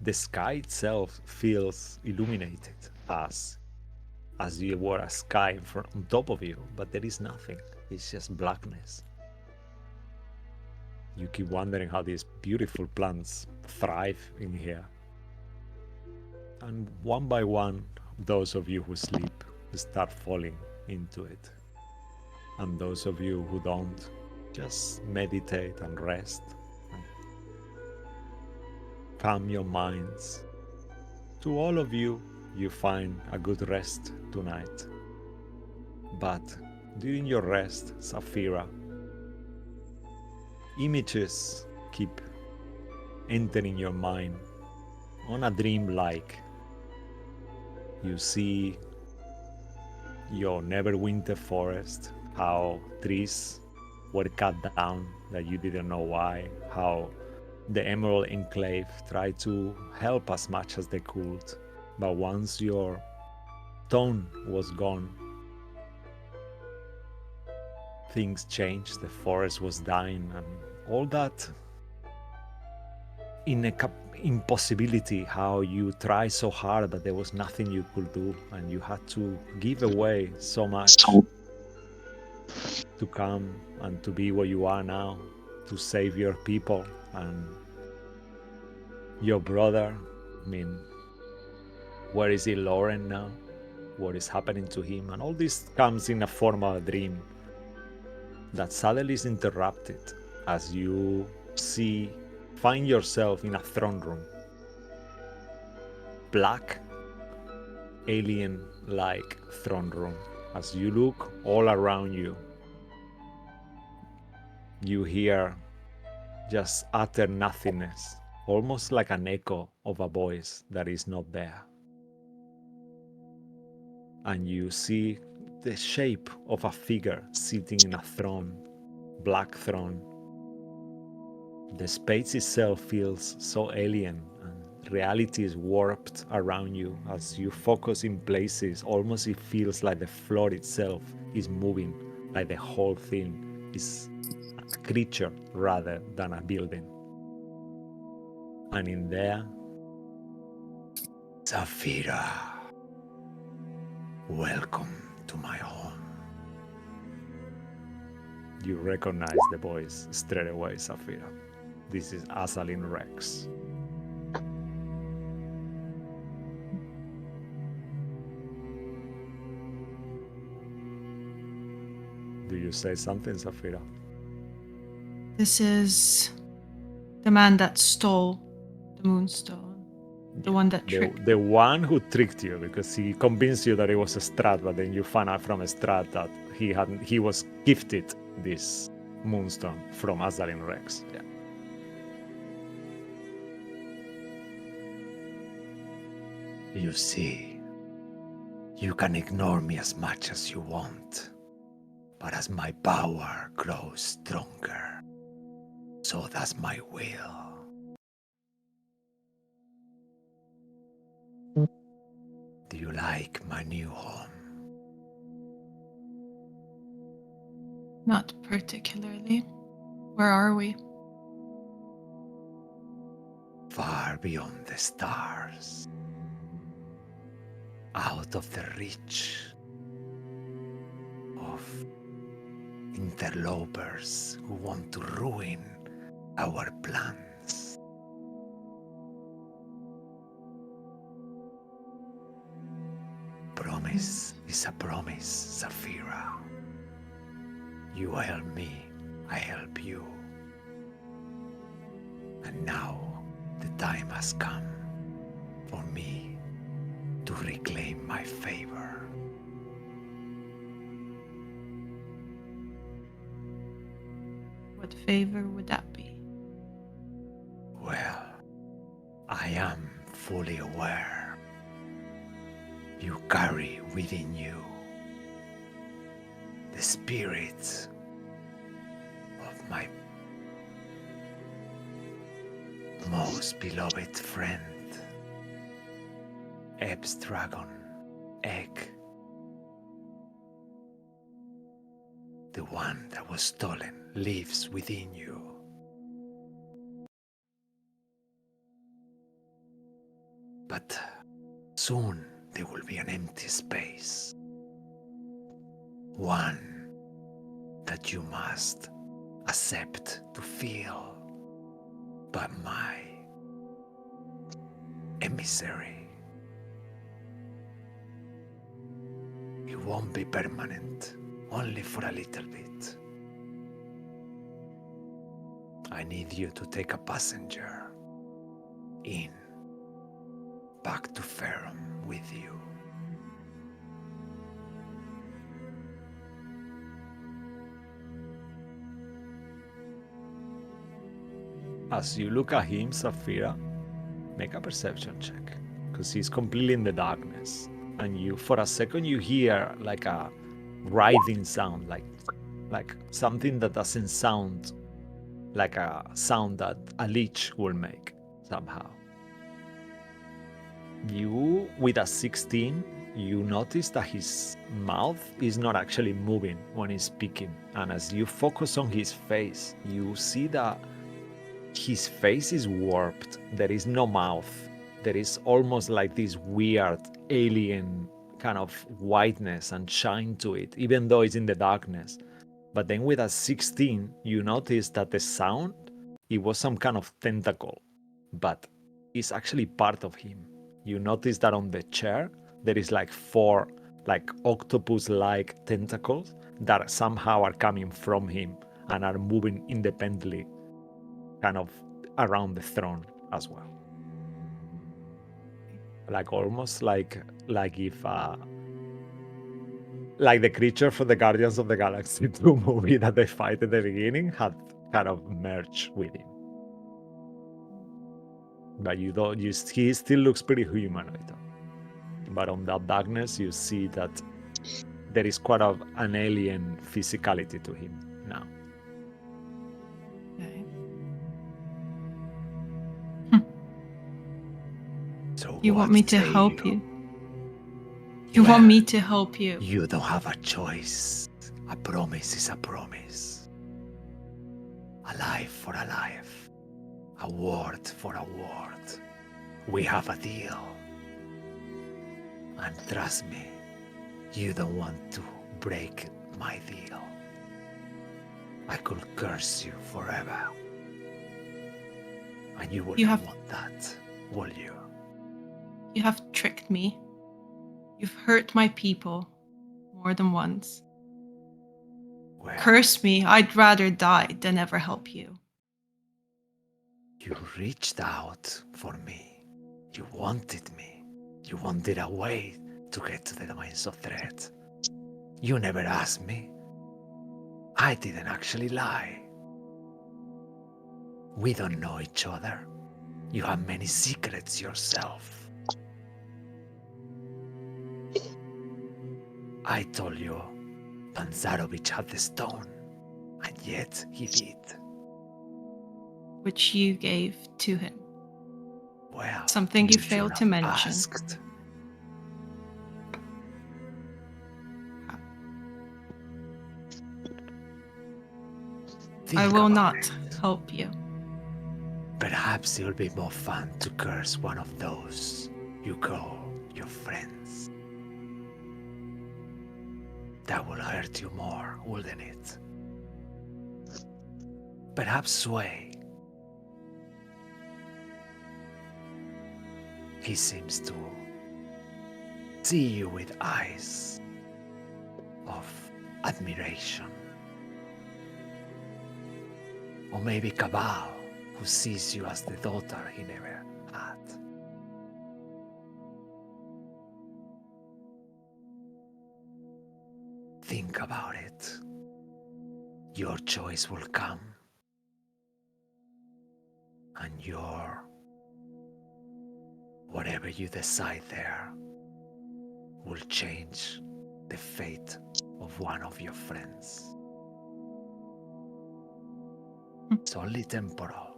the sky itself feels illuminated as you were a sky on top of you, but there is nothing. It's just blackness. You keep wondering how these beautiful plants thrive in here. And one by one, those of you who sleep start falling into it. And those of you who don't, just meditate and rest. And calm your minds. To all of you, you find a good rest tonight. But during your rest, Saphira, images keep entering your mind on a dream-like. You see your Neverwinter forest, how trees were cut down that you didn't know why, how the Emerald Enclave tried to help as much as they could, but once your tone was gone, things changed. The forest was dying, and all that impossibility, how you try so hard that there was nothing you could do, and you had to give away so much to come and to be where you are now, to save your people and your brother. I mean, where is he, Lauren, now? What is happening to him? And all this comes in a form of a dream that suddenly is interrupted as you find yourself in a throne room. Black, alien-like throne room. As you look all around you, you hear just utter nothingness, almost like an echo of a voice that is not there. And you see the shape of a figure sitting in a throne, black throne. The space itself feels so alien, and reality is warped around you. As you focus in places, almost it feels like the floor itself is moving, like the whole thing is a creature rather than a building. And in there, Saphira, welcome to my home. You recognize the voice straight away, Saphira. This is Azalin Rex. Do you say something, Saphira?
This is the man that stole the moonstone. The one that tricked.
The one who tricked you, because he convinced you that it was a Strahd, but then you found out from a Strahd that he was gifted this moonstone from Azalin Rex. Yeah. You see, you can ignore me as much as you want, but as my power grows stronger, so does my will. Do you like my new home?
Not particularly. Where are we?
Far beyond the stars. Out of the reach of interlopers who want to ruin our plans. Promise is a promise, Saphira. You help me, I help you. And now the time has come for me to reclaim my favor.
What favor would that be?
Well, I am fully aware you carry within you the spirit of my most beloved friend, Ebb's dragon egg, the one that was stolen, lives within you. But soon there will be an empty space, one that you must accept to feel by my emissary. It won't be permanent, only for a little bit. I need you to take a passenger in, back to Ferrum with you. As you look at him, Saphira, make a perception check, because he's completely in the darkness. And you, for a second, you hear like a writhing sound, like something that doesn't sound like a sound that a leech will make somehow. You, with a 16, you notice that his mouth is not actually moving when he's speaking. And as you focus on his face, you see that his face is warped. There is no mouth. There is almost like this weird alien kind of whiteness and shine to it, even though it's in the darkness. But then with a 16, you notice that the sound, it was some kind of tentacle, but it's actually part of him. You notice that on the chair, there is like 4 like octopus-like tentacles that somehow are coming from him and are moving independently kind of around the throne as well. Like almost like if like the creature from the Guardians of the Galaxy 2 movie that they fight at the beginning had kind of merged with him. But he still looks pretty humanoid. But on that darkness, you see that there is quite an alien physicality to him now.
Okay.
So
You want
what
me to
say
help you? You want me to help you?
You don't have a choice. A promise is a promise. A life for a life. A word for a word. We have a deal. And trust me, you don't want to break my deal. I could curse you forever. And you wouldn't want that, will you?
You have tricked me. You've hurt my people more than once.
Well,
Curse me. I'd rather die than ever help you.
you reached out for me. You wanted me. You wanted a way to get to the domains of threat. You never asked me. I didn't actually lie. We don't know each other. You have many secrets yourself. I told you Panzarovich had the stone, and yet he did.
Which you gave to him.
Well,
Something you failed
should
to
have
mention.
asked.
I
Think
will
about
not
it.
help you.
Perhaps it will be more fun to curse one of those you call your friends. That will hurt you more, wouldn't it? Perhaps Sway. He seems to see you with eyes of admiration. Or maybe Cabal, who sees you as the daughter he never had. Think about it. Your choice will come. And whatever you decide there will change the fate of of one of your friends. It's only temporal.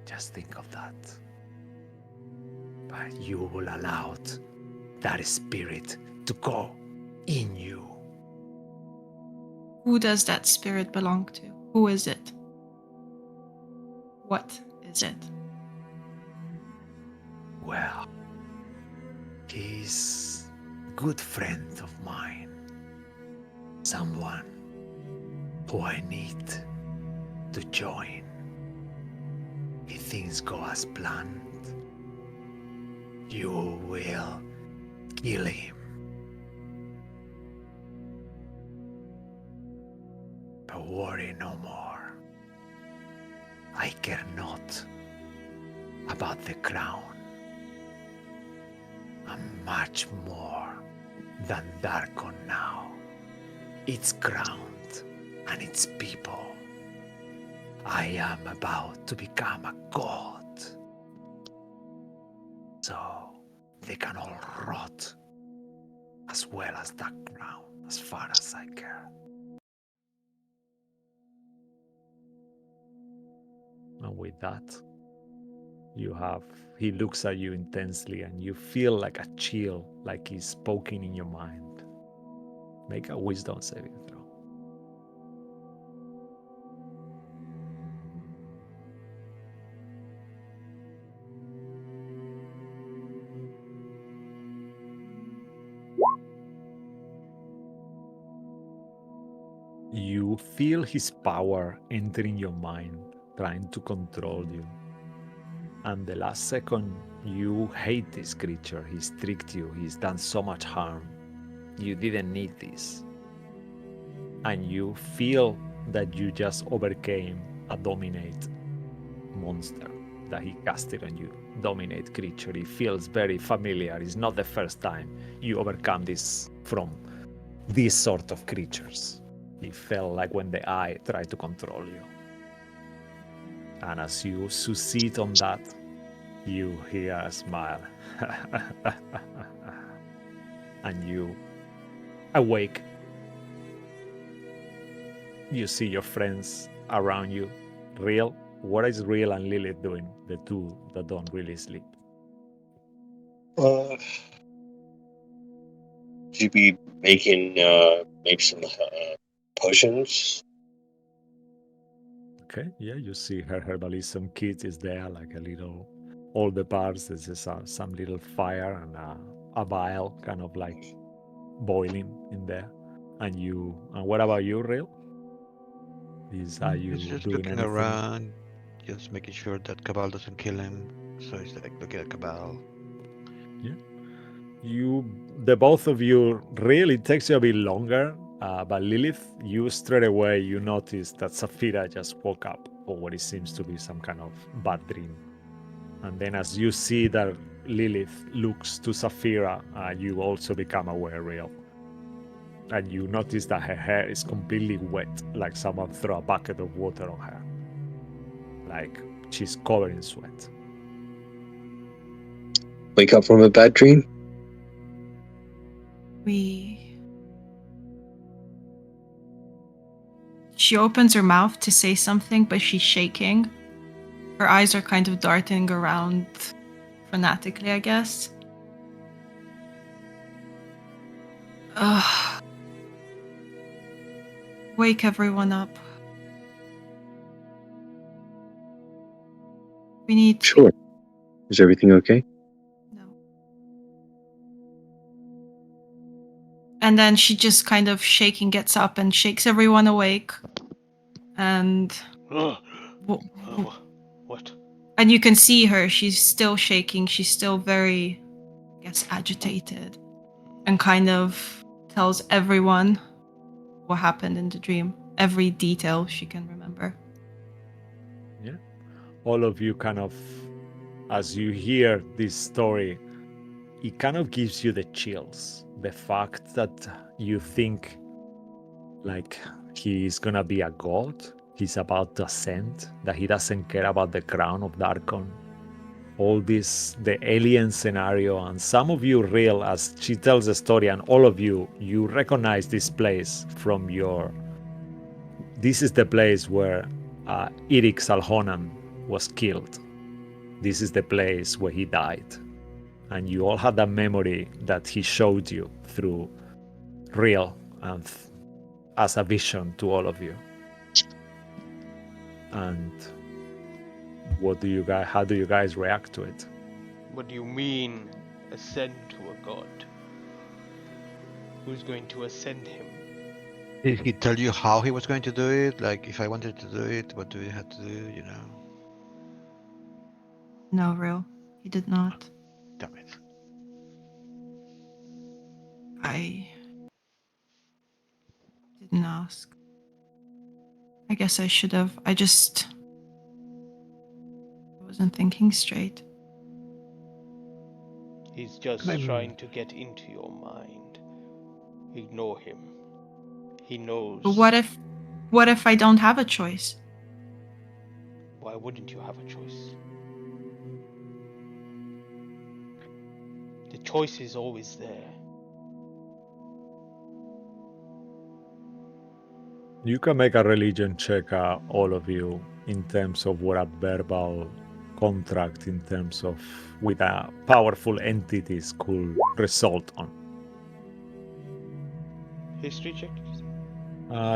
Just think of that. But you will allow that spirit to go in you.
Who does that spirit belong to? Who is it? What is it?
Well, he's a good friend of mine. Someone who I need to join. If things go as planned, you will kill him. But worry no more. I care not about the crown. I'm much more than Darkon now. Its ground and its people. I am about to become a god. So they can all rot as well as that crown, as far as I care. And with that, he looks at you intensely and you feel like a chill, like he's poking in your mind. Make a wisdom saving throw. You feel his power entering your mind, trying to control you. And the last second, you hate this creature. He's tricked you. He's done so much harm. You didn't need this. And you feel that you just overcame a dominate monster that he casted on you. Dominate creature. It feels very familiar. It's not the first time you overcome this from these sort of creatures. It felt like when the eye tried to control you. And as you succeed on that, you hear a smile. And you awake. You see your friends around you. Real? What is Real and Lilith doing? The two that don't really sleep.
Should be making maybe some potions.
Okay, yeah, you see her herbalism kit is there, like a little, all the parts, there's just some little fire and a vial kind of like boiling in there. And what about you, Real? Are you
He's just
doing
looking
anything?
around, just making sure that Cabal doesn't kill him. So he's like looking at Cabal.
Yeah. The both of you, really takes you a bit longer, but Lilith, you straight away, you notice that Saphira just woke up for what it seems to be some kind of bad dream. And then as you see that Lilith looks to Saphira, you also become aware, Real. And you notice that her hair is completely wet, like someone threw a bucket of water on her. Like she's covered in sweat.
Wake up from a bad dream?
She opens her mouth to say something, but she's shaking. Her eyes are kind of darting around fanatically, I guess. Wake everyone up. We need...
Sure. Is everything okay?
No. And then she just kind of shaking gets up and shakes everyone awake. And...
What?
And you can see her. She's still shaking. She's still very, I guess, agitated. And kind of tells everyone what happened in the dream. Every detail she can remember.
Yeah. All of you kind of, as you hear this story, it kind of gives you the chills. The fact that you think like he's gonna be a god, he's about to ascend, that he doesn't care about the crown of Darkon. all this, the alien scenario, and some of you real as she tells the story, and all of you recognize this place from your. This is the place where Eric Salhonan was killed. This is the place where he died. And you all had that memory that he showed you through real and as a vision to all of you. And what do you guys? How do you guys react to it?
What do you mean, ascend to a god? Who's going to ascend him?
Did he tell you how he was going to do it? Like, if I wanted to do it, what do we have to do? You know?
No, real. He did not.
Damn it.
I didn't ask. I guess I should have. I wasn't thinking straight.
He's just
I'm-
trying to get into your mind. Ignore him. He knows.
But what if I don't have a choice?
Why wouldn't you have a choice? The choice is always there.
You can make a religion check, all of you, in terms of what a verbal contract, in terms of with a powerful entities could result on.
History check?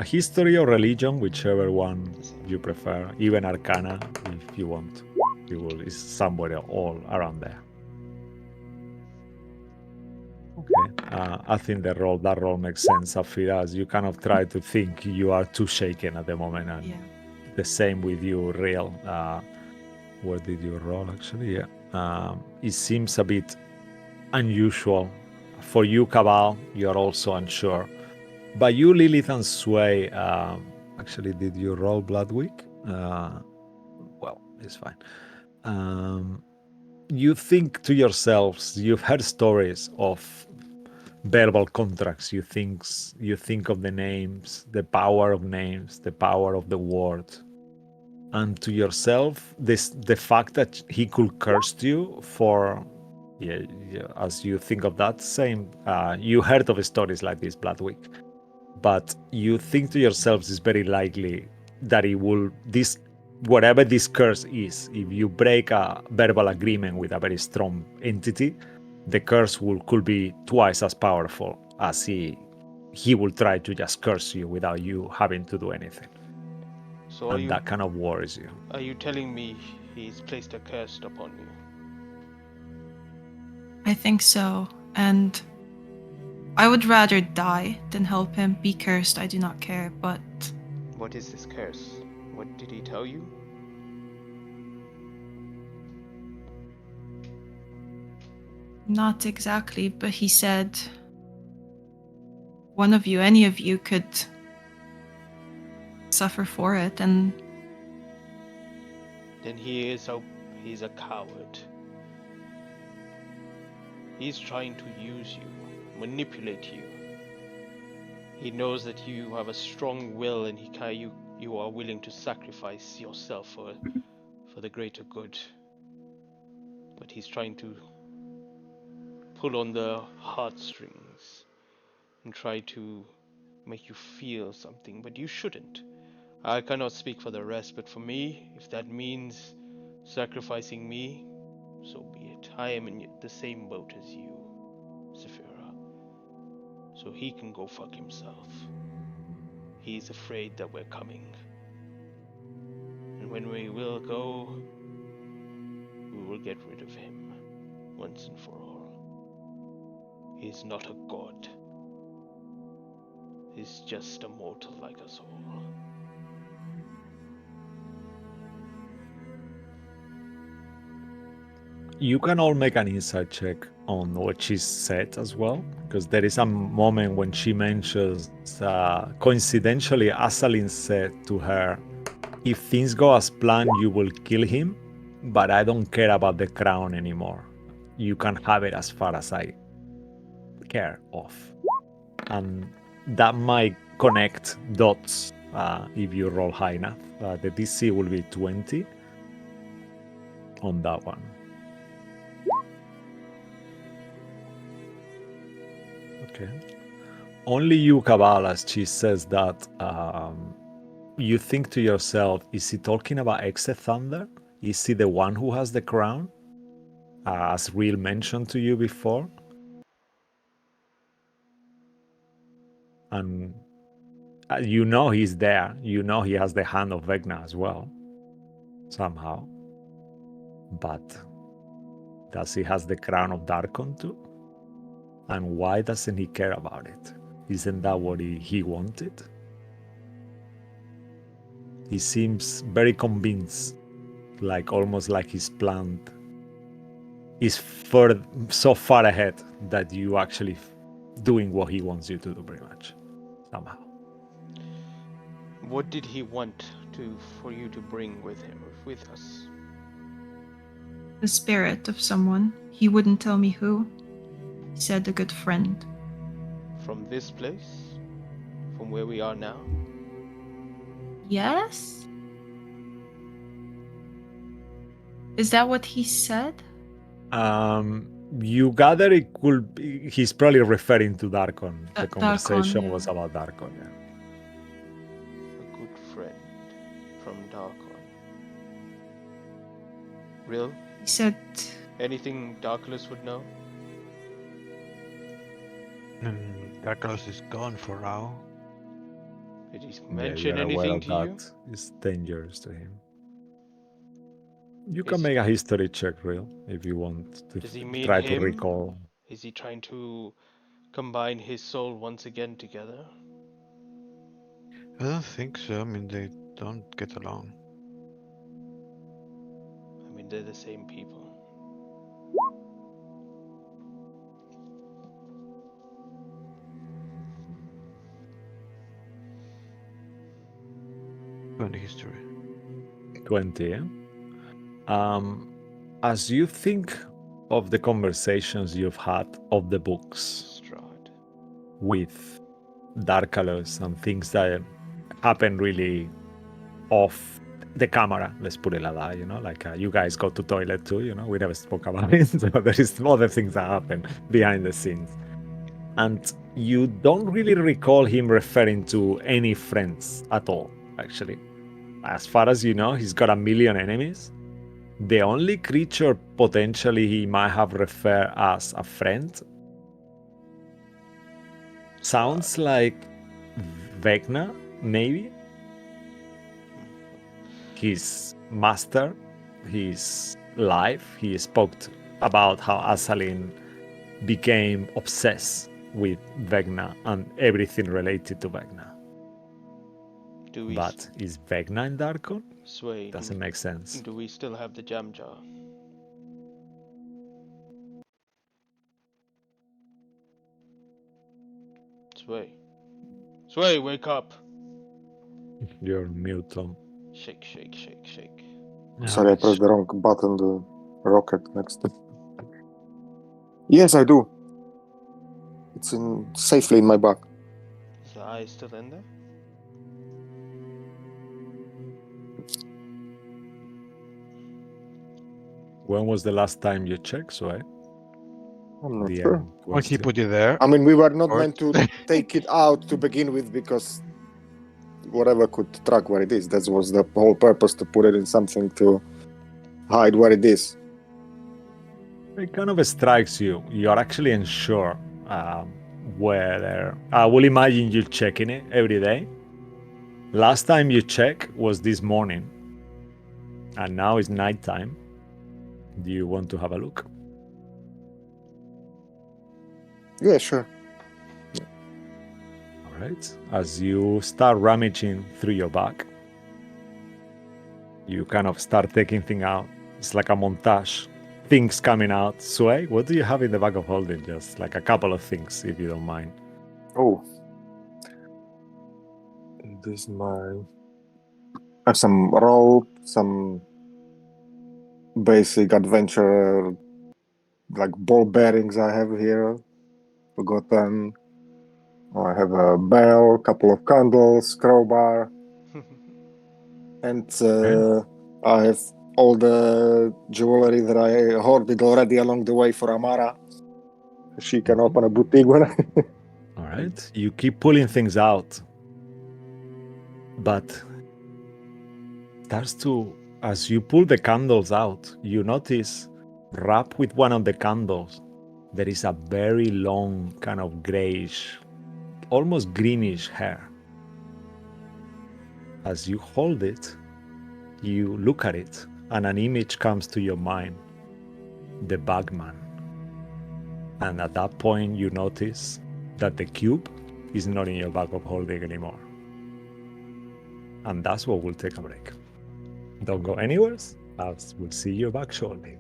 History or religion, whichever one you prefer. Even Arcana, if you want. It's somewhere all around there. Okay. I think that role makes sense, Afira, as you kind of try to think. You are too shaken at the moment, and
Yeah.
the same with you, Real. Where did you roll, actually? Yeah. It seems a bit unusual. For you, Cabal, you're also unsure. But you, Lilith and Sway, actually, did you roll Blood Week? Well, it's fine. You think to yourselves, you've heard stories of verbal contracts. You think of the names, the power of names, the power of the word. And to yourself, the fact that he could curse you for, as you think of that same, you heard of stories like this, Blood Week. But you think to yourselves, it's very likely that it will, whatever this curse is, if you break a verbal agreement with a very strong entity, the curse could be twice as powerful as he will try to just curse you without you having to do anything.
So
And that kind of worries you.
Are you telling me he's placed a curse upon you?
I think so. And I would rather die than help him be cursed. I do not care, but
What is this curse? What did he tell you?
not exactly. But he said one of you, any of you, could suffer for it, and
Then he's a coward. He's trying to use you, manipulate you. He knows that you have a strong will, and you are willing to sacrifice yourself for the greater good. But he's trying to pull on the heartstrings and try to make you feel something, but you shouldn't. I cannot speak for the rest, but for me, if that means sacrificing me, so be it. I am in the same boat as you, Saphira. So he can go fuck himself. He's afraid that we're coming. And when we will go, we will get rid of him once and for all. He's not a god. He's just a mortal like us all.
You can all make an insight check on what she said as well, because there is a moment when she mentions, coincidentally, Asalin said to her, if things go as planned, you will kill him, but I don't care about the crown anymore. You can have it as far as I care of. And that might connect dots if you roll high enough. The DC will be 20 on that one. Okay. Only you, Kabbalah, she says that you think to yourself, is he talking about Exe Thunder? Is he the one who has the crown? As Real mentioned to you before? And you know he's there. You know he has the hand of Vecna as well. Somehow. But does he has the crown of Darkon too? And why doesn't he care about it? Isn't that what he wanted? He seems very convinced, like almost like his plan is so far ahead that you actually doing what he wants you to do, pretty much, somehow.
What did he want for you to bring with us?
The spirit of someone. He wouldn't tell me who. He said a good friend.
From this place? From where we are now?
Yes? Is that what he said?
You gather it could be, he's probably referring to Darkon. The conversation
Darkon,
was about Darkon, yeah.
A good friend from Darkon. Real?
He said...
Anything Darkless would know?
Darkness is gone for now.
Did he
Yeah,
mention
you're aware
anything
of
to you?
that. It's dangerous to him. You
Is-
can make a history check, Real, if you want to
Does he mean
try to
him?
recall.
Is he trying to combine his soul once again together?
I don't think so. I mean, they don't get along.
I mean, they're the same people.
Funny history.
20, yeah? As you think of the conversations you've had of the books
Strahd.
with Darkalus and things that happen really off the camera, let's put it like that, you know, like you guys go to toilet too, you know, we never spoke about it, so there is other things that happen behind the scenes. And you don't really recall him referring to any friends at all, actually. As far as you know, he's got 1 million enemies. The only creature potentially he might have referred as a friend sounds like Vecna, maybe. His master, his life. He spoke about how Asalin became obsessed with Vecna and everything related to Vecna.
Do we
But is Vecna in Darkon?
Sway?
Doesn't make sense.
Do we still have the jam jar? Sway. Sway, wake up!
You're mute, Tom.
Shake, shake, shake, shake.
Sorry, I pressed the wrong button, the rocket next. Yes, I do. It's safely in my bag.
Is the eye still in there?
When was the last time you checked, Sway?
I'm not
The
sure.
end
When he
question.
put it there.
I mean, we were not
Or-
meant to take it out to begin with because whatever could track where it is. That was the whole purpose, to put it in something to hide where it is.
It kind of strikes you. You're actually unsure whether. I will imagine you checking it every day. Last time you check was this morning, and now it's nighttime. Do you want to have a look?
Yeah, sure.
All right. As you start rummaging through your bag, you kind of start taking things out. It's like a montage. Things coming out. Sway, what do you have in the bag of holding? Just like a couple of things, if you don't mind.
Oh. This is my... I have some rope, some basic adventure, like ball bearings I have here. Forgotten. Oh, I have a bell, couple of candles, crowbar, and I have all the jewelry that I hoarded already along the way for Amara. She can open a boutique when
right? You keep pulling things out, but starts to, as you pull the candles out, you notice wrapped with one of the candles, there is a very long kind of grayish, almost greenish hair. As you hold it, you look at it, and an image comes to your mind, the bagman. And at that point, you notice that the cube is not in your bag of holding anymore. And that's what we'll take a break. Don't go anywhere, as we'll see you back shortly.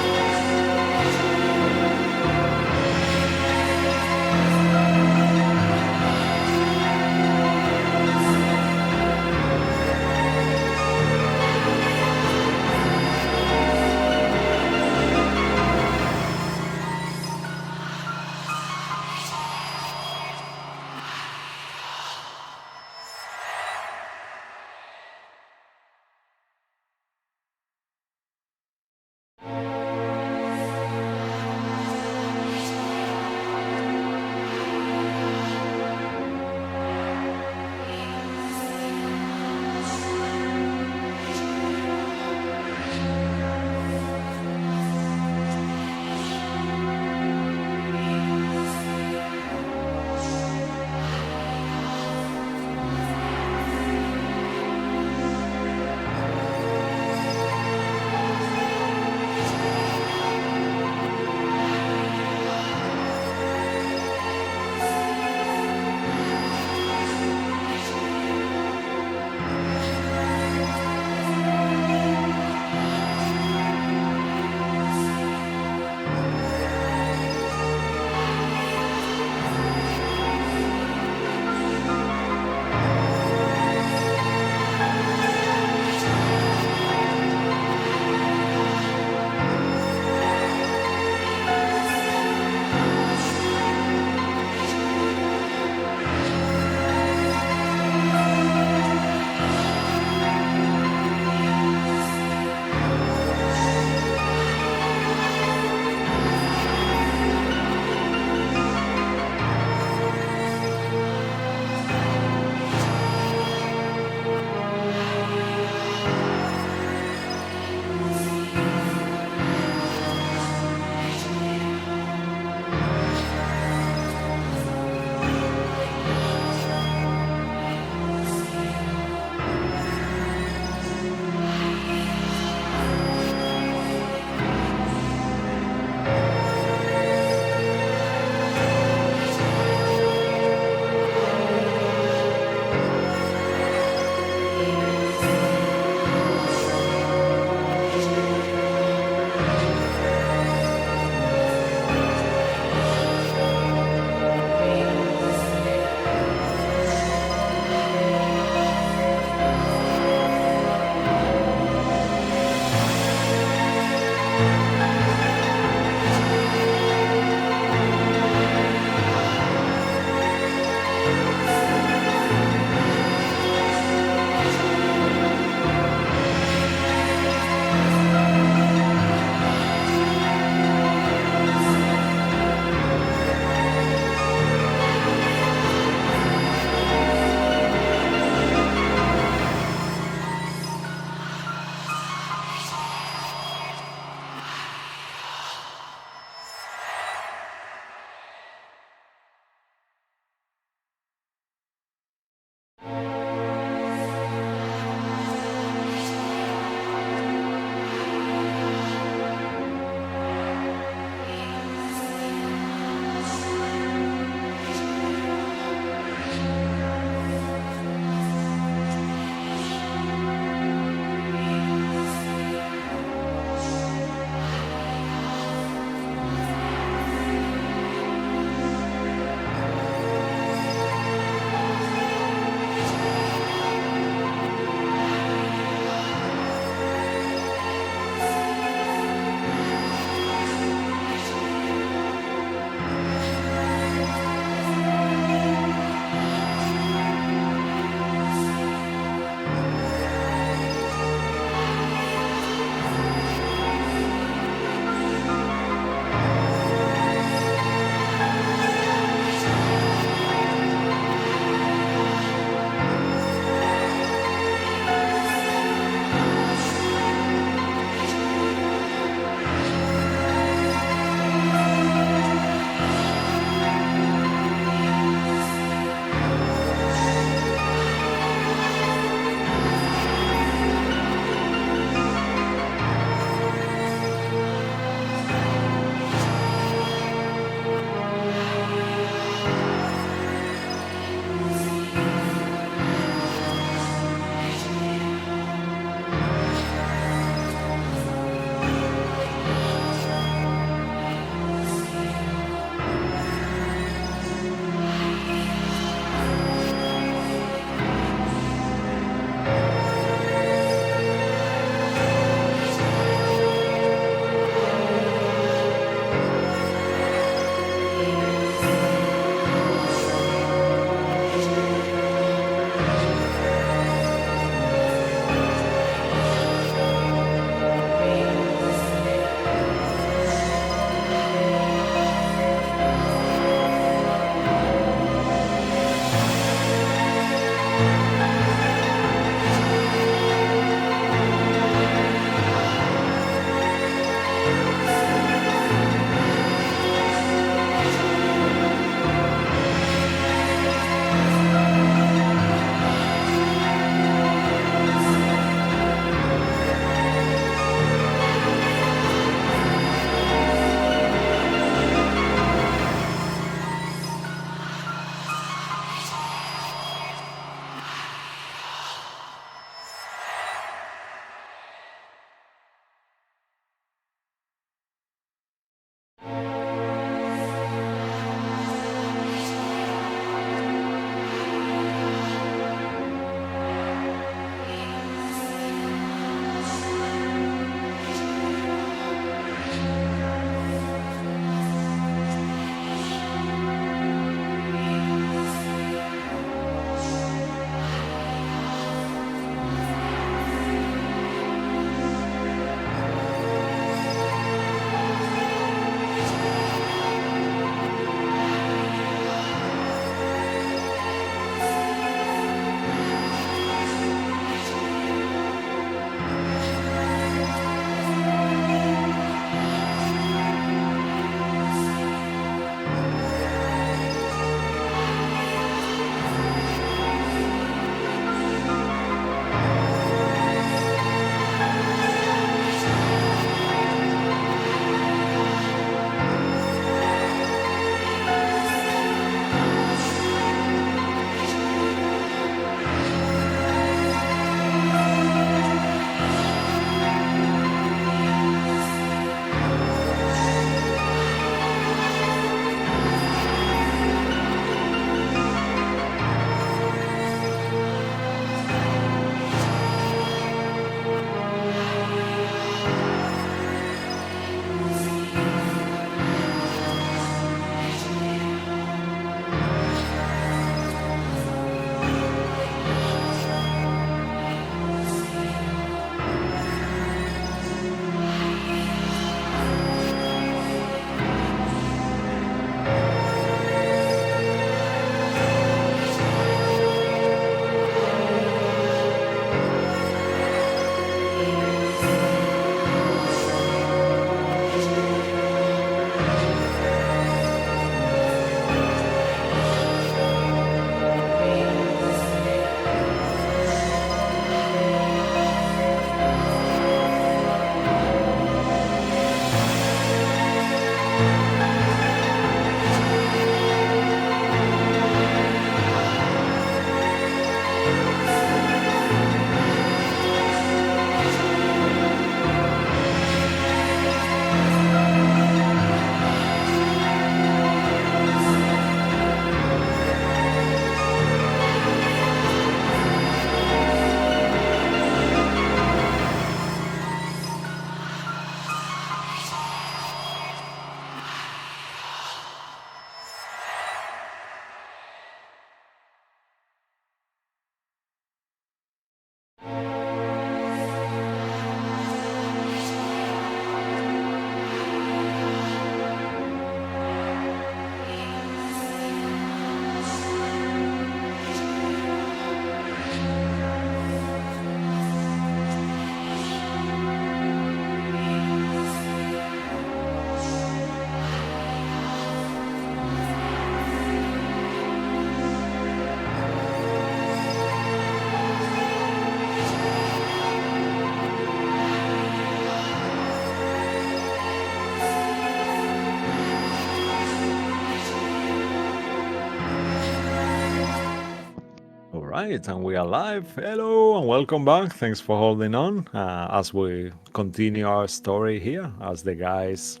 right, and we are live. Hello and welcome back. Thanks for holding on as we continue our story here. As the guys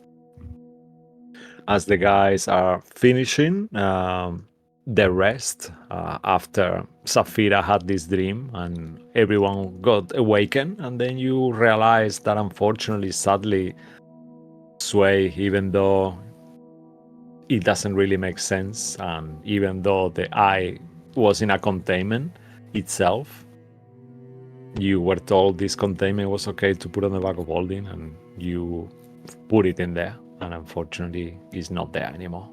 are finishing the rest after Saphira had this dream and everyone got awakened, and then you realize that unfortunately, sadly, Sway, even though it doesn't really make sense, and even though the eye was in a containment itself, you were told this containment was okay to put on the back of holding, and you put it in there, and unfortunately it's not there anymore,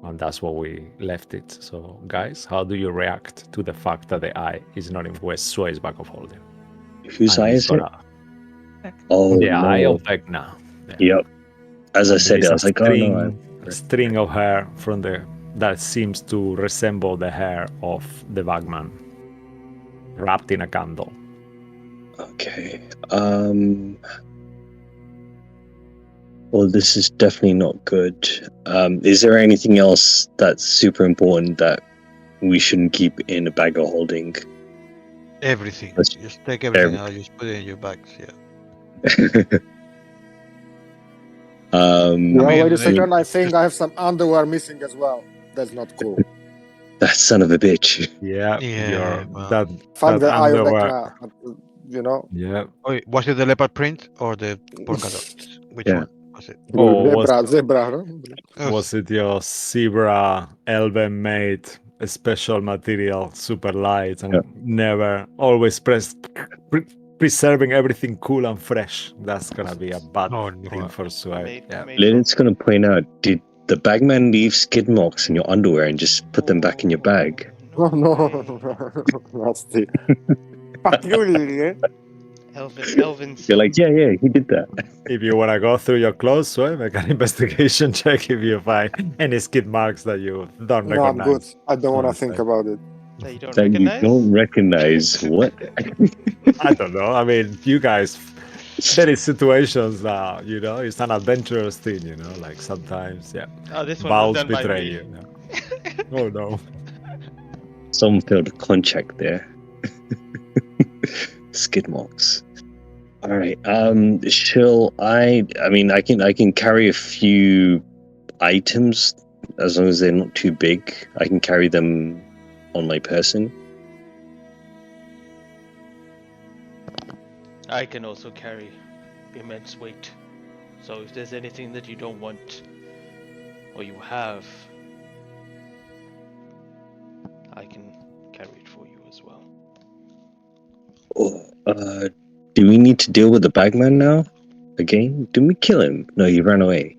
and that's where we left it. So guys, how do you react to the fact that the eye is not in West Sway's back of holding?
Whose
And
eye
he's
is it?
gonna
Oh
the eye
no.
of Vecna.
Yep. As I
And there
said
is
it, I
a
was like, oh no.
string of hair from that seems to resemble the hair of the bagman wrapped in a candle.
Okay. Well, this is definitely not good. Is there anything else that's super important that we shouldn't keep in a bag of holding?
Everything.
Let's-
Just take everything
every-
out. Just put it in your bags. Yeah.
Yeah,
mean,
wait a second. I
it's
think
just-
I have some underwear missing as well. That's not cool.
that son of a bitch.
Yeah,
Yeah, well.
that
Fuck the eye of
underwear.
Vecna, you know?
Yeah.
Wait, was it the leopard print or the polka dots? Which
Yeah.
one was it?
Oh,
Zebra. Huh?
was it your zebra Elven made a special material, super light, and
Yeah.
never always preserving everything cool and fresh? That's gonna be a bad
Oh, no.
thing for Sway.
Made,
Yeah.
made
Lilith's gonna point out, did the bagman leave skid marks in your underwear and just put them back in your bag?
Oh, no.
way.
Nasty. Fuck you, Lillian.
Elvin.
You're like, yeah, he did that.
If you wanna go through your clothes, Sway, make an investigation check if you find any skid marks that you don't
No, I'm good.
recognize.
I don't want to
Honestly.
think about it.
That you don't
That you
recognize?
don't recognize what?
I don't know. I mean, you guys, there is situations that, it's an adventurous thing, like sometimes, yeah.
Oh, this one was
Vows
done by
betray
me.
you. Yeah. Oh, no.
Someone failed a contract there. Skid marks. All right. Shall I mean, I can carry a few items as long as they're not too big. I can carry them on my person.
I can also carry immense weight. So if there's anything that you don't want or you have, I can carry it for you as well.
Oh, do we need to deal with the bagman now? Again? Didn't we kill him? No, he ran away.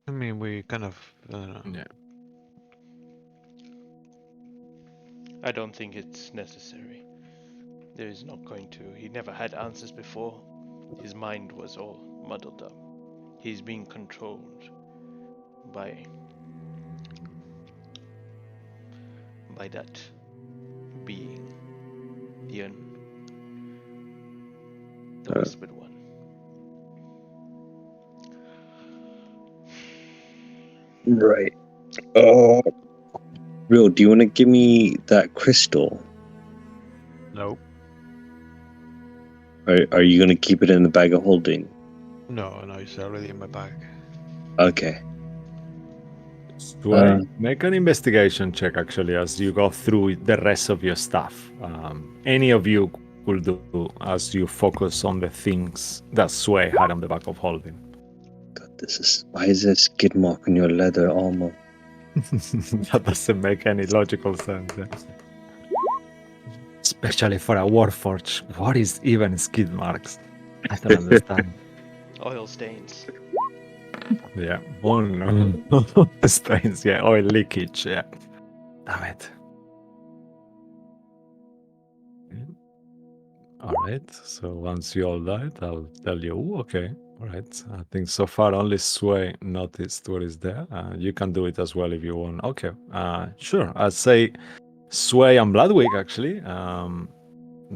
I mean, we kind of.
Yeah.
I don't think it's necessary. There is not going to. He never had answers before. His mind was all muddled up. He's being controlled by that being, the whispered one.
Right. Real, do you want to give me that crystal?
No.
Are you going to keep it in the bag of holding?
No, it's already in my bag.
Okay.
Sway, make an investigation check, actually, as you go through the rest of your stuff. Any of you will do as you focus on the things that Sway had on the back of holding.
God, why is there a skid mark on your leather armor?
That doesn't make any logical sense. Yeah. Especially for a Warforged. What is even skid marks? I don't understand.
Oil stains.
Yeah. Oh no. Stains, yeah. Oil leakage, yeah. Damn it. Alright, so once you all died, I'll tell you. Ooh, okay. Alright. I think so far only Sway noticed what is there. You can do it as well if you want. Okay. Sure. I'd say Sway and Bloodwig, actually.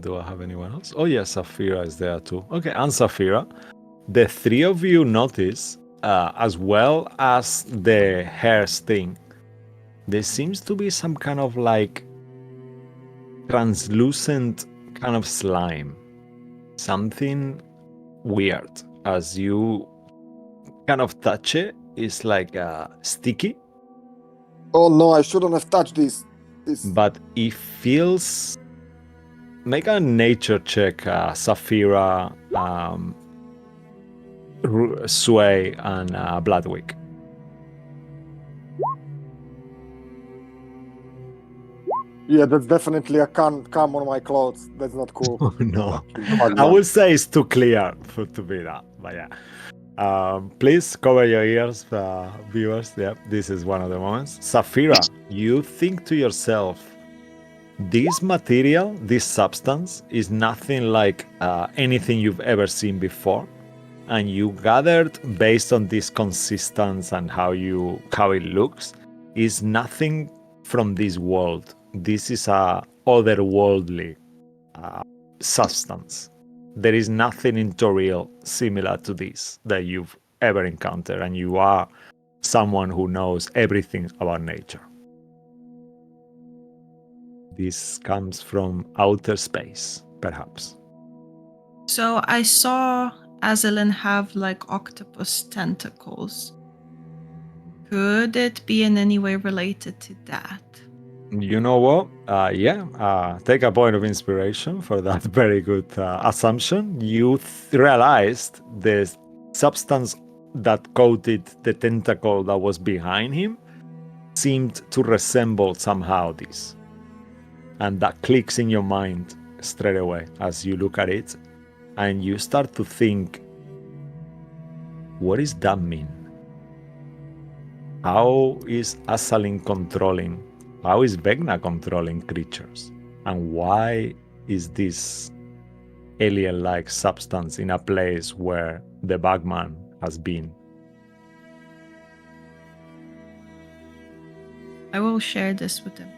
Do I have anyone else? Oh, yes, Saphira is there too. Okay, and Saphira. The three of you notice, as well as the hair sting, there seems to be some kind of like translucent kind of slime. Something weird. As you kind of touch it, it's like sticky,
Oh no, I shouldn't have touched this.
but it feels. Make a nature check, Saphira, Sway, and Bloodwick.
Yeah, that's definitely a come on my clothes. That's not cool.
Oh no.
Hard
I
one.
would say it's too clear to be that, but yeah. Please cover your ears, viewers. Yeah, this is one of the moments. Saphira, you think to yourself, this material, this substance, is nothing like anything you've ever seen before, and you gathered based on this consistency and how it looks, is nothing from this world. This is a otherworldly substance. There is nothing in Toril similar to this that you've ever encountered, and you are someone who knows everything about nature. This comes from outer space, perhaps.
So I saw Azalin have like octopus tentacles. Could it be in any way related to that?
You know what? Take a point of inspiration for that very good assumption. You realized the substance that coated the tentacle that was behind him seemed to resemble somehow this. And that clicks in your mind straight away as you look at it, and you start to think, what does that mean? How is Azalin controlling? How is Vecna controlling creatures? And why is this alien-like substance in a place where the Bagman has been?
I will share this with everyone.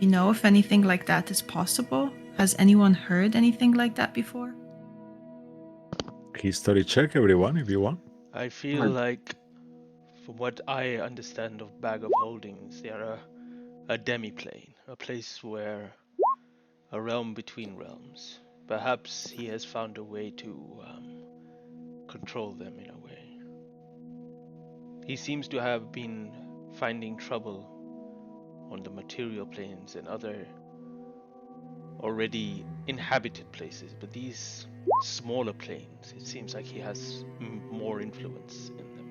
You know if anything like that is possible? Has anyone heard anything like that before?
History check, everyone, if you want.
I feel like, from what I understand of Bag of Holdings, they are a demi-plane, a place where a realm between realms. Perhaps he has found a way to control them in a way. He seems to have been finding trouble on the material planes and other already inhabited places, but these smaller planes, it seems like he has more influence in them.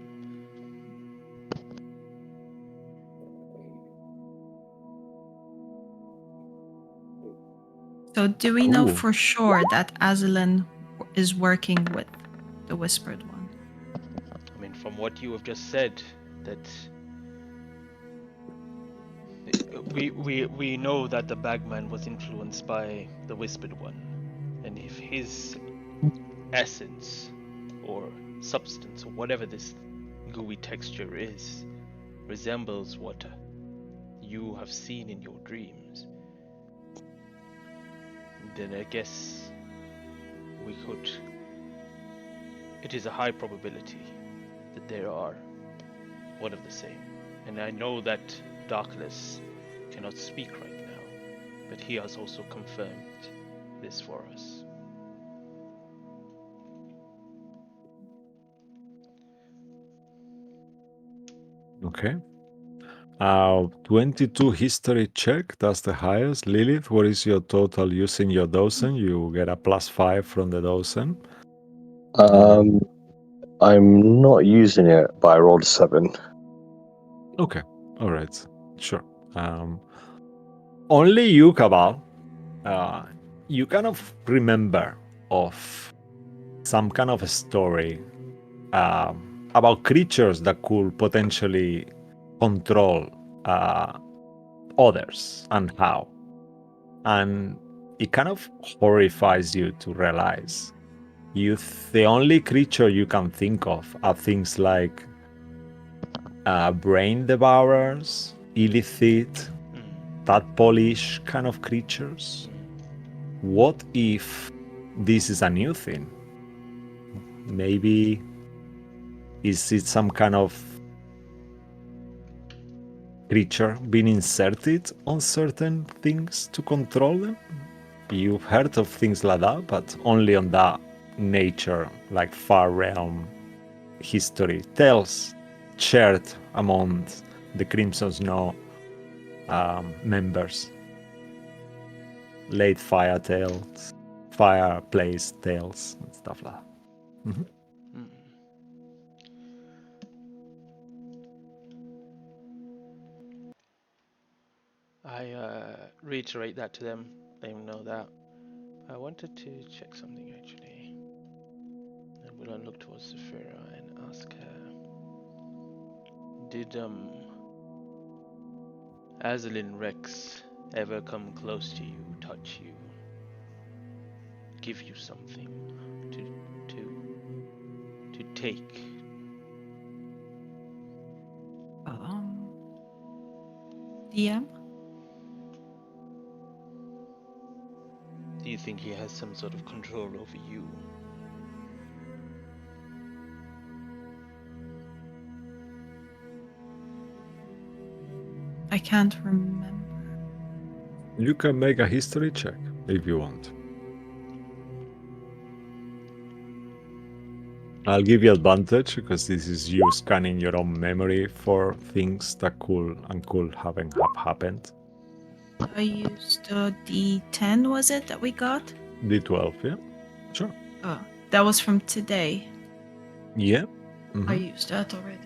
So do we know
Ooh.
for sure that Azalin is working with the Whispered One?
I mean, from what you have just said, that we know that the Bagman was influenced by the Whispered One, and if his essence or substance or whatever this gooey texture is resembles what you have seen in your dreams, then I guess we could. It is a high probability that there are one of the same. And I know that Darkless cannot speak right now, but he has also confirmed this for us.
Okay. 22 history check, that's the highest. Lilith, what is your total using your dozen? You get a +5 from the dozen.
I'm not using it, but I rolled a 7.
Okay, all right, sure. Only you, Cabal, you kind of remember of some kind of a story about creatures that could potentially control others and how. And it kind of horrifies you to realize the only creature you can think of are things like brain devourers, illicit, tadpole-ish kind of creatures. What if this is a new thing? Maybe Is it some kind of creature being inserted on certain things to control them? You've heard of things like that, but only on that nature, like far realm history tales shared among the Crimson Snow members. Late fire tales, fireplace tales, and stuff like that. Mhm.
Mm. I reiterate that to them. Let them know that. I wanted to check something actually. I'm gonna look towards Saphira and ask her. Did Azalin Rex ever come close to you, touch you, give you something to take?
DM?
Do you think he has some sort of control over you?
I can't remember.
You can make a history check if you want. I'll give you advantage because this is you scanning your own memory for things that could and could haven't have happened.
I used D10, was it, that we got?
D12, yeah? Sure.
Oh, that was from today.
Yeah.
I used that already.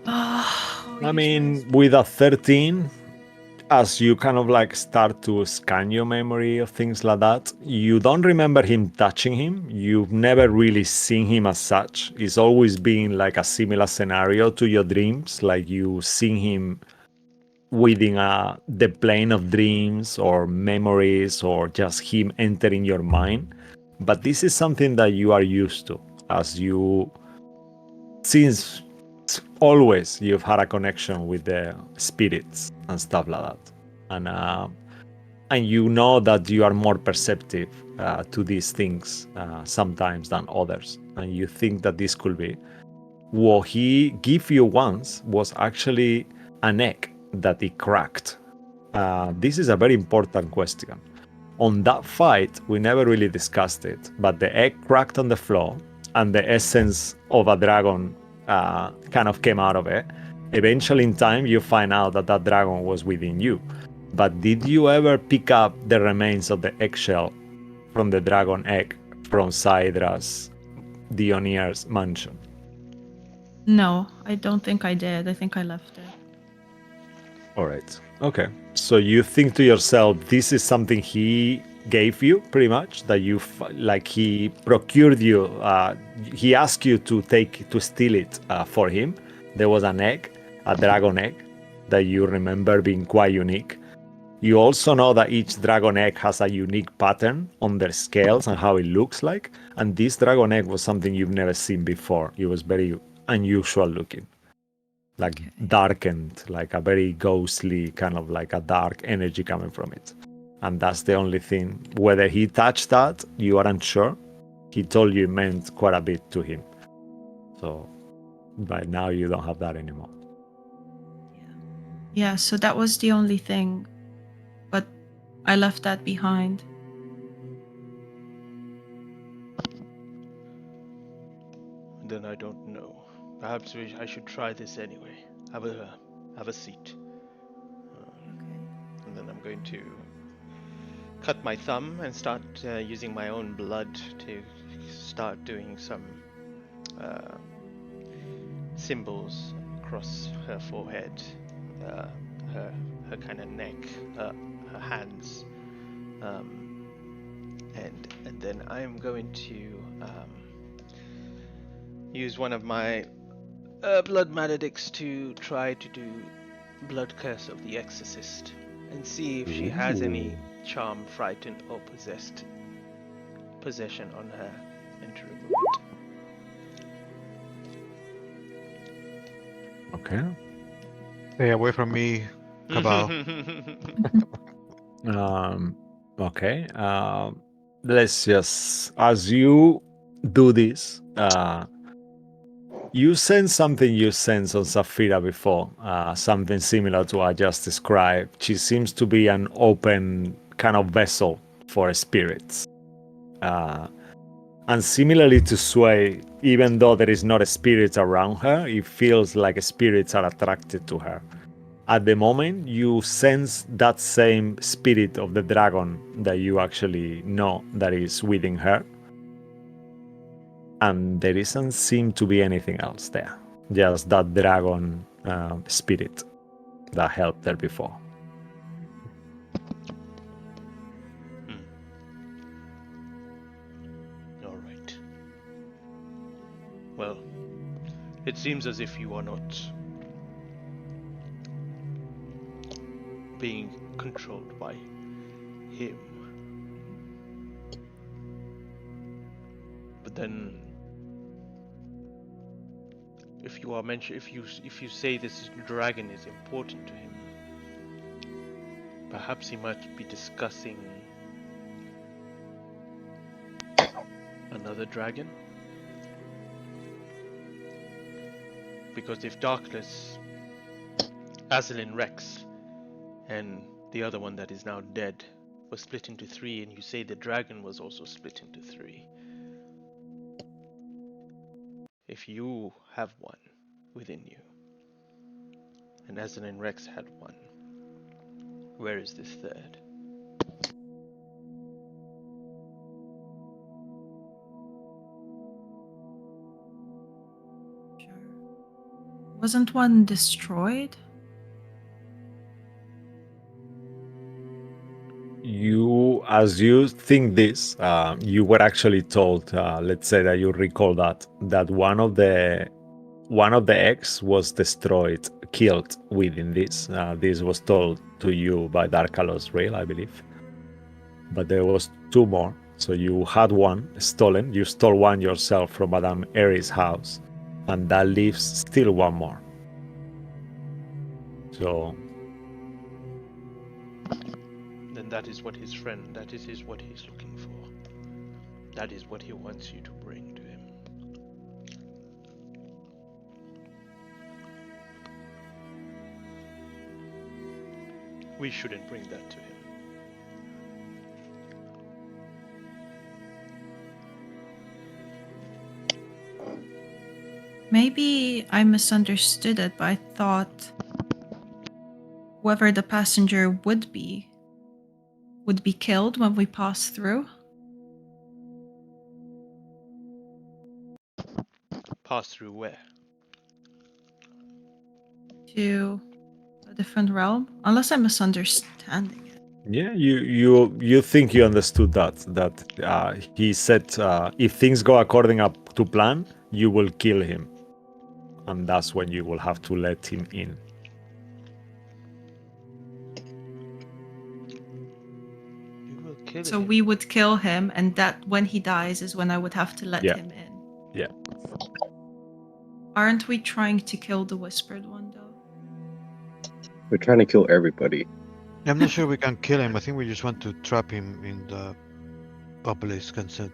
Oh,
I mean, with a 13, as you kind of like start to scan your memory of things like that, you don't remember him touching him. You've never really seen him as such. It's always been like a similar scenario to your dreams, like you seen him within the plane of dreams or memories or just him entering your mind. But this is something that you are used to, as you, since always you've had a connection with the spirits and stuff like that, and you know that you are more perceptive to these things sometimes than others, and you think that this could be what he gave you once was actually an egg that he cracked. This is a very important question. On that fight, we never really discussed it, but the egg cracked on the floor and the essence of a dragon kind of came out of it. Eventually, in time, you find out that that dragon was within you. But did you ever pick up the remains of the eggshell from the dragon egg from Sydra's Dionier's mansion?
No, I don't think I did. I think I left it.
All right. Okay. So you think to yourself, this is something he gave you, pretty much, that you like he procured you. He asked you to steal it for him. There was an egg, a dragon egg, that you remember being quite unique. You also know that each dragon egg has a unique pattern on their scales and how it looks like. And this dragon egg was something you've never seen before. It was very unusual looking, like darkened, like a very ghostly kind of like a dark energy coming from it. And that's the only thing. Whether he touched that, you aren't sure. He told you it meant quite a bit to him. So by now you don't have that anymore.
Yeah, so that was the only thing. But I left that behind.
Then I don't know. Perhaps I should try this anyway. Have a seat. And then I'm going to cut my thumb and start using my own blood to start doing some symbols across her forehead, her kind of neck, her hands, and then I'm going to use one of my blood maledicts to try to do blood curse of the exorcist and see if she has any charm, frightened, or possession on her, and to remove it.
Okay.
Stay away from me, Cabal.
Okay. Let's just, as you do this, you sense something you sense on Saphira before, something similar to what I just described. She seems to be an open kind of vessel for spirits. And similarly to Sway, even though there is not a spirit around her, it feels like spirits are attracted to her. At the moment, you sense that same spirit of the dragon that you actually know that is within her. And there doesn't seem to be anything else there. Just that dragon spirit that helped her before.
All right. Well, it seems as if you are not being controlled by him. But then, if you say this dragon is important to him, perhaps he might be discussing another dragon. Because if Darkless, Azalin Rex, and the other one that is now dead was split into 3, and you say the dragon was also split into 3, if you have one within you, and Azalin Rex had one, where is this third?
Wasn't one destroyed?
As you think this, you were actually told, let's say that you recall that one of the eggs was destroyed, killed within this. This was told to you by Darkalos Rail, I believe. But there was 2 more. So you had one stolen. You stole one yourself from Madame Aries' house, and that leaves still 1 more. So
Then that is what his friend, that is what he's looking for. That is what he wants you to bring to him. We shouldn't bring that to him.
Maybe I misunderstood it, but I thought whoever the passenger would be killed when we pass through.
Pass through where?
To a different realm, unless I'm misunderstanding it.
yeah, you think you understood that he said if things go according up to plan, you will kill him, and that's when you will have to let him in.
You will kill
So
him.
we would kill him, and that when he dies is when I would have to let
Yeah.
him in.
Yeah.
Aren't we trying to kill the Whispered One, though?
We're trying to kill everybody.
I'm not sure we can kill him. I think we just want to trap him in the obelisk and to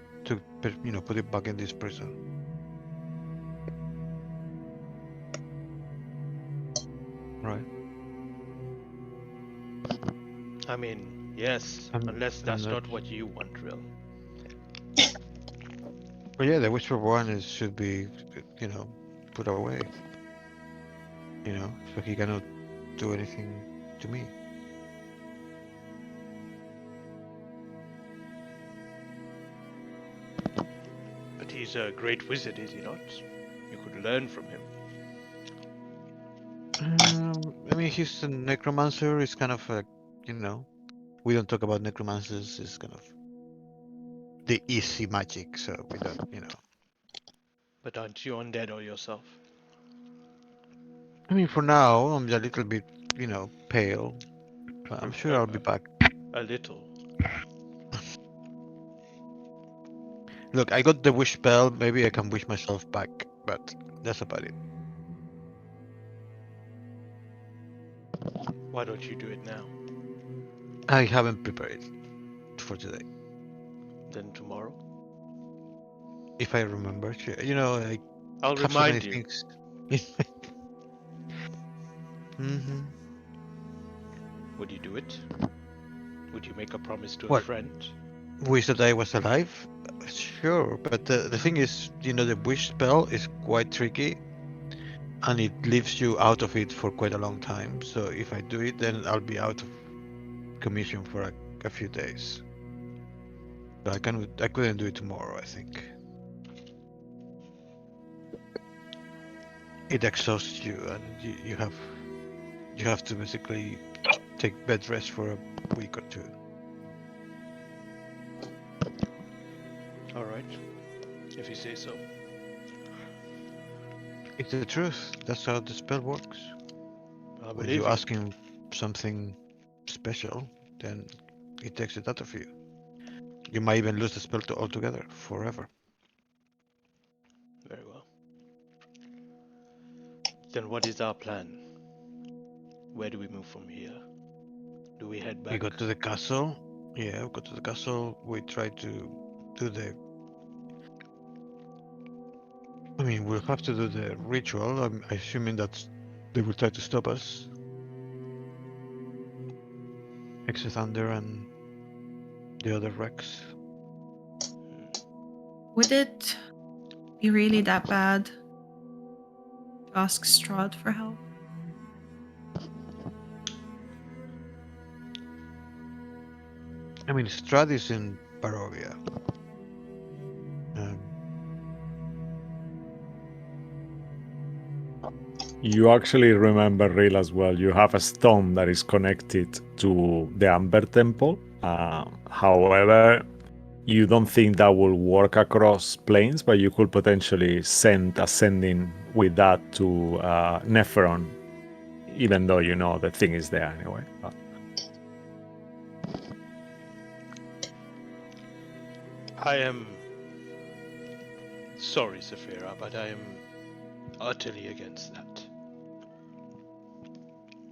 put it back in this prison. Right.
I mean, yes, unless that's not what you want, Rill.
But yeah, the Whisper One should be, put away. So he cannot do anything to me.
But he's a great wizard, is he not? You could learn from him.
I mean, he's a necromancer. It's kind of a, we don't talk about necromancers. It's kind of the easy magic, so we don't.
But aren't you undead or yourself?
I mean, for now, I'm a little bit, pale. But I'm sure I'll be back.
A little.
Look, I got the wish spell. Maybe I can wish myself back, but that's about it.
Why don't you do it now?
I haven't prepared for today.
Then tomorrow?
If I remember, you know, I
I'll
have so many
remind you.
things. hmm
Would you do it? Would you make a promise to a
What?
friend?
Wish that I was alive? Sure, but the thing is, you know, the wish spell is quite tricky, and it leaves you out of it for quite a long time. So if I do it, then I'll be out of commission for a few days. So I couldn't do it tomorrow, I think. It exhausts you, and you have to basically take bed rest for a week or two.
All right, if you say so.
It's the truth. That's how the spell works.
I
When
believe
you
you.
ask him something special, then he takes it out of you. You might even lose the spell altogether, forever.
Very well. Then what is our plan? Where do we move from here? Do we head
We
back?
go to the castle. Yeah, we go to the castle. We try to do the. I mean, we'll have to do the ritual. I'm assuming that they will try to stop us. Thunder and the other Rex.
Would it be really that bad to ask Strahd for help?
I mean, Strahd is in Barovia.
You actually remember real as well. You have a stone that is connected to the Amber Temple. However, you don't think that will work across planes, but you could potentially send a sending with that to Nephron, even though you know the thing is there anyway.
I am sorry, Saphira, but I am utterly against that.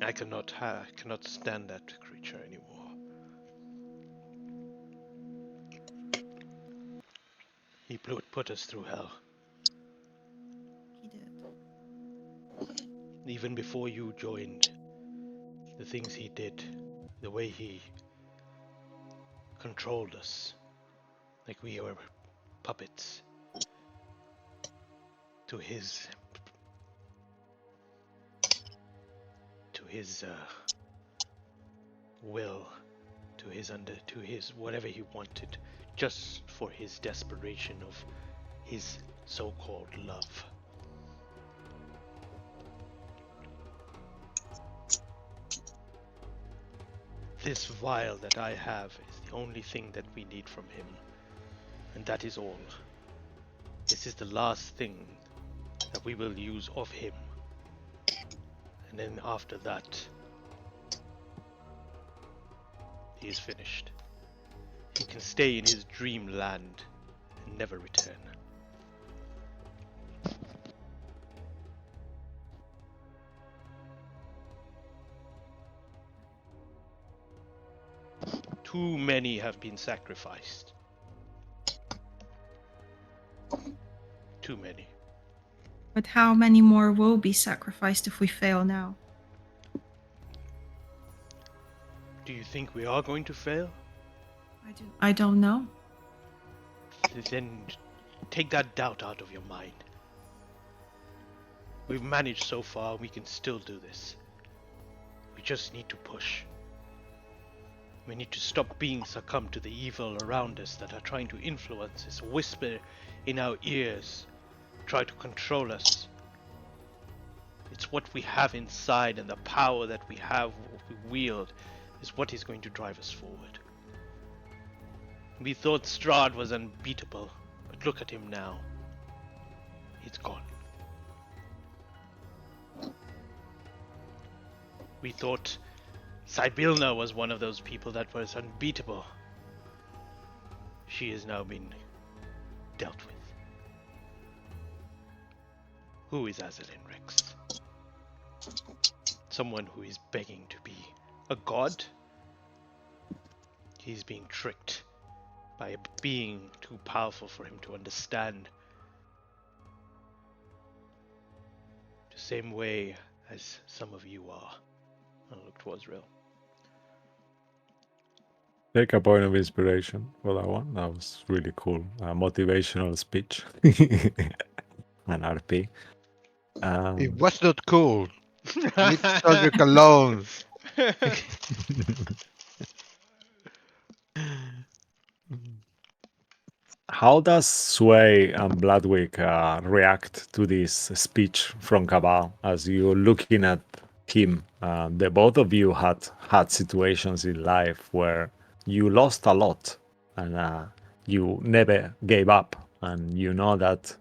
I cannot stand that creature anymore. He put us through hell.
He did.
Even before you joined, the things he did, the way he controlled us, like we were puppets, to his will, to his whatever he wanted, just for his desperation of his so-called love. This vial that I have is the only thing that we need from him, and that is all. This is the last thing that we will use of him, and then after that, he is finished. He can stay in his dreamland and never return. Too many have been sacrificed. Too many.
But how many more will be sacrificed if we fail now?
Do you think we are going to fail?
I don't know.
Then take that doubt out of your mind. We've managed so far, we can still do this. We just need to push. We need to stop being succumbed to the evil around us that are trying to influence us, whisper in our ears, try to control us. It's what we have inside and the power that we have, we wield, is what is going to drive us forward. We thought Strahd was unbeatable, but look at him now. It's gone. We thought Sibylna was one of those people that was unbeatable. She has now been dealt with. Who is Azalin Rex? Someone who is begging to be a god? He's being tricked by a being too powerful for him to understand same way as some of you are. I'll look towards Real.
Take a point of inspiration for that one. That was really cool. Motivational speech. An RP.
It was not cool. Leave Cedric alone.
How does Sway and Bloodwick react to this speech from Cabal as you're looking at him? The both of you had situations in life where you lost a lot and you never gave up, and you know that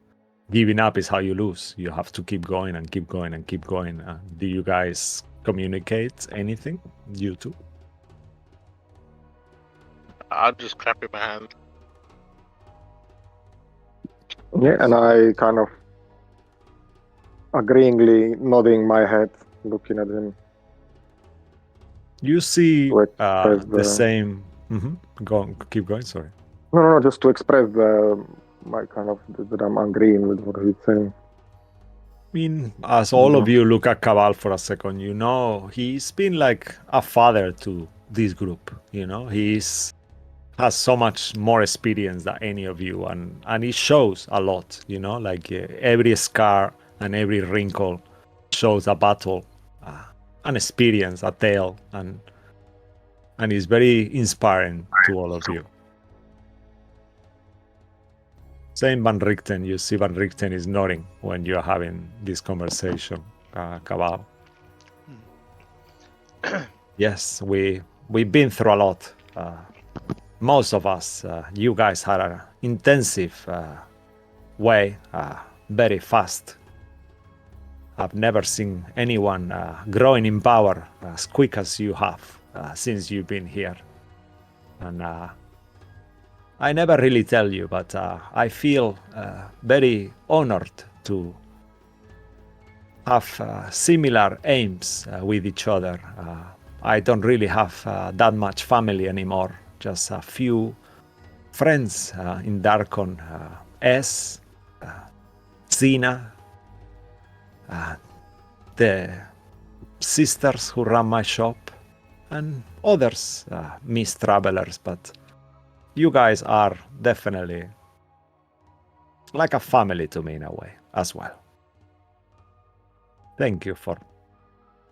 giving up is how you lose. You have to keep going and keep going and keep going. Do you guys communicate anything? You two?
I'll just clap in my hand.
Yeah, and I kind of agreeingly nodding my head, looking at him.
You see
To express
the same. Go on, keep going. Sorry.
No, just to express my kind of that I'm agreeing with what he's saying.
I mean, as all of you look at Cabal for a second, you know, he's been like a father to this group. You know, has so much more experience than any of you, and it shows a lot. You know, like every scar and every wrinkle shows a battle, an experience, a tale, and it's very inspiring to all of you. Same Van Richten. You see Van Richten is nodding when you're having this conversation, Cabal. Yes, we've been through a lot. Most of us, you guys had an intensive way, very fast. I've never seen anyone growing in power as quick as you have since you've been here. And I never really tell you, but I feel very honored to have similar aims with each other. I don't really have that much family anymore, just a few friends in Darkon, S, Xena, the sisters who run my shop, and others, Miss Travelers, but you guys are definitely like a family to me in a way as well. Thank you for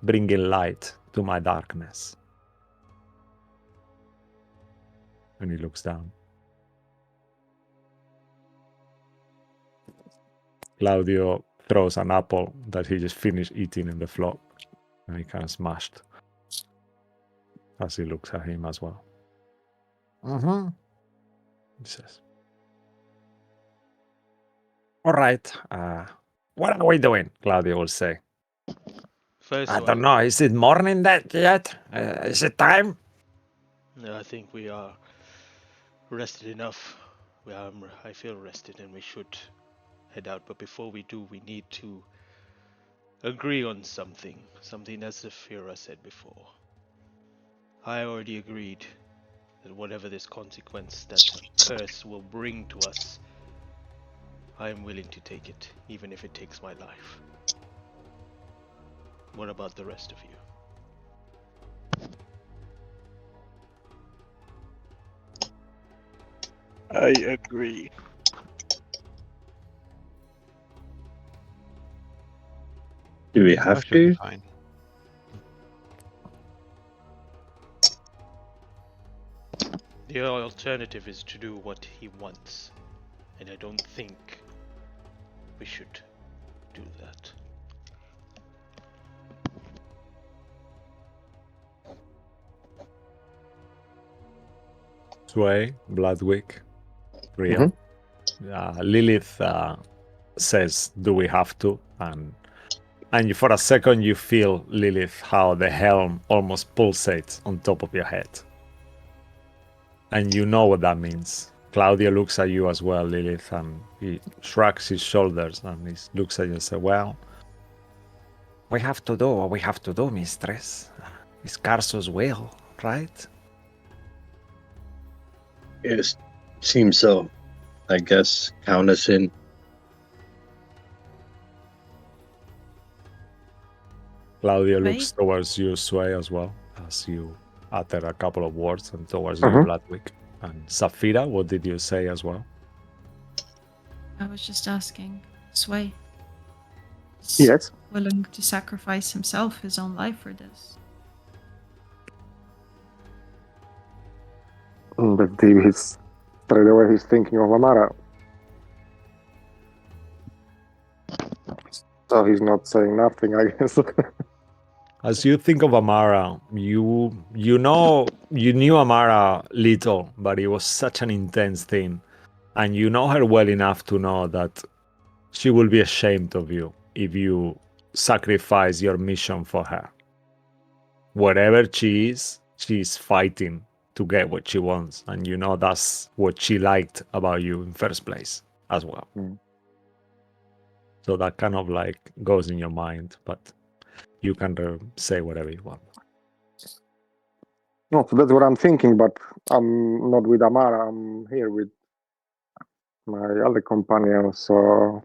bringing light to my darkness. And he looks down. Claudio throws an apple that he just finished eating in the floor, and he kind of smashed as he looks at him as well. He says, all right, what are we doing? Claudio will say.
First
I
one,
don't know. Is it morning yet? Is it time?
I think we are rested enough. I feel rested and we should head out. But before we do, we need to agree on something. Something that Zafira said before. I already agreed that whatever this consequence that curse will bring to us, I am willing to take it, even if it takes my life. What about the rest of you?
I agree.
Do we
That
have
should be
to?
fine.
The alternative is to do what he wants, and I don't think we should do that.
Sway, Bloodwick, Rio. Lilith says, do we have to? And for a second you feel, Lilith, how the helm almost pulsates on top of your head. And you know what that means. Claudio looks at you as well, Lilith, and he shrugs his shoulders and he looks at you and says, well, we have to do what we have to do, mistress. It's Carso's will, right?
Yes, seems so. I guess count us in.
Claudio
Sway?
looks towards you, Sway, as well, as you utter a couple of words, and towards you,
Mhm.
Bloodwick. And Safira, what did you say as well?
I was just asking. Sway. Is
Yes.
willing to sacrifice himself, his own life for this.
But he's straight away he's thinking of Amara. So he's not saying nothing, I guess.
As you think of Amara, you knew Amara little, but it was such an intense thing, and you know her well enough to know that she will be ashamed of you if you sacrifice your mission for her. Wherever she's fighting to get what she wants, and you know that's what she liked about you in first place as well.
Mm.
So that kind of like goes in your mind, but you can say whatever you want.
No, so that's what I'm thinking, but I'm not with Amara, I'm here with my other companion, so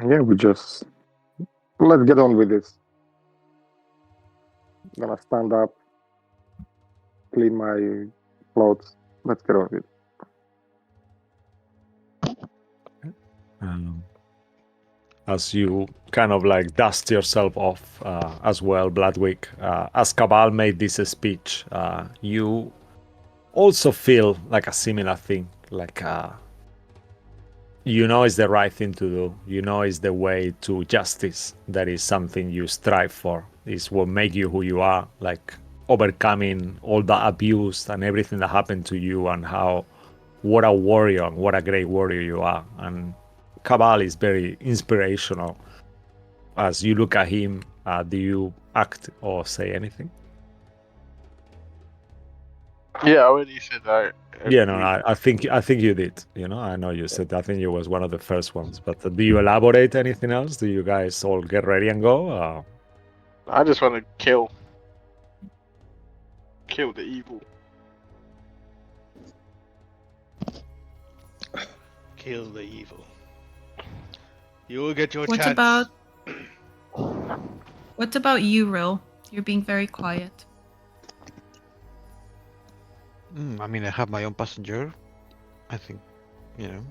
yeah, let's get on with this. I'm gonna stand up, clean my clothes, let's get on with it.
As you kind of like dust yourself off as well, Bloodwick, as Cabal made this speech, you also feel like a similar thing, like you know it's the right thing to do, you know it's the way to justice, that is something you strive for, is what make you who you are, like overcoming all the abuse and everything that happened to you, and how what a warrior, what a great warrior you are. And Cabal is very inspirational. As you look at him, do you act or say anything?
Yeah, I already said I
Yeah, no,
agree.
I think you did. You know, I know you said. I think you was one of the first ones. But do you elaborate anything else? Do you guys all get ready and go?
I just want to kill the evil.
Kill the evil. You will get your
What
chance.
about you, Ril? You're being very quiet.
I mean, I have my own passenger. I think, you know.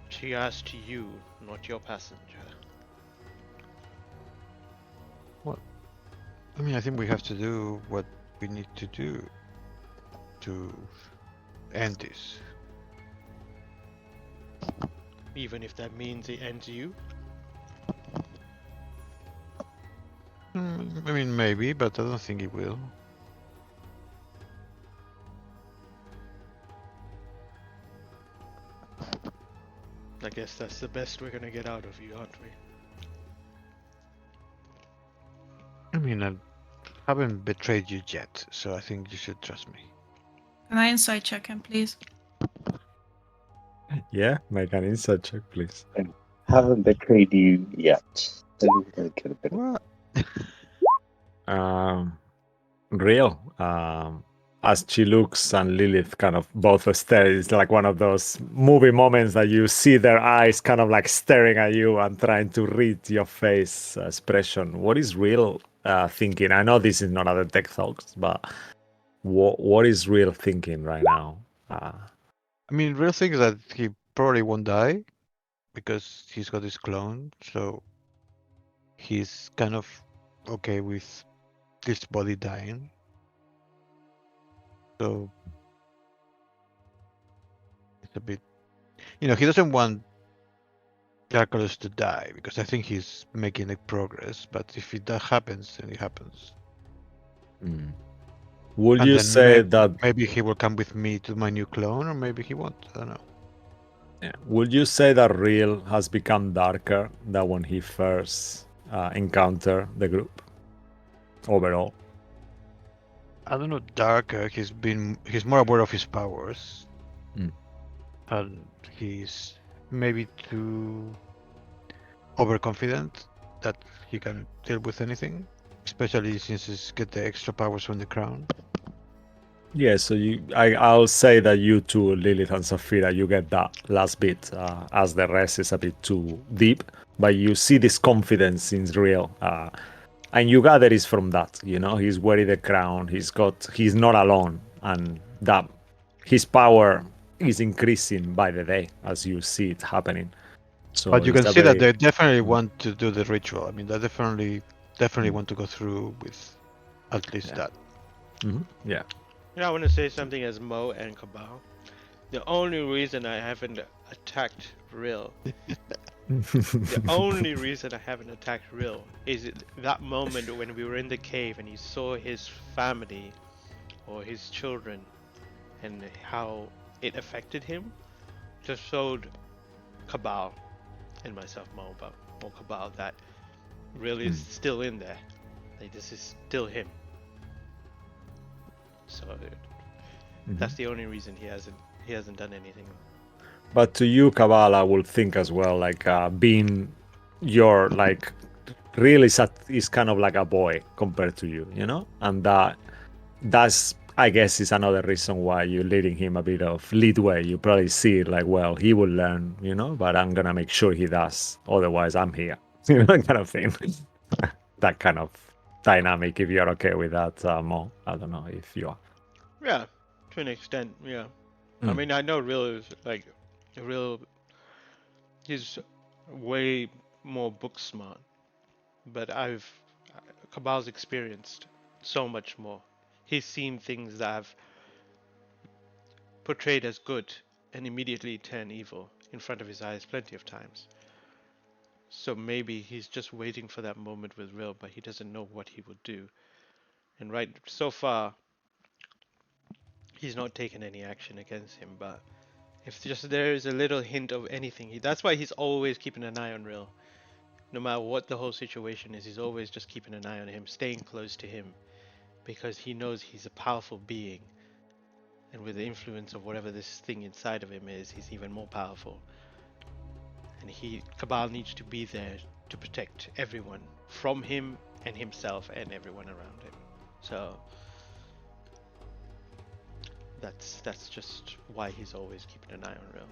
She asked you, not your passenger.
I mean, I think we have to do what we need to do to end this.
Even if that means it ends you?
I mean, maybe, but I don't think it will.
I guess that's the best we're gonna get out of you, aren't we?
I mean, I haven't betrayed you yet, so I think you should trust me.
Can I insight check him, please?
Yeah, make an insight check, please.
Haven't betrayed you yet. That could have been.
What?
Real. As she looks and Lilith kind of both stare, it's like one of those movie moments that you see their eyes kind of like staring at you and trying to read your face expression. What is Real thinking? I know this is not other tech talks, but what is Real thinking right now?
I mean, real thing is that he probably won't die because he's got his clone, so he's kind of okay with this body dying. So it's a bit, you know, he doesn't want Calculus to die because I think he's making a progress. But if that happens, then it happens.
Would
And
you
then
say that
maybe he will come with me to my new clone, or maybe he won't. I don't know.
yeah. Would you say that Real has become darker than when he first encountered the group overall?
I don't know. Darker. He's more aware of his powers, and he's maybe too overconfident that he can deal with anything, especially since he's get the extra powers from the crown.
Yeah, so I'll say that you two, Lilith and Saphira, you get that last bit, as the rest is a bit too deep, but you see this confidence in real, and you gather is from that. He's wearing the crown, he's not alone, and that his power is increasing by the day as you see it happening. So
But you
it's
can
a
see that
very
they definitely want to do the ritual. I mean, they definitely want to go through with at least that.
yeah.
I want to say something as Mo and Cabal. The only reason I haven't attacked Real, the only reason I haven't attacked Real is that moment when we were in the cave and he saw his family or his children and how it affected him. Just showed Cabal and myself, Mo, but more Cabal, that Real is still in there. Like, this is still him. So that's the only reason he hasn't done anything.
But to you, Kabbalah, I would think as well, like being your like really is kind of like a boy compared to you, and that's I guess is another reason why you're leading him a bit of leadway. You probably see it like, well, he will learn, but I'm gonna make sure he does. Otherwise, I'm here, kind of thing. That kind of dynamic. If you're okay with that, Mo, I don't know if you are.
Yeah, to an extent, yeah. I mean, I know Real is like Real. He's way more book smart, but Cabal's experienced so much more. He's seen things that I've portrayed as good and immediately turn evil in front of his eyes plenty of times. So maybe he's just waiting for that moment with Real, but he doesn't know what he will do. And right so far, he's not taken any action against him. But if just there is a little hint of anything, that's why he's always keeping an eye on Real. No matter what the whole situation is, he's always just keeping an eye on him, staying close to him, because he knows he's a powerful being. And with the influence of whatever this thing inside of him is, he's even more powerful. And Cabal needs to be there to protect everyone from him and himself and everyone around him. So that's just why he's always keeping an eye on Real.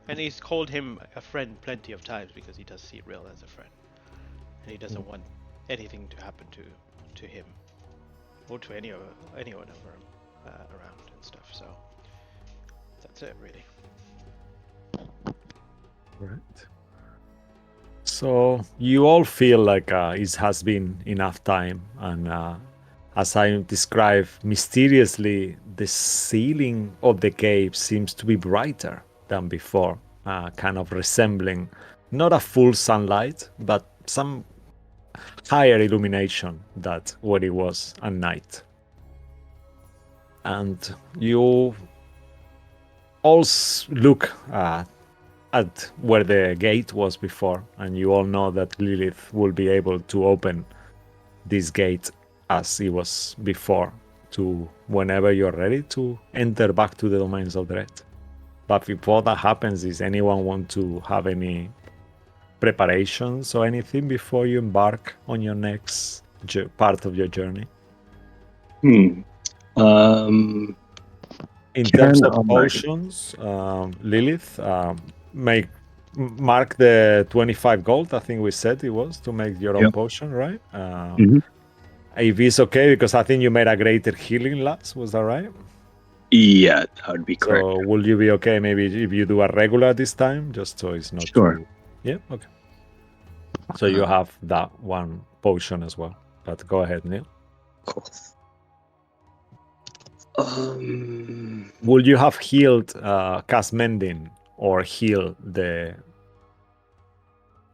And he's called him a friend plenty of times because he does see Real as a friend. And he doesn't want anything to happen to him or to anyone around and stuff. So that's it, really.
Right. So you all feel like it has been enough time, and as I described, mysteriously the ceiling of the cave seems to be brighter than before, kind of resembling not a full sunlight, but some higher illumination than what it was at night. And you all look at where the gate was before, and you all know that Lilith will be able to open this gate as it was before, to whenever you're ready to enter back to the domains of dread. But before that happens, is anyone want to have any preparations or anything before you embark on your next part of your journey? In terms of potions, Lilith, mark the 25 gold, I think we said it was, to make your own potion, right? If it's okay, because I think you made a greater healing last, was that right?
Yeah, that would be correct.
So will you be okay maybe if you do a regular this time, just so it's not too... Yeah, okay. So you have that one potion as well. But go ahead, Neil.
Cool.
Would you have healed cast mending or heal the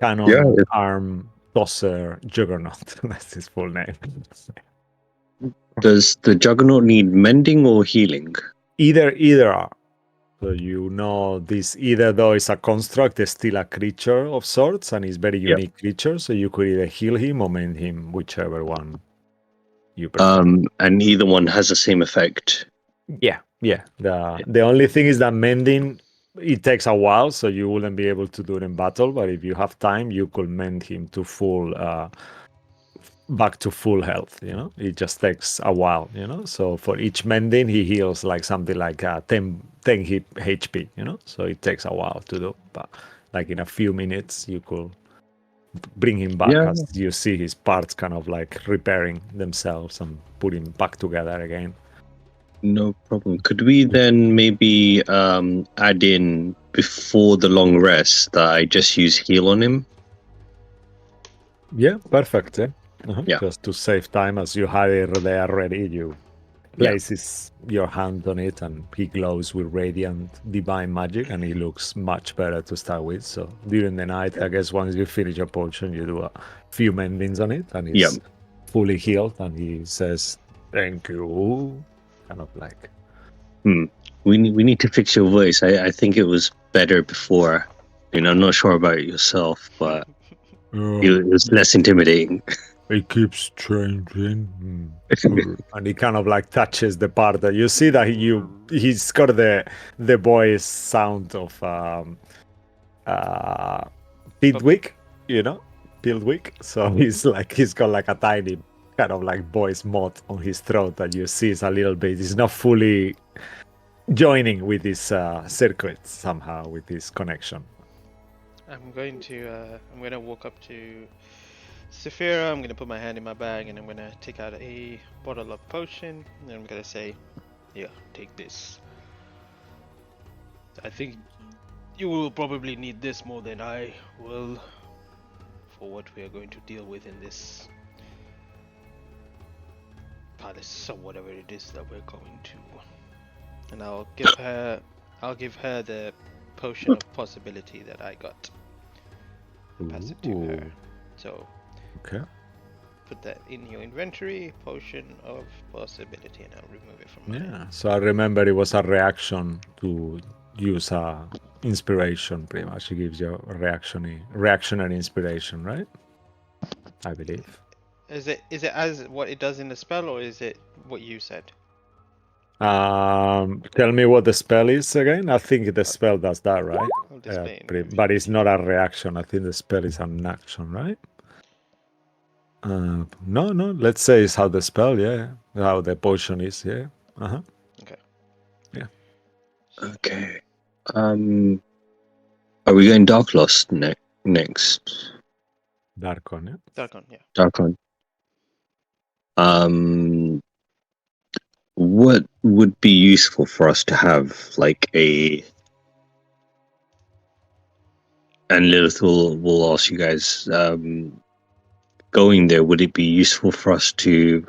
cannon arm tosser juggernaut? That's his full name.
Does the juggernaut need mending or healing?
Either are. So this, either though it's a construct, it's still a creature of sorts, and it's very unique creature, so you could either heal him or mend him, whichever one you prefer.
And either one has the same effect.
Yeah. The only thing is that mending, it takes a while, so you wouldn't be able to do it in battle, but if you have time, you could mend him to full back to full health. It just takes a while. So for each mending, he heals like something like 10 HP. So it takes a while to do, but like in a few minutes, you could bring him back
Yeah.
as you see his parts kind of like repairing themselves and put him back together again.
No problem. Could we then maybe add in before the long rest that I just use heal on him?
Yeah, perfect.
Yeah.
Just to save time, as you had it there ready, you places your hand on it, and he glows with radiant divine magic, and he looks much better to start with. So during the night, I guess once you finish your potion, you do a few mendings on it, and he's fully healed, and he says, "Thank you," kind of like.
We need to fix your voice. I think it was better before. I'm not sure about yourself, but it was less intimidating.
It keeps changing. And he kind of like touches the part that you see that he's got the voice sound of Pildwick, Pildwick. So he's got like a tiny kind of like voice mod on his throat that you see is a little bit. He's not fully joining with this circuit somehow with this connection.
I'm going to walk up to Saphira. I'm gonna put my hand in my bag and I'm gonna take out a bottle of potion and I'm gonna say, "Yeah, take this. I think you will probably need this more than I will for what we are going to deal with in this palace or whatever it is that we're going to." And I'll give her the potion of possibility that I got. Pass it to her. So
okay.
Put that in your inventory, potion of possibility, and I'll remove it from my hand.
So I remember it was a reaction to use a inspiration, pretty much. It gives you a reactionary inspiration, right? I believe.
Is it as what it does in the spell, or is it what you said?
Tell me what the spell is again. I think the spell does that, right? But it's not a reaction. I think the spell is an action, right? No. Let's say it's how the spell, how the potion is,
Okay.
Yeah.
Okay. Are we going Dark Lost next?
Darkon, yeah.
Darkon, yeah.
Darkon. What would be useful for us to have, like and Lilith will ask you guys, going there, would it be useful for us to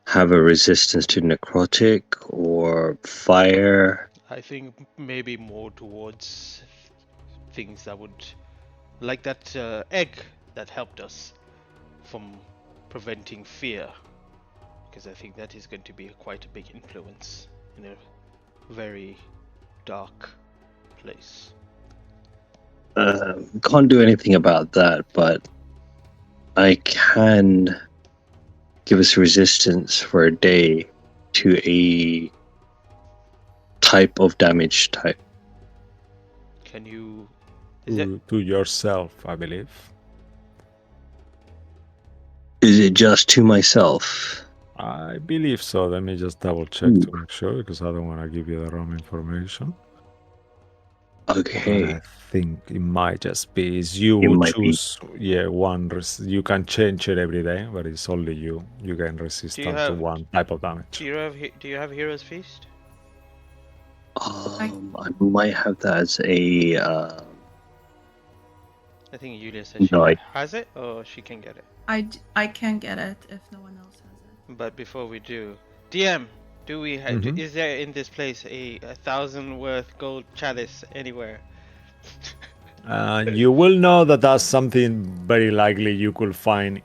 have a resistance to necrotic or fire?
I think maybe more towards things that would, like that egg that helped us from preventing fear, because I think that is going to be quite a big influence in a very dark place.
Can't do anything about that, but I can give us resistance for a day to a type of damage type.
Can you?
To yourself, I believe.
Is it just to myself?
I believe so. Let me just double check to make sure, because I don't want to give you the wrong information.
Okay.
But I think it might just be you would choose one. You can change it every day, but it's only you. You can resist to one type of damage.
Do you have Hero's Feast?
I might have that as a.
I think Yulia says she has it, or she can get it.
I can get it if no one else has it.
But before we do, DM, do we have? Is there in this place a 1,000 worth gold chalice anywhere?
You will know that that's something very likely you could find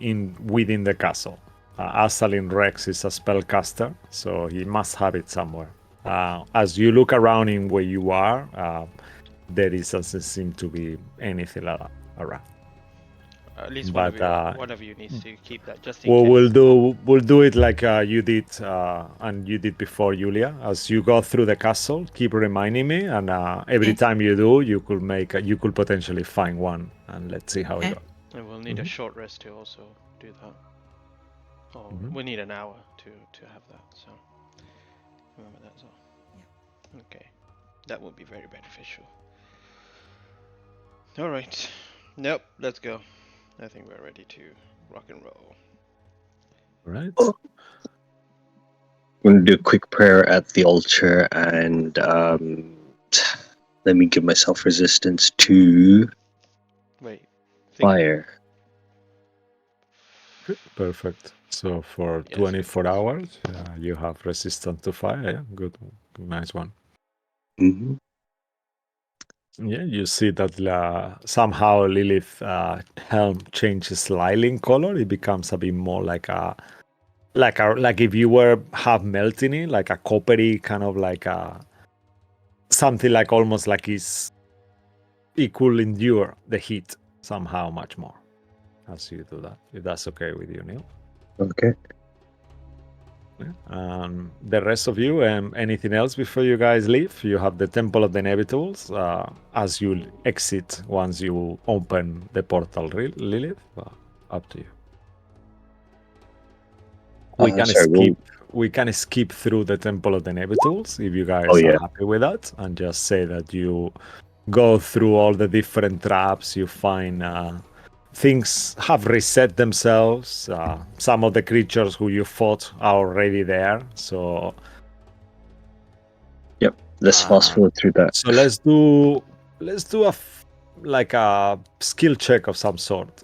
within the castle. Asalin Rex is a spellcaster, so he must have it somewhere. As you look around in where you are, there doesn't seem to be anything like that around.
At least one of you needs to keep that just in
well,
case.
We'll do it like you did, and you did before, Julia. As you go through the castle, keep reminding me, and every time you do, you could potentially find one, and let's see how it goes.
And we'll need a short rest to also do that. Oh,
Mhm.
we need an hour to have that. So remember that as well. Okay, that would be very beneficial. All right. Nope. Let's go. I think we're ready to rock and roll.
Right.
I'm going to do a quick prayer at the altar and let me give myself resistance to
Wait.
fire.
Good. Perfect. So for
Yes,
24 hours, you have resistance to fire. Yeah, good, nice one.
Mhm.
Yeah, you see that somehow Lilith helm changes slightly in color. It becomes a bit more like if you were half melting it, like a coppery kind of like a something like almost like it could endure the heat somehow much more as you do that. If that's okay with you, Neil.
Okay.
The rest of you, anything else before you guys leave? You have the Temple of the Inevitables as you exit once you open the portal, Lilith. Up to you. We can
Sorry,
skip. We can skip through the Temple of the Inevitables if you guys
Oh,
are
yeah.
happy with that, and just say that you go through all the different traps. You find things have reset themselves. Some of the creatures who you fought are already there, so.
Yep. Let's fast forward through that.
So let's do like a skill check of some sort.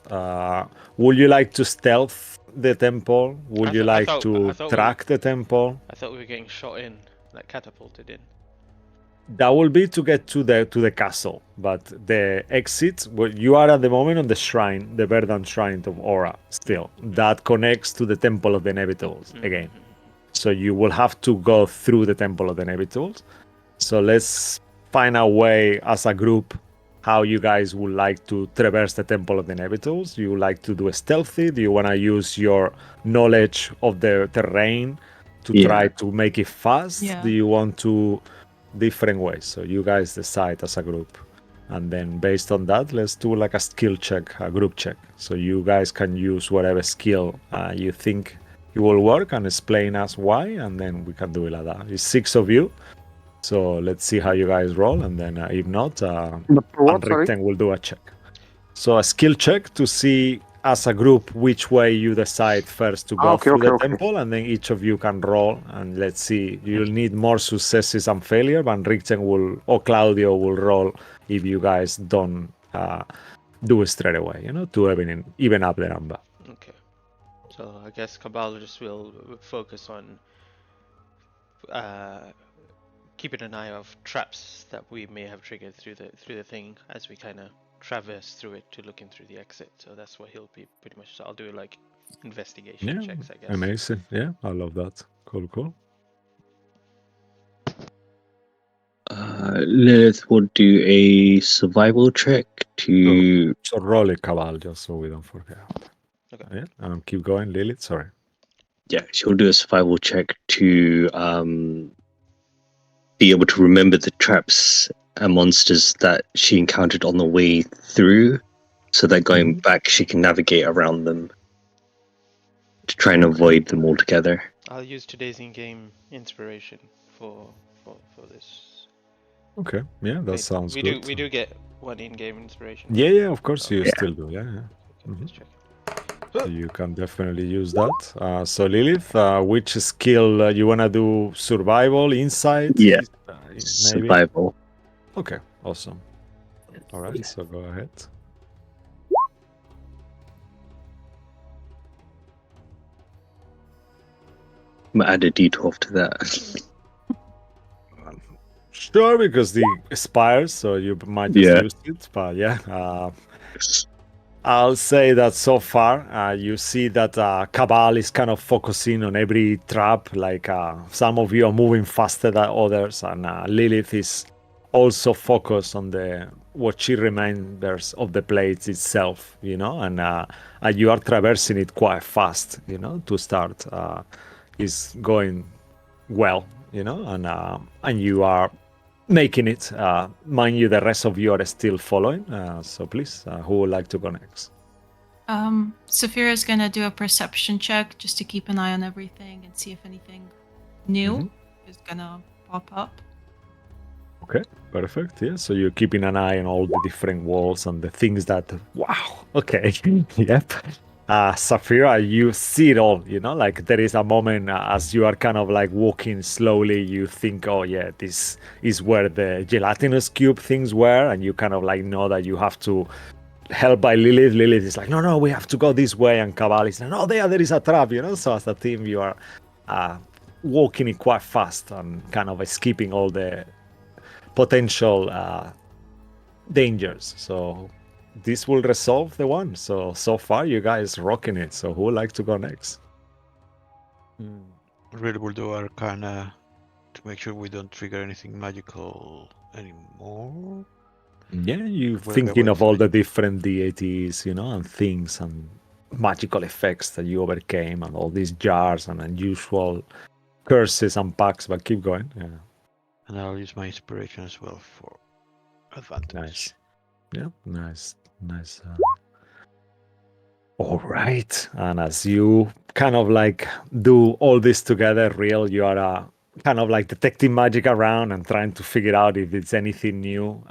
Would you like to stealth the temple? Would you like to track the temple?
I thought we were getting shot in, like catapulted in.
That will be to get to the castle, but the exit. Well, you are at the moment on the shrine, the Verdant Shrine of Aura. Still, that connects to the Temple of the Inevitables again. So you will have to go through the Temple of the Inevitables. So let's find a way as a group how you guys would like to traverse the Temple of the Inevitables. Do you like to do a stealthy? Do you want to use your knowledge of the terrain to try to make it fast?
Yeah.
Do you want to different ways? So you guys decide as a group. And then based on that, let's do like a skill check, a group check. So you guys can use whatever skill you think it will work and explain us why, and then we can do it like that. It's 6 of you. So let's see how you guys roll, and then if not,
What, sorry?
RICHTEN'S will do a check. So a skill check to see as a group which way you decide first to go through the temple, and then each of you can roll, and let's see. You'll need more successes and failure, but RICHTEN'S will or Claudio will roll if you guys don't do it straight away, to even up the number.
Okay. So I guess Cabal just will focus on keeping an eye of traps that we may have triggered through the thing as we kind of traverse through it to looking through the exit. So that's what he'll be pretty much. So I'll do like investigation checks, I guess.
Amazing. Yeah, I love that. Cool.
Lilith will do a survival check to.
So roll it, Cabal, just so we don't forget.
Okay.
Yeah, keep going, Lilith. Sorry.
Yeah, she'll do a survival check to be able to remember the traps and monsters that she encountered on the way through, so that going back she can navigate around them to try and avoid them altogether.
I'll use today's in-game inspiration for this.
Okay, yeah, that sounds good.
We do get one in-game inspiration.
Yeah, of course you
Yeah.
still do. Yeah.
Okay, let's check.
So you can definitely use that. So Lilith, which skill you wanna do? Survival, insight?
Yeah.
Maybe.
Survival.
Okay, awesome. All right, so go ahead.
I'm gonna add a d12 to that.
Sure, because the expires, so you might just
Yeah.
use it. But yeah, I'll say that so far, you see that Cabal is kind of focusing on every trap. Like some of you are moving faster than others, and Lilith is also focused on what she remembers of the place itself, and you are traversing it quite fast, to start. Is going well, and you are making it. Mind you, the rest of you are still following. So please, who would like to go next?
Saphira's gonna do a perception check just to keep an eye on everything and see if anything new is gonna pop up.
Okay, perfect. Yeah, so you're keeping an eye on all the different walls and the things that. Wow. Okay. Yep. Saphira, you see it all. You know, like there is a moment as you are kind of like walking slowly. You think, oh yeah, this is where the gelatinous cube things were, and you kind of like know that you have to help by Lilith. Lilith is like, no, we have to go this way, and Cabal is like, no, there is a trap. You know, so as a team, you are walking it quite fast and kind of escaping all the potential dangers. So this will resolve the one. So far you guys rocking it. So who would like to go next?
Really will do Arcana to make sure we don't trigger anything magical anymore.
Yeah, you
Where
thinking
the
of all the different deities, you know, and things and magical effects that you overcame and all these jars and unusual curses and packs, but keep going. Yeah.
And I'll use my inspiration as well for advantage.
Nice. Yeah, nice. All right. And as you kind of like do all this together, real, you are kind of like detecting magic around and trying to figure out if it's anything new.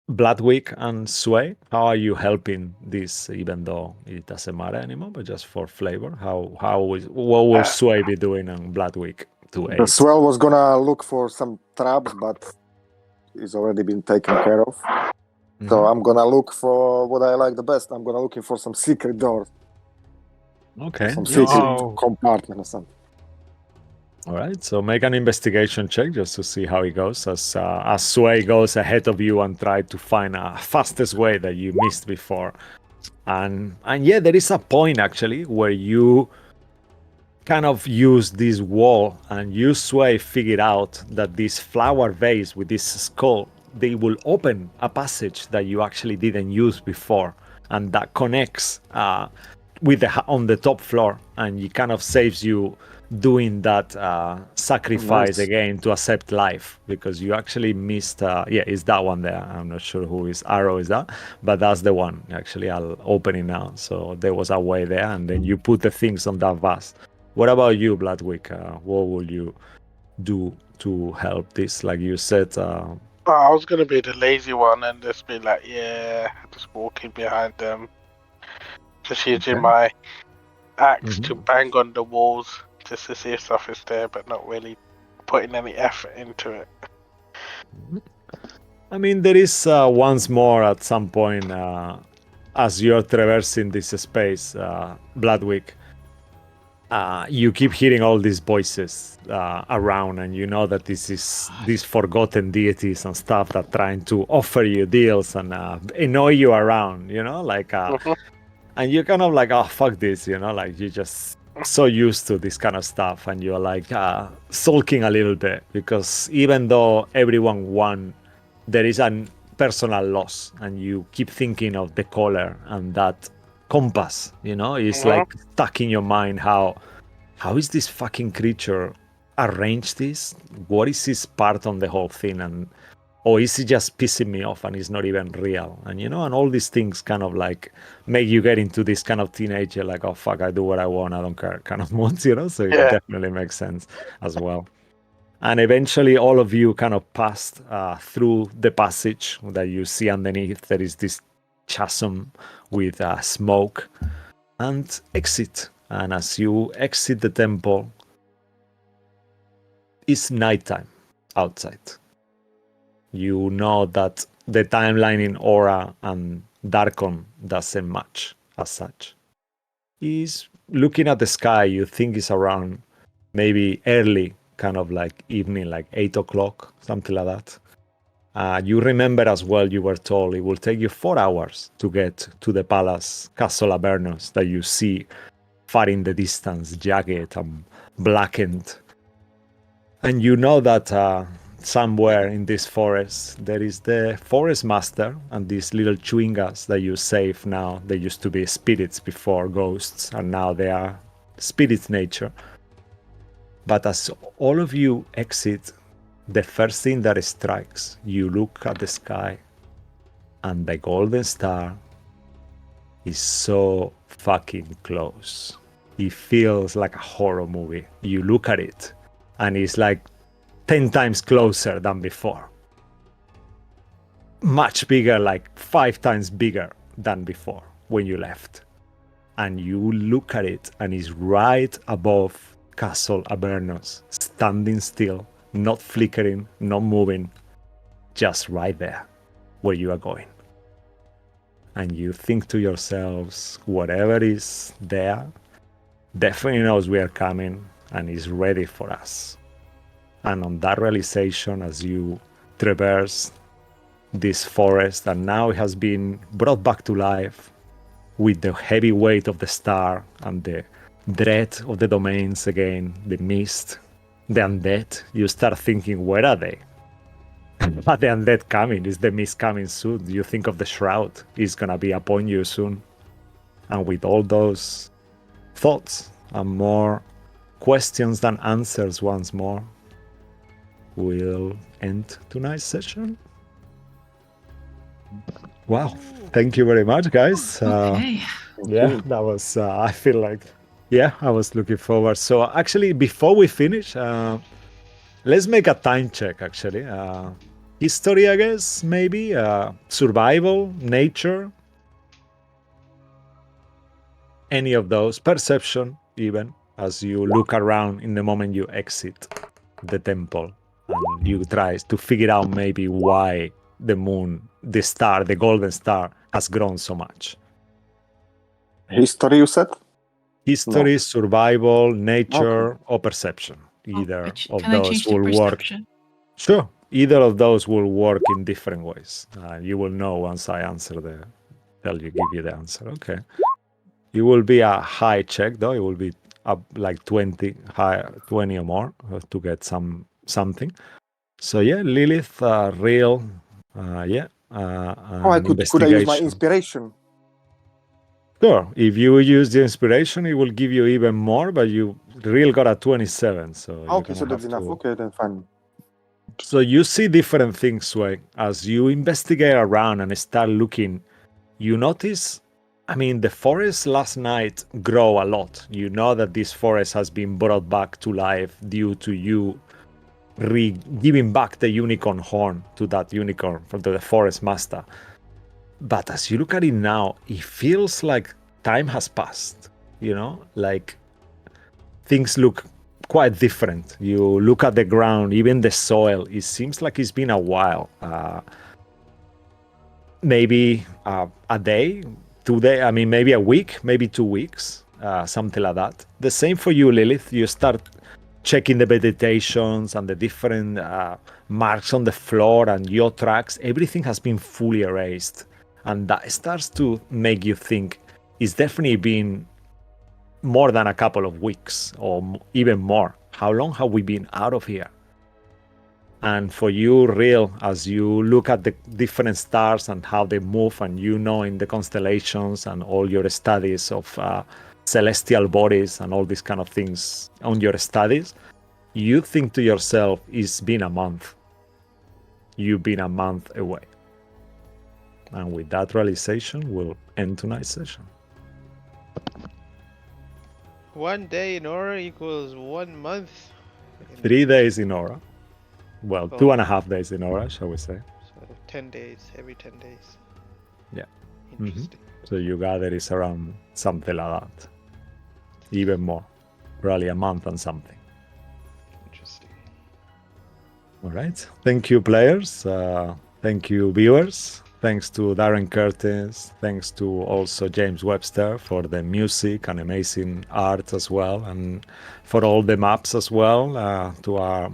Bloodwick and Sway, how are you helping this, even though it doesn't matter anymore, but just for flavor? What will Sway be doing on Bloodwick to
The
aid?
swell was gonna look for some traps, but it's already been taken care of. So I'm gonna look for what I like the best. I'm gonna looking for some secret doors.
Okay.
Some secret
No.
compartment or something.
All right, so make an investigation check just to see how it goes as Sway goes ahead of you and try to find a fastest way that you missed before. And yeah, there is a point actually where you kind of use this wall and you, Sway, figured out that this flower vase with this skull, they will open a passage that you actually didn't use before, and that connects with on the top floor, and it kind of saves you doing that sacrifice
Nice.
again to accept life, because you actually missed yeah, it's that one there. I'm not sure who is arrow is that, but that's the one. Actually, I'll open it now. So there was a way there, and then you put the things on that vase. What about you, Bloodwick? What will you do to help this? Like you said,
I was gonna be the lazy one and just be like, yeah, just walking behind them, just using
Okay.
my axe to bang on the walls just to see if stuff is there, but not really putting any effort into it.
I mean, there is once more at some point as you're traversing this space, Bloodwick. You keep hearing all these voices around, and you know that this is these forgotten deities and stuff that trying to offer you deals and annoy you around, you know, like, and you're kind of like, oh, fuck this, you know, like you're just so used to this kind of stuff, and you're like sulking a little bit because even though everyone won, there is a personal loss, and you keep thinking of the color and that compass, you know, it's like stuck in your mind. How is this fucking creature arranged this? What is his part on the whole thing? And or is he just pissing me off and it's not even real? And you know, and all these things kind of like make you get into this kind of teenager, like, oh fuck, I do what I want, I don't care kind of mood, you know. So it definitely makes sense as well. And eventually all of you kind of passed through the passage that you see underneath. There is this chasm with smoke and exit. And as you exit the temple, it's nighttime outside. You know that the timeline in Aura and Darkon doesn't match as such. Is looking at the sky, you think it's around maybe early, kind of like evening, like 8 o'clock, something like that. You remember as well, you were told it will take you 4 hours to get to the palace, Castle Avernus, that you see far in the distance, jagged and blackened. And you know that somewhere in this forest, there is the forest master and these little chewingas that you save now. They used to be spirits before, ghosts, and now they are spirits nature. But as all of you exit, the first thing that strikes, you look at the sky, and the golden star is so fucking close. It feels like a horror movie. You look at it, and it's like 10 times closer than before. Much bigger, like 5 times bigger than before when you left. And you look at it, and it's right above Castle Avernus, standing still, not flickering, not moving, just right there where you are going. And you think to yourselves, whatever is there definitely knows we are coming and is ready for us. And on that realization, as you traverse this forest, and now it has been brought back to life with the heavy weight of the star and the dread of the domains again, the mist, the undead, you start thinking, where are they? Are the undead coming? Is the mist coming soon? You think of the shroud, it's gonna be upon you soon. And with all those thoughts and more questions than answers once more, we'll end tonight's session. Wow, thank you very much, guys.
Okay.
Yeah, that was, I feel like, yeah, I was looking forward. So actually, before we finish, let's make a time check, actually. History, I guess, maybe, survival, nature, any of those, perception, even, as you look around in the moment you exit the temple and you try to figure out maybe why the moon, the star, the golden star, has grown so much.
History, you said?
History, survival, nature, or perception. Either of
Can I
those
change to
will work.
perception?
Sure, either of those will work in different ways. You will know once I answer give you the answer. Okay. It will be a high check, though. It will be up like 20 or more to get something. So yeah, Lilith, real, yeah.
Could I use my inspiration?
Sure. If you use the inspiration, it will give you even more, but you real got a 27. So
Okay, so that's enough. Okay, then fine.
So you see different things, Sway. As you investigate around and start looking, you notice, I mean, the forest last night grew a lot. You know that this forest has been brought back to life due to you giving back the unicorn horn to that unicorn, from the forest master. But as you look at it now, it feels like time has passed, you know? Like things look quite different. You look at the ground, even the soil, it seems like it's been a while. Maybe a day, 2 days, I mean, maybe a week, maybe 2 weeks, something like that. The same for you, Lilith. You start checking the vegetations and the different marks on the floor and your tracks. Everything has been fully erased. And that starts to make you think it's definitely been more than a couple of weeks or even more. How long have we been out of here? And for you, real, as you look at the different stars and how they move, and you know in the constellations and all your studies of celestial bodies and all these kind of things on your studies, you think to yourself, it's been a month. You've been a month away. And with that realization, we'll end tonight's session.
1 day in Aura equals 1 month.
3 days in Aura. Well, 2.5 days in Aura, shall we say.
So 10 days, every 10 days.
Yeah.
Interesting.
So you gather it's around something like that. Even more. Probably a month and something.
Interesting.
All right. Thank you, players. Thank you, viewers. Thanks to Darren Curtis. Thanks to also James Webster for the music and amazing art as well. And for all the maps as well, to our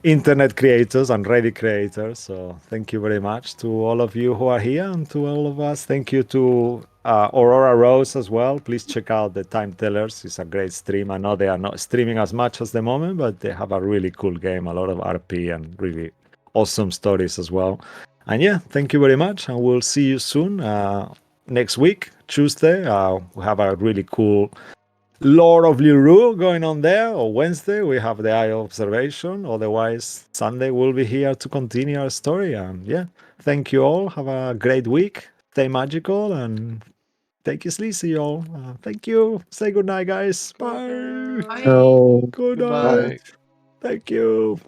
internet creators and Reddit creators. So thank you very much to all of you who are here, and to all of us. Thank you to Aurora Rose as well. Please check out the Time Tellers. It's a great stream. I know they are not streaming as much as the moment, but they have a really cool game, a lot of RP and really awesome stories as well. And yeah, thank you very much, and we'll see you soon. Next week, Tuesday, we have a really cool Lord of Liru going on there, or Wednesday we have the Eye of Observation. Otherwise, Sunday we'll be here to continue our story. And yeah, thank you all. Have a great week. Stay magical, and take it easy, y'all. Thank you. Say good night, guys. Bye.
Bye.
So
Good
Goodbye.
night. Thank you.